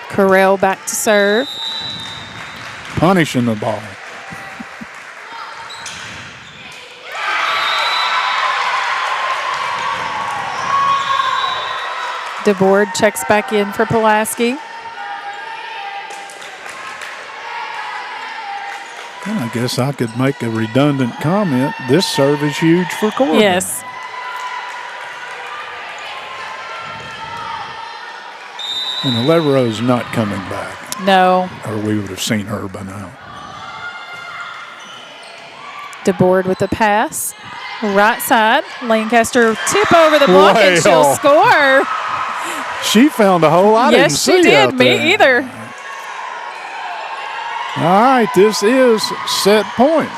Correll back to serve. Punishing the ball. DeBoard checks back in for Pulaski. And I guess I could make a redundant comment. This serve is huge for Corbin. Yes. And Levero's not coming back. No. Or we would have seen her by now. DeBoard with the pass. Right side. Lancaster tip over the block and she'll Well. score. She found a hole I didn't Yes, see she did. out there. Me either. All right, this is set point.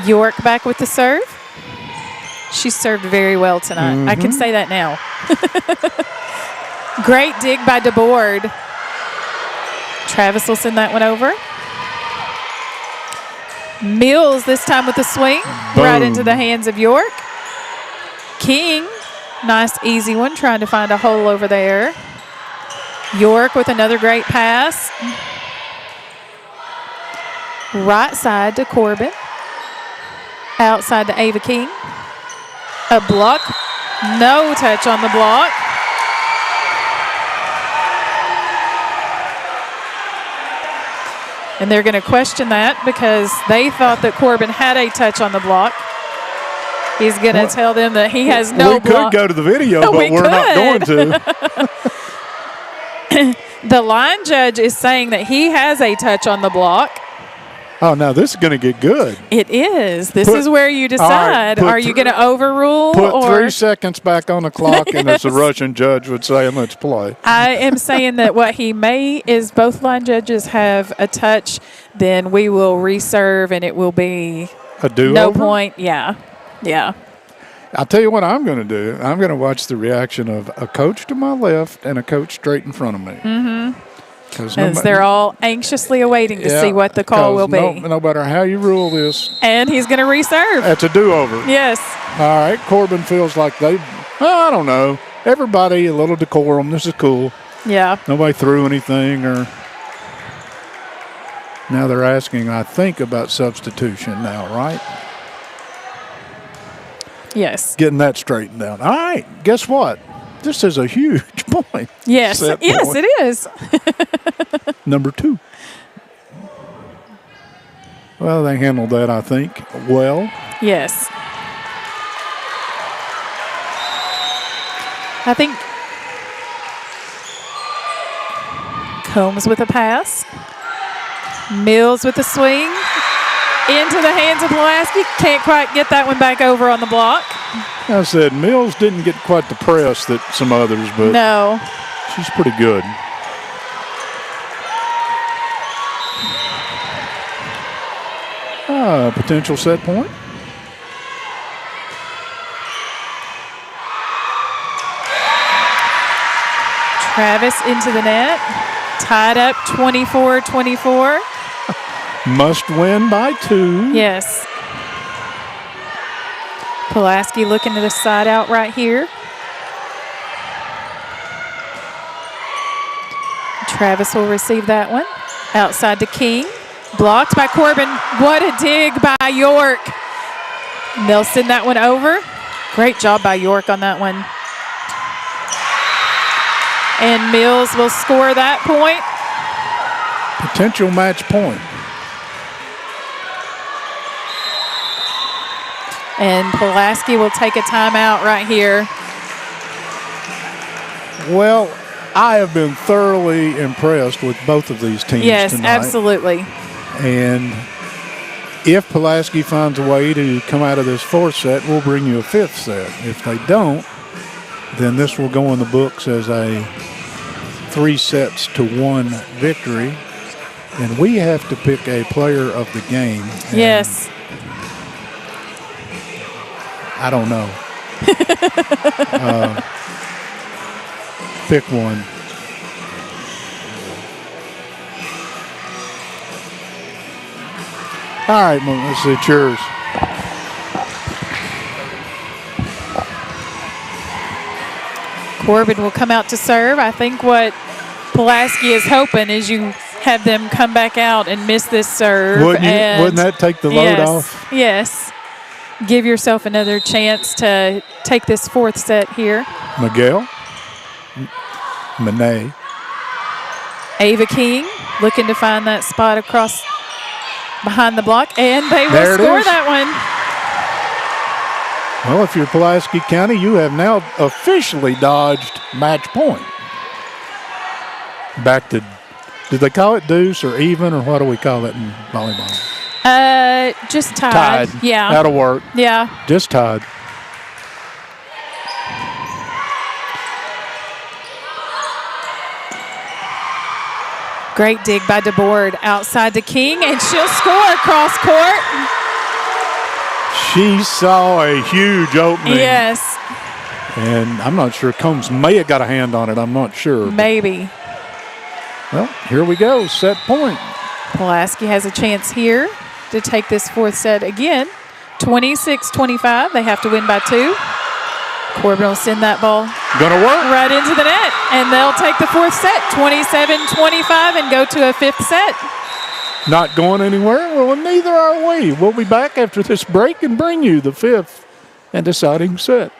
York back with the serve. She served very well tonight. I can say that now. Great dig by DeBoard. Travis will send that one over. Mills this time with the swing. Right into the hands of York. King, nice easy one, trying to find a hole over there. York with another great pass. Right side to Corbin. Outside to Ava King. A block. No touch on the block. And they're going to question that because they thought that Corbin had a touch on the block. He's going to tell them that he has no block. We could go to the video, but We we're not going could. to. The line judge is saying that he has a touch on the block. Oh, now this is going to get good. It is. This is where you decide. put Are you going to overrule? Put or 3 seconds back on the clock, and as the Russian judge would say, let's play. I am saying that what he may is both line judges have a touch, then we will reserve and it will be A do-over? no point. Yeah. Yeah. I'll tell you what I'm going to do. I'm going to watch the reaction of a coach to my left and a coach straight in front of me. Mm-hmm. As they're all anxiously awaiting to see what the call will be. No matter how you rule this. And he's going to reserve. It's a do-over. Yes. All right, Corbin feels like I don't know. Everybody, a little decorum. This is cool. Yeah. Nobody threw anything or. Now they're asking, I think, about substitution now, right? Yes. Getting that straightened out. All right, guess what? This is a huge point. Yes. Set Yes, point. it is. Number 2. Well, they handled that, I think, well. Yes. I think Combs with a pass. Mills with a swing. Into the hands of Pulaski. Can't quite get that one back over on the block. I said Mills didn't get quite the press that some others, but no, she's pretty good. Potential set point. Travis into the net. Tied up 24-24. Must win by 2. Yes. Pulaski looking to the side out right here. Travis will receive that one. Outside to King. Blocked by Corbin. What a dig by York. They'll send that one over. Great job by York on that one. And Mills will score that point. Potential match point. And Pulaski will take a timeout right here. Well, I have been thoroughly impressed with both of these teams yes, tonight. Absolutely. And if Pulaski finds a way to come out of this 4th set, we'll bring you a 5th set. If they don't, then this will go in the books as a 3-1 victory. And we have to pick a player of the game. Yes. I don't know. Pick one. All right, let's see, it's yours. Corbin will come out to serve. I think what Pulaski is hoping is you have them come back out and miss this serve. Wouldn't that take the load off? Yes. Give yourself another chance to take this 4th set here. Miguel. Monet. Ava King looking to find that spot across behind the block, and they will score that one. Well, if you're Pulaski County, you have now officially dodged match point. Back to, did they call it deuce or even, or what do we call it in volleyball? Just tied. Yeah. That'll work. Yeah. Just tied. Great dig by DeBoard outside to King, and she'll score across court. She saw a huge opening. Yes. And I'm not sure. Combs may have got a hand on it. I'm not sure. Maybe. Well, here we go. Set point. Pulaski has a chance here to take this 4th set again. 26-25. They have to win by 2. Corbin will send that ball Gonna work. right into the net, and they'll take the 4th set, 27-25, and go to a 5th set. Not going anywhere? Well, neither are we. We'll be back after this break and bring you the 5th and deciding set.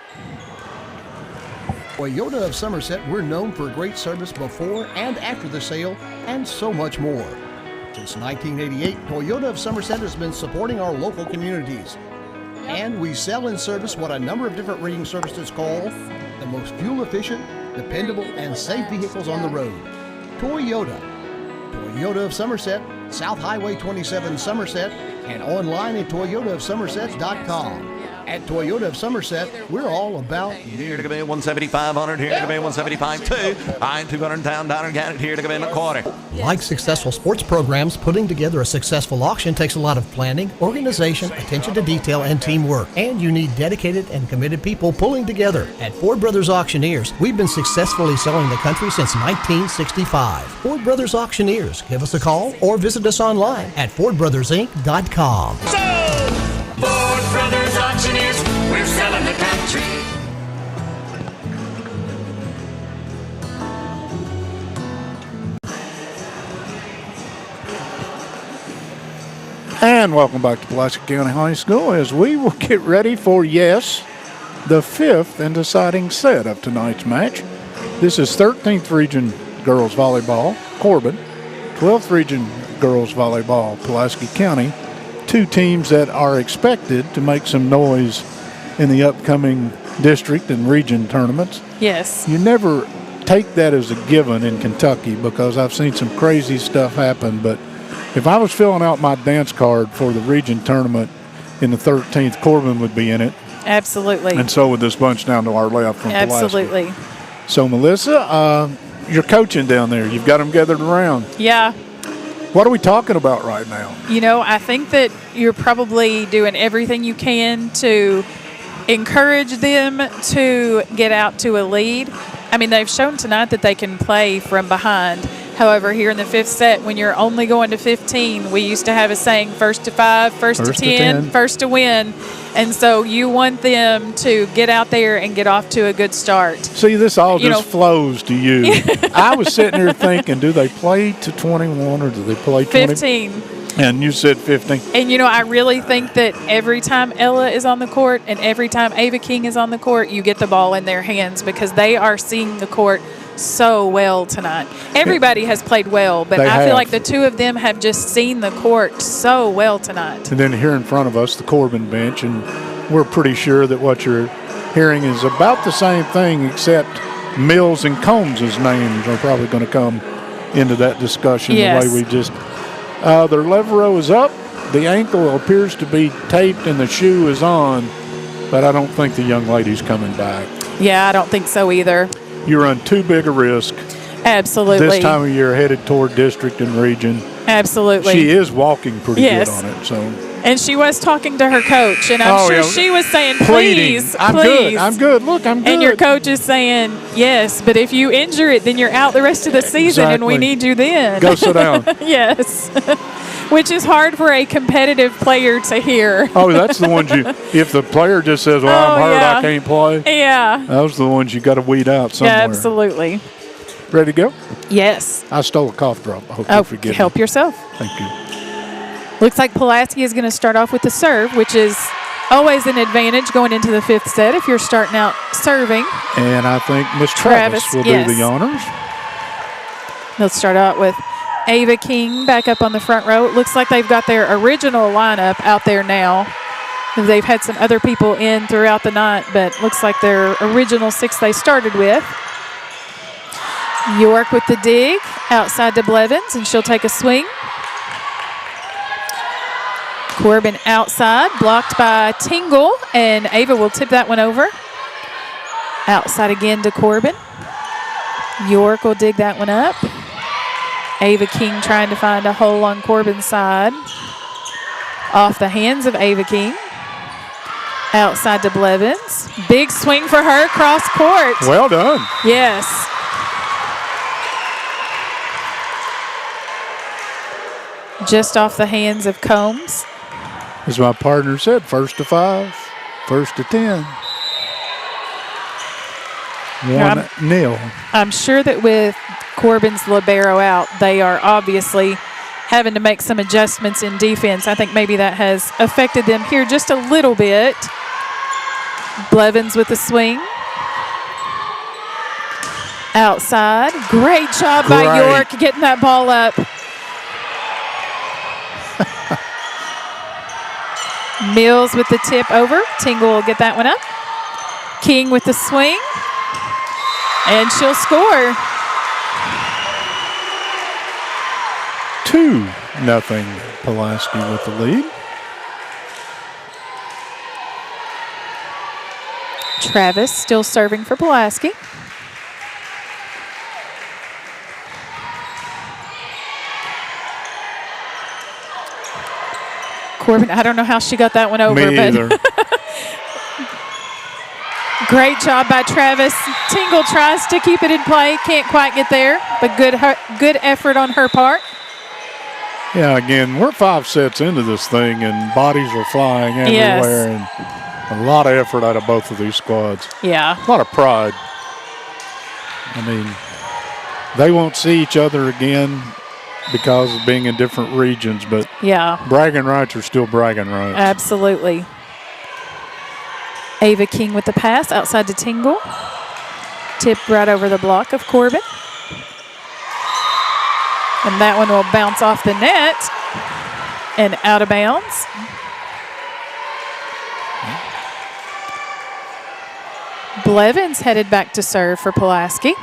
Toyota of Somerset, we're known for great service before and after the sale, and so much more. Since 1988, Toyota of Somerset has been supporting our local communities. And we sell and service what a number of different reading services call the most fuel-efficient, dependable, and safe vehicles on the road. Toyota. Toyota of Somerset, South Highway 27 Somerset, and online at toyotaofsomerset.com. At Toyota of Somerset, we're all about Here to come in 175-100, here to come in 175-2. I-200 down, got it here to come in a quarter. Like successful sports programs, putting together a successful auction takes a lot of planning, organization, attention to detail, and teamwork. And you need dedicated and committed people pulling together. At Ford Brothers Auctioneers, we've been successfully selling the country since 1965. Ford Brothers Auctioneers. Give us a call or visit us online at FordBrothersInc.com. Ford Brothers Auctioneers, we're selling the country. And welcome back to Pulaski County High School as we will get ready for, yes, the 5th and deciding set of tonight's match. This is 13th Region Girls Volleyball, Corbin, 12th Region Girls Volleyball, Pulaski County. 2 teams that are expected to make some noise in the upcoming district and region tournaments. Yes. You never take that as a given in Kentucky because I've seen some crazy stuff happen. But if I was filling out my dance card for the region tournament in the 13th, Corbin would be in it. Absolutely. And so would this bunch down to our left from Pulaski. Absolutely. So, Melissa, you're coaching down there. You've got them gathered around. Yeah. What are we talking about right now? You know, I think that you're probably doing everything you can to encourage them to get out to a lead. I mean, they've shown tonight that they can play from behind. However, here in the fifth set, when you're only going to 15, we used to have a saying, first to 5, first to 10, first to win. And so you want them to get out there and get off to a good start. See, this all just flows to you. I was sitting here thinking, do they play to 21 or do they play 20? 15. And you said 15. And, you know, I really think that every time Ella is on the court and every time Ava King is on the court, you get the ball in their hands because they are seeing the court so well tonight. Everybody has played well, but I feel like the two of them have just seen the court so well tonight. And then here in front of us, the Corbin bench, and we're pretty sure that what you're hearing is about the same thing, except Mills and Combs' names are probably going to come into that discussion the way we just their lever is up, the ankle appears to be taped, and the shoe is on, but I don't think the young lady's coming back. Yeah, I don't think so either. You run too big a risk. Absolutely. This time of year headed toward district and region. Absolutely. She is walking pretty good on it. So. And she was talking to her coach, and I'm sure she was saying, please, I'm good. Look, I'm good. And your coach is saying, yes, but if you injure it, then you're out the rest of the season, and we need you then. Go sit down. Yes. Which is hard for a competitive player to hear. Oh, that's the ones if the player just says, well, I'm hurt, I can't play. Yeah. Those are the ones you got to weed out somewhere. Yeah, absolutely. Ready to go? Yes. I stole a cough drop. I hope you forgive me. Help yourself. Thank you. Looks like Pulaski is going to start off with the serve, which is always an advantage going into the fifth set if you're starting out serving. And I think Miss Travis will do the honors. They'll start out with Ava King back up on the front row. It looks like they've got their original lineup out there now. They've had some other people in throughout the night, but looks like their original 6 they started with. York with the dig outside to Blevins, and she'll take a swing. Corbin outside, blocked by Tingle, and Ava will tip that one over. Outside again to Corbin. York will dig that one up. Ava King trying to find a hole on Corbin's side. Off the hands of Ava King. Outside to Blevins. Big swing for her, cross court. Well done. Yes. Just off the hands of Combs. As my partner said, first to 5, first to 10. 1-0. I'm sure that with Corbin's libero out, they are obviously having to make some adjustments in defense. I think maybe that has affected them here just a little bit. Blevins with the swing. Outside. Great job by York getting that ball up. Mills with the tip over. Tingle will get that one up. King with the swing. And she'll score. 2-0 Pulaski with the lead. Travis still serving for Pulaski. Corbin, I don't know how she got that one over. Me either. Great job by Travis. Tingle tries to keep it in play. Can't quite get there, but good effort on her part. Yeah, again, we're 5 sets into this thing, and bodies are flying everywhere, and a lot of effort out of both of these squads. Yeah. A lot of pride. I mean, they won't see each other again because of being in different regions, but bragging rights are still bragging rights. Absolutely. Ava King with the pass outside to Tingle. Tip right over the block of Corbin. And that one will bounce off the net and out of bounds. Blevins headed back to serve for Pulaski.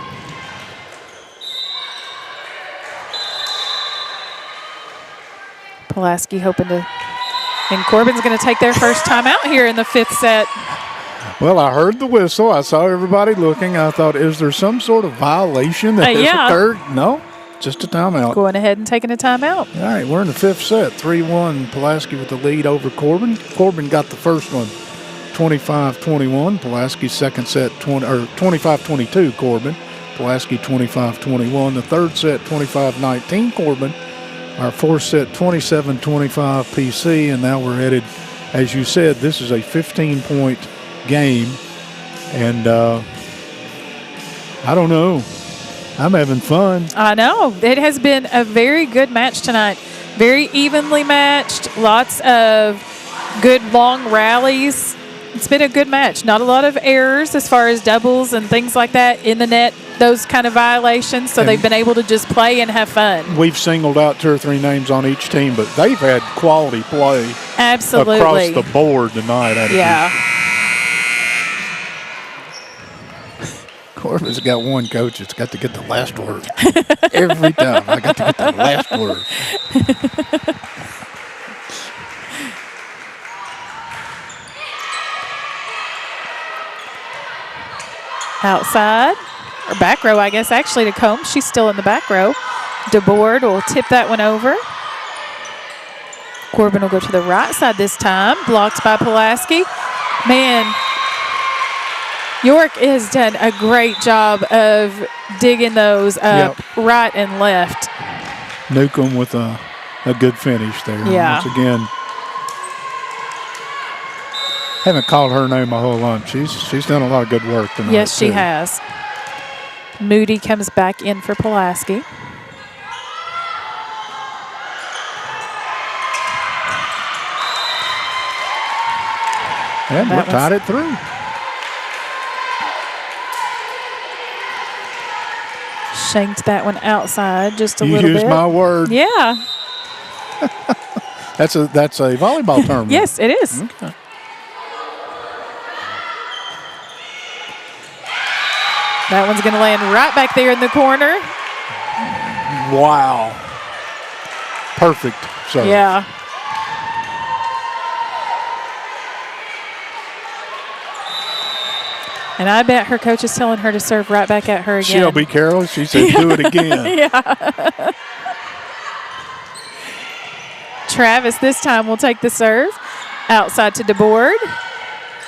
Pulaski hoping to, and Corbin's going to take their first time out here in the 5th set. Well, I heard the whistle. I saw everybody looking. I thought, is there some sort of violation that has occurred? No, just a timeout. Going ahead and taking a timeout. All right, we're in the 5th set. 3-1, Pulaski with the lead over Corbin. Corbin got the first one, 25-21. Pulaski's second set, 25-22, Corbin. Pulaski 25-21. The third set, 25-19, Corbin. Our fourth set, 27-25 PC, and now we're headed, as you said, this is a 15-point game, and I don't know. I'm having fun. I know. It has been a very good match tonight. Very evenly matched. Lots of good long rallies. It's been a good match. Not a lot of errors as far as doubles and things like that in the net, those kind of violations. So they've been able to just play and have fun. We've singled out 2 or 3 names on each team, but they've had quality play Absolutely. across the board tonight. Yeah. Corbin's got one coach that's got to get the last word. Every time I got to get the last word. Outside, or back row, I guess, actually, to Combs. She's still in the back row. DeBoard will tip that one over. Corbin will go to the right side this time. Blocked by Pulaski. Man, York has done a great job of digging those up right and left. Newcomb with a good finish there. Yeah. Once again, haven't called her name a whole lot. She's done a lot of good work tonight. Yes, she too. has. Moody comes back in for Pulaski. And we're tied it through. Shanked that one outside just a little bit. You used my word. Yeah. That's a volleyball term. Yes, it is. Okay. That one's going to land right back there in the corner. Wow. Perfect. So Yeah. And I bet her coach is telling her to serve right back at her again. she'll be careless. She said, do it again. Yeah. Travis this time will take the serve. Outside to DeBoard.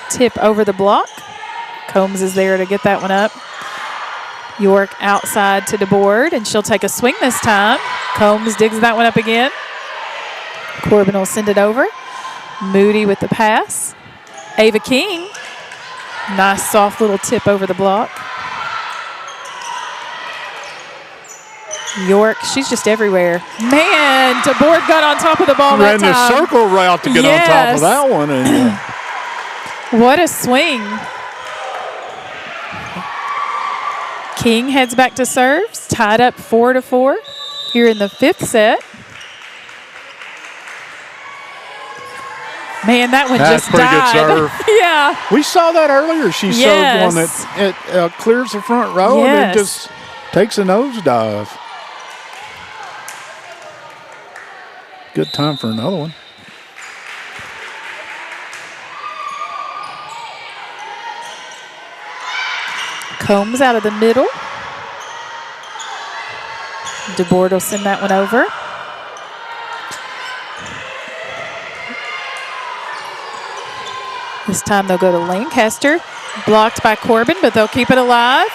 Tip over the block. Combs is there to get that one up. York outside to DeBoard, and she'll take a swing this time. Combs digs that one up again. Corbin will send it over. Moody with the pass. Ava King. Nice soft little tip over the block. York, she's just everywhere. Man, DeBoard got on top of the ball Ran that time. the circle route to get on top of that one. And, What a swing. King heads back to serves, tied up 4-4 here in the 5th set. Man, that one That's just pretty died. good serve. Yeah. we saw that earlier. She served one Yes. that clears the front row and then just takes a nosedive. Good time for another one. Combs out of the middle. DeBoard will send that one over. This time they'll go to Lancaster. Blocked by Corbin, but they'll keep it alive.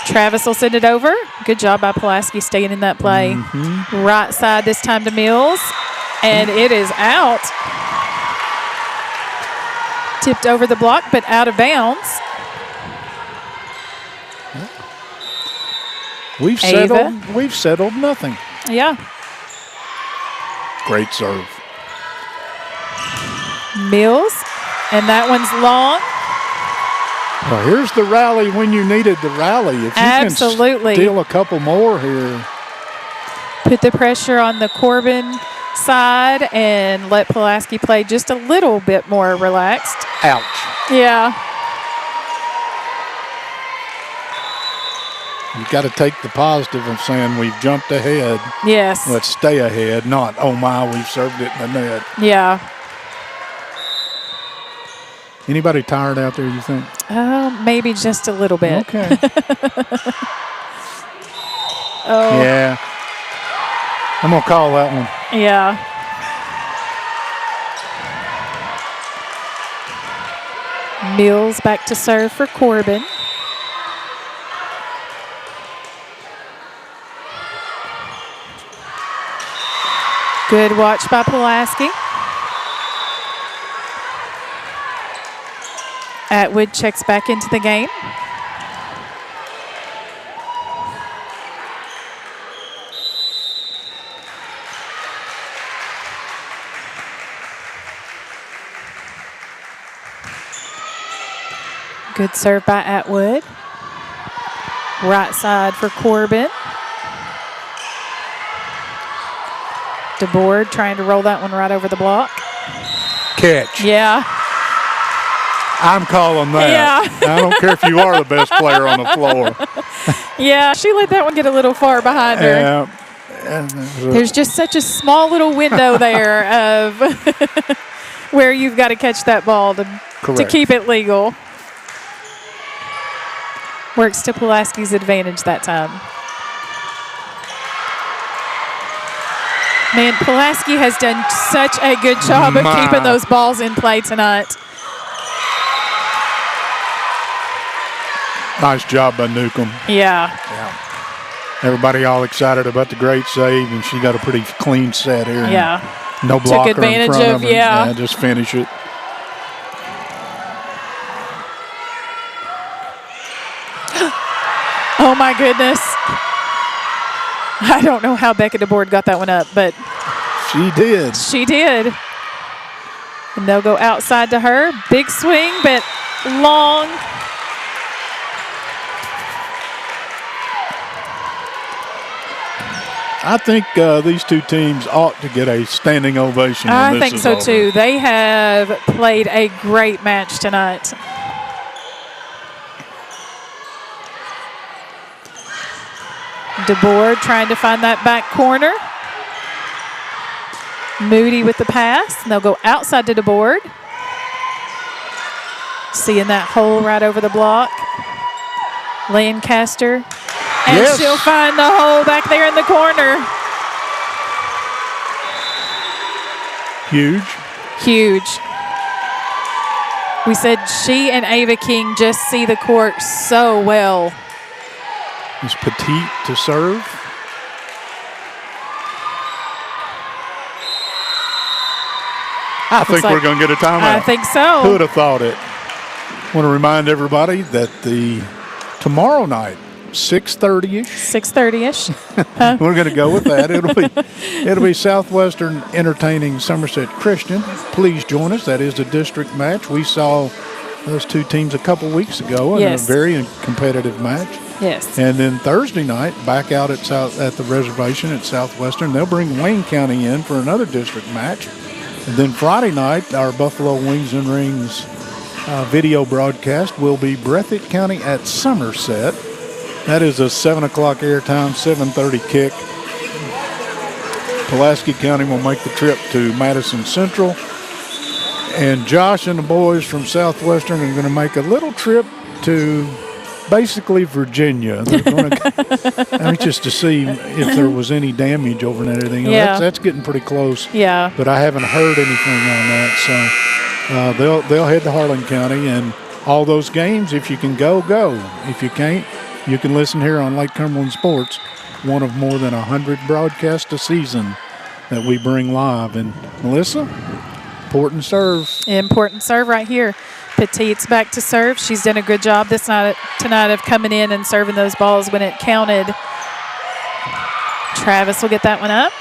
Travis will send it over. Good job by Pulaski staying in that play. Right side this time to Mills. And it is out. Tipped over the block, but out of bounds. We've settled nothing. Yeah. Great serve. Mills. And that one's long. Well, here's the rally when you needed the rally. If you Absolutely. can steal a couple more here. Put the pressure on the Corbin side and let Pulaski play just a little bit more relaxed. Ouch. Yeah. You've got to take the positive of saying we've jumped ahead. Yes. Let's stay ahead, not, oh my, we've served it in the net. Yeah. Anybody tired out there, you think? Maybe just a little bit. Okay. Oh. Yeah. I'm going to call that one. Yeah. Mills back to serve for Corbin. Good watch by Pulaski. Atwood checks back into the game. Good serve by Atwood. Right side for Corbin. DeBoard trying to roll that one right over the block. Catch. Yeah. I'm calling that. Yeah. I don't care if you are the best player on the floor. Yeah, she let that one get a little far behind her. Yeah. There's just such a small little window there of where you've got to catch that ball to keep it legal. Works to Pulaski's advantage that time. Man, Pulaski has done such a good job of keeping those balls in play tonight. Nice job by Newcomb. Yeah. Everybody all excited about the great save, and she got a pretty clean set here. Yeah. No blocker advantage in front of, her. yeah. Just finish it. Oh, my goodness. I don't know how Becca DeBoard got that one up, but she did. She did. And they'll go outside to her. Big swing, but long. I think these two teams ought to get a standing ovation. I think so, too. They have played a great match tonight. DeBoard trying to find that back corner. Moody with the pass. And they'll go outside to DeBoard. Seeing that hole right over the block. Lancaster. And she'll find the hole back there in the corner. Huge. Huge. We said she and Ava King just see the court so well. Is Petite to serve? I think we're going to get a timeout. I think so. Who would have thought it? Want to remind everybody that tomorrow night, 6:30-ish. 6:30-ish. We're going to go with that. It'll be Southwestern entertaining Somerset Christian. Please join us. That is a district match. We saw those two teams a couple weeks ago in a very competitive match. Yes. And then Thursday night, back out at the reservation at Southwestern, they'll bring Wayne County in for another district match. And then Friday night, our Buffalo Wings and Rings video broadcast will be Breathitt County at Somerset. That is a 7 o'clock airtime, 7:30 kick. Pulaski County will make the trip to Madison Central. And Josh and the boys from Southwestern are going to make a little trip to basically Virginia. They're going to anxious to see if there was any damage over and everything. Yeah. That's getting pretty close. Yeah. But I haven't heard anything on that. So they'll head to Harlan County, and all those games, if you can go. If you can't, you can listen here on Lake Cumberland Sports, one of more than 100 broadcasts a season that we bring live. And Melissa, important serve. Important serve right here. Petite's back to serve. She's done a good job tonight of coming in and serving those balls when it counted. Travis will get that one up.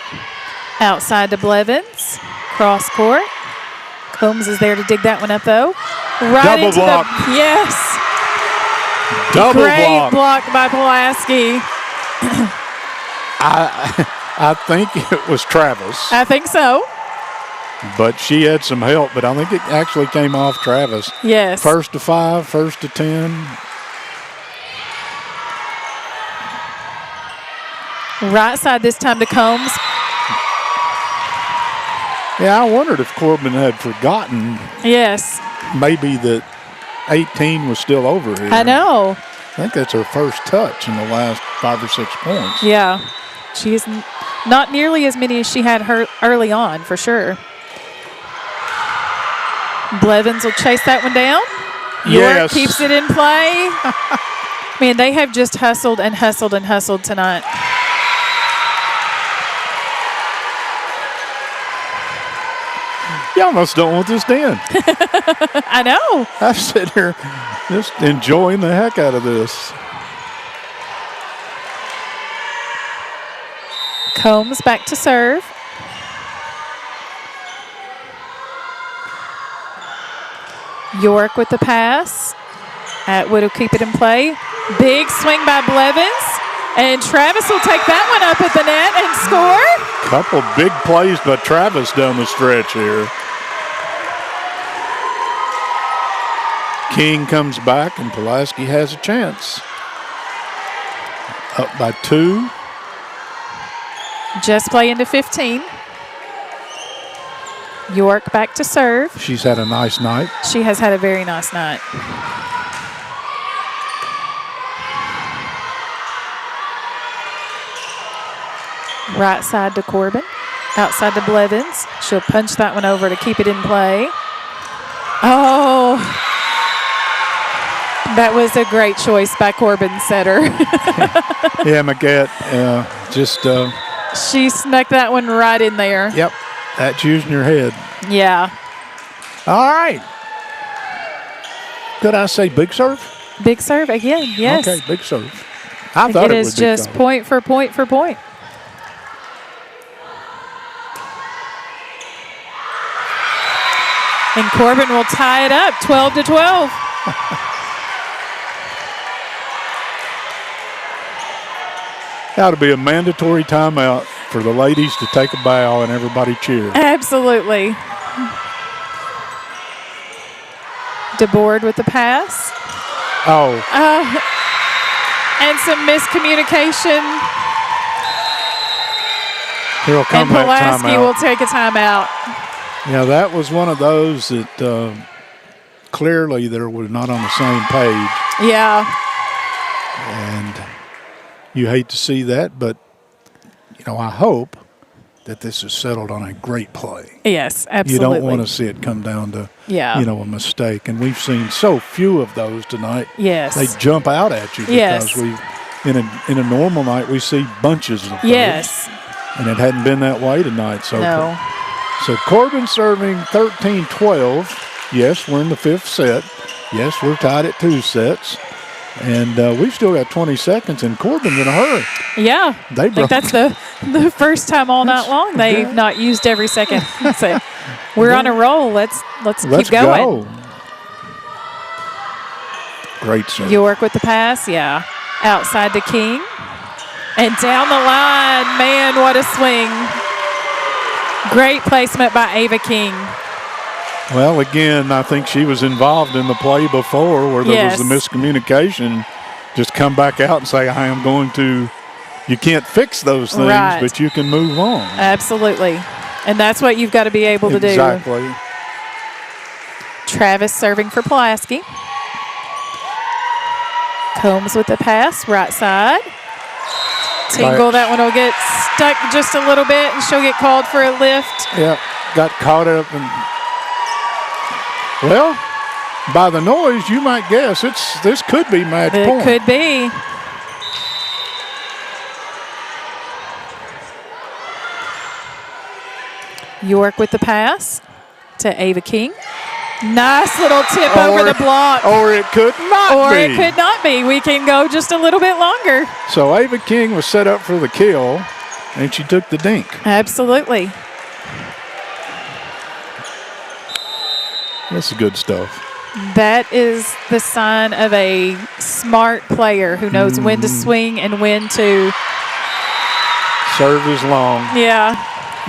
Outside to Blevins. Cross court. Combs is there to dig that one up, though. Right Double into block. Yes. Double Great block by Pulaski. I think it was Travis. I think so. But she had some help, but I think it actually came off Travis. Yes. First to 5, first to 10. Right side this time to Combs. Yeah, I wondered if Corbin had forgotten Yes. maybe that 18 was still over here. I know. I think that's her first touch in the last 5 or 6 points. Yeah. She's not nearly as many as she had her early on, for sure. Blevins will chase that one down. York Yes. keeps it in play. Man, they have just hustled and hustled and hustled tonight. You almost don't want this to end. I know. I sit here just enjoying the heck out of this. Combs back to serve. York with the pass. Atwood will keep it in play. Big swing by Blevins. And Travis will take that one up at the net and score. Couple big plays by Travis down the stretch here. King comes back and Pulaski has a chance. Up by 2. Just play into 15. York back to serve. She's had a nice night. She has had a very nice night. Right side to Corbin. Outside to Blevins. She'll punch that one over to keep it in play. Oh, that was a great choice by Corbin setter. Yeah, McGett just, She snuck that one right in there. yep, that's using your head. Yeah. All right. Could I say big serve? Big serve again, yes. Okay, big serve. I thought It it is would be just coming. point for point for point. And Corbin will tie it up 12-12. That would be a mandatory timeout for the ladies to take a bow and everybody cheer. Absolutely. DeBoard with the pass. Oh, And some miscommunication. here'll come And that Pulaski timeout. will take a timeout. Yeah, that was one of those that clearly they were not on the same page. Yeah. And you hate to see that, but, I hope that this is settled on a great play. Yes, You absolutely. don't want to see it come down to, Yeah. a mistake. And we've seen so few of those tonight. Yes. They jump out at you because Yes. in a normal night, we see bunches of those. Yes. And it hadn't been that way tonight. So, No. so Corbin serving 13-12. Yes, we're in the 5th set. Yes, we're tied at 2 sets. And we've still got 20 seconds, and Corbin's in a hurry. Yeah. They I think that's the first time all night long they've not used every second. So we're on a roll. Let's keep going. Go. Great serve. York with the pass, yeah. Outside to King. And down the line, man, what a swing. Great placement by Ava King. Well, again, I think she was involved in the play before where there was the Yes. miscommunication. Just come back out and say, I am going to – you can't fix those things, Right. but you can move on. Absolutely. And that's what you've got to be able to do. Exactly. Travis serving for Pulaski. Combs with the pass, right side. Tingle, that one will get stuck just a little bit, and she'll get called for a lift. Yeah, got caught up. And well, by the noise, you might guess this could be match It point. could be. York with the pass to Ava King. Nice little tip over the block. Or it could not Or be. it could not be. We can go just a little bit longer. So Ava King was set up for the kill, and she took the dink. Absolutely. This is good stuff. That is the sign of a smart player who knows when to swing and when to. Serve is long. Yeah,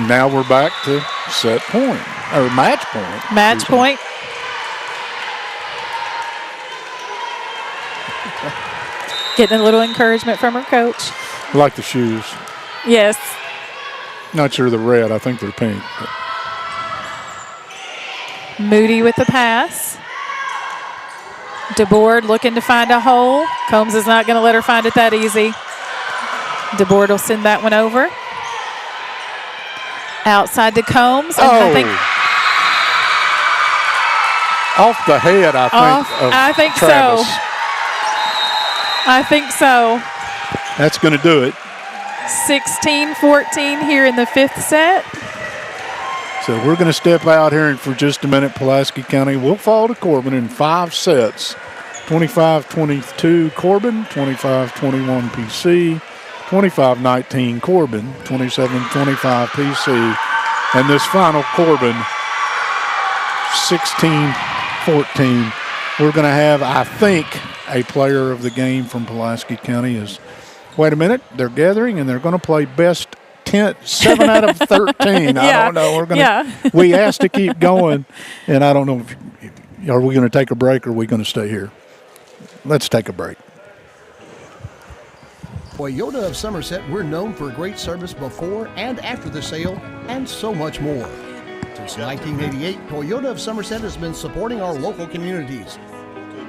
Now we're back to set point, or match point. match point. Getting a little encouragement from her coach. I like the shoes. Yes. Not sure the red. I think they're pink. But. Moody with the pass. DeBoard looking to find a hole. Combs is not going to let her find it that easy. DeBoard will send that one over. Outside to Combs. And I think off the head, I think Travis. so. I think so. That's going to do it. 16-14 here in the fifth set. So we're going to step out here for just a minute. Pulaski County will fall to Corbin in 5 sets. 25-22 Corbin, 25-21 PC, 25-19 Corbin, 27-25 PC. And this final Corbin, 16-14. We're going to have, I think, a player of the game from Pulaski County is, wait a minute, they're gathering and they're going to play best 7 out of 13. Yeah. I don't know. We're going to. We asked to keep going, and I don't know. Are we going to take a break or are we going to stay here? Let's take a break. Toyota of Somerset, we're known for great service before and after the sale, and so much more. Since 1988, Toyota of Somerset has been supporting our local communities.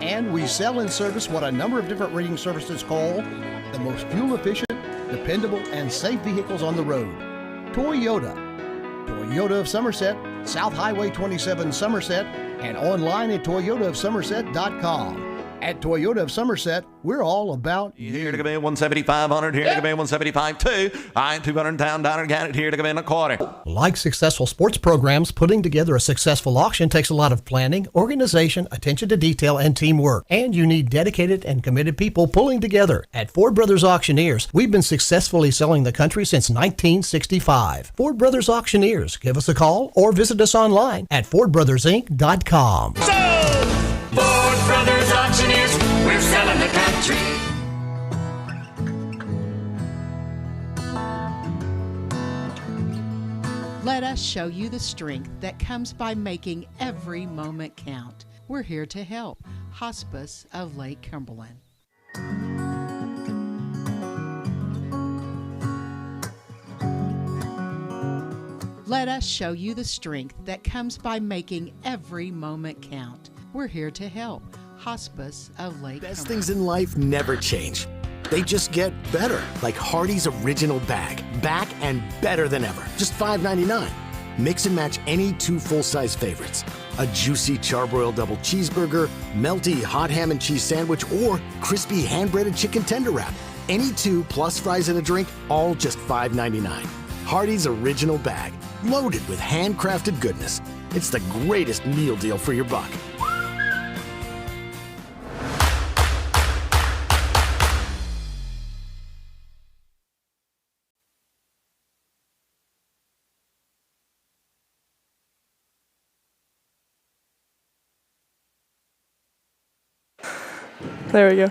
And we sell and service what a number of different reading services call the most fuel-efficient, dependable, and safe vehicles on the road. Toyota. Toyota of Somerset, South Highway 27 Somerset, and online at toyotaofsomerset.com. At Toyota of Somerset, we're all about Here to come in 175-100, here to come in 175-2. I'm 200 down, got it here to come in a quarter. Like successful sports programs, putting together a successful auction takes a lot of planning, organization, attention to detail, and teamwork. And you need dedicated and committed people pulling together. At Ford Brothers Auctioneers, we've been successfully selling the country since 1965. Ford Brothers Auctioneers. Give us a call or visit us online at FordBrothersInc.com. Ford Brothers Auctioneers, we're selling the country. Let us show you the strength that comes by making every moment count. We're here to help. Hospice of Lake Cumberland. Let us show you the strength that comes by making every moment count. We're here to help. Hospice of Lake Best Cumberland. things in life never change. They just get better, like Hardee's Original Bag. Back and better than ever. Just $5.99. Mix and match any 2 full-size favorites. A juicy charbroiled double cheeseburger, melty hot ham and cheese sandwich, or crispy hand-breaded chicken tender wrap. Any 2 plus fries and a drink, all just $5.99. Hardee's Original Bag. Loaded with handcrafted goodness. It's the greatest meal deal for your buck. There we go.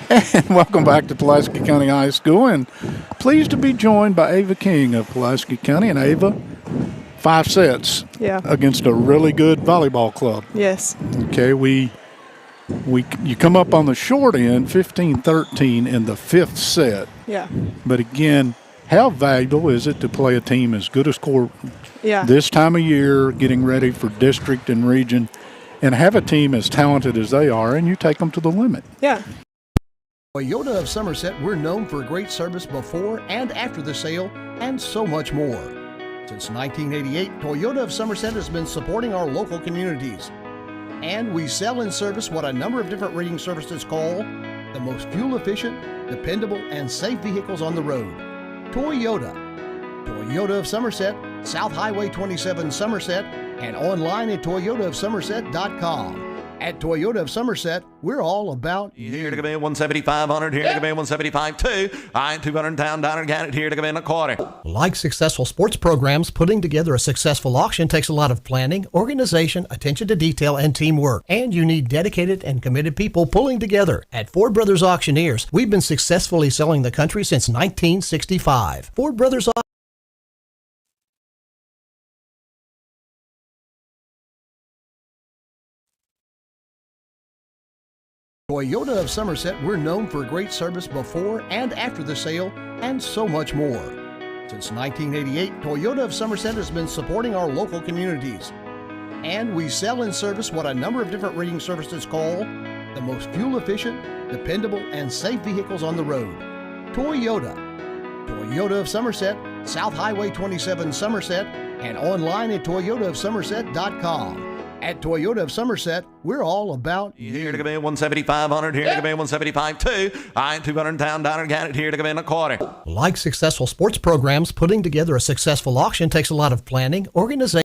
And welcome back to Pulaski County High School, and pleased to be joined by Ava King of Pulaski County. And Ava, 5 sets against a really good volleyball club. Yes. Okay, you come up on the short end, 15-13 in the 5th set. Yeah. But again, how valuable is it to play a team as good as Corbin this time of year, getting ready for district and region, and have a team as talented as they are, and you take them to the limit? Yeah. Toyota of Somerset, we're known for great service before and after the sale, and so much more. Since 1988, Toyota of Somerset has been supporting our local communities. And we sell and service what a number of different reading services call the most fuel-efficient, dependable, and safe vehicles on the road. Toyota. Toyota of Somerset, South Highway 27 Somerset, and online at toyotaofsomerset.com. At Toyota of Somerset, we're all about Here to come in 175-100, here to come in 175-2. I'm 200 down, got it here to come in a quarter. Like successful sports programs, putting together a successful auction takes a lot of planning, organization, attention to detail, and teamwork. And you need dedicated and committed people pulling together. At Ford Brothers Auctioneers, we've been successfully selling the country since 1965. Ford Brothers Toyota of Somerset, we're known for great service before and after the sale, and so much more. Since 1988, Toyota of Somerset has been supporting our local communities. And we sell and service what a number of different reading services call the most fuel-efficient, dependable, and safe vehicles on the road. Toyota. Toyota of Somerset, South Highway 27 Somerset, and online at toyotaofsomerset.com. At Toyota of Somerset, we're all about Here to come in 175 here to come in 175 2. I 200 down got it here to come in a quarter. Like successful sports programs, putting together a successful auction takes a lot of planning, organization,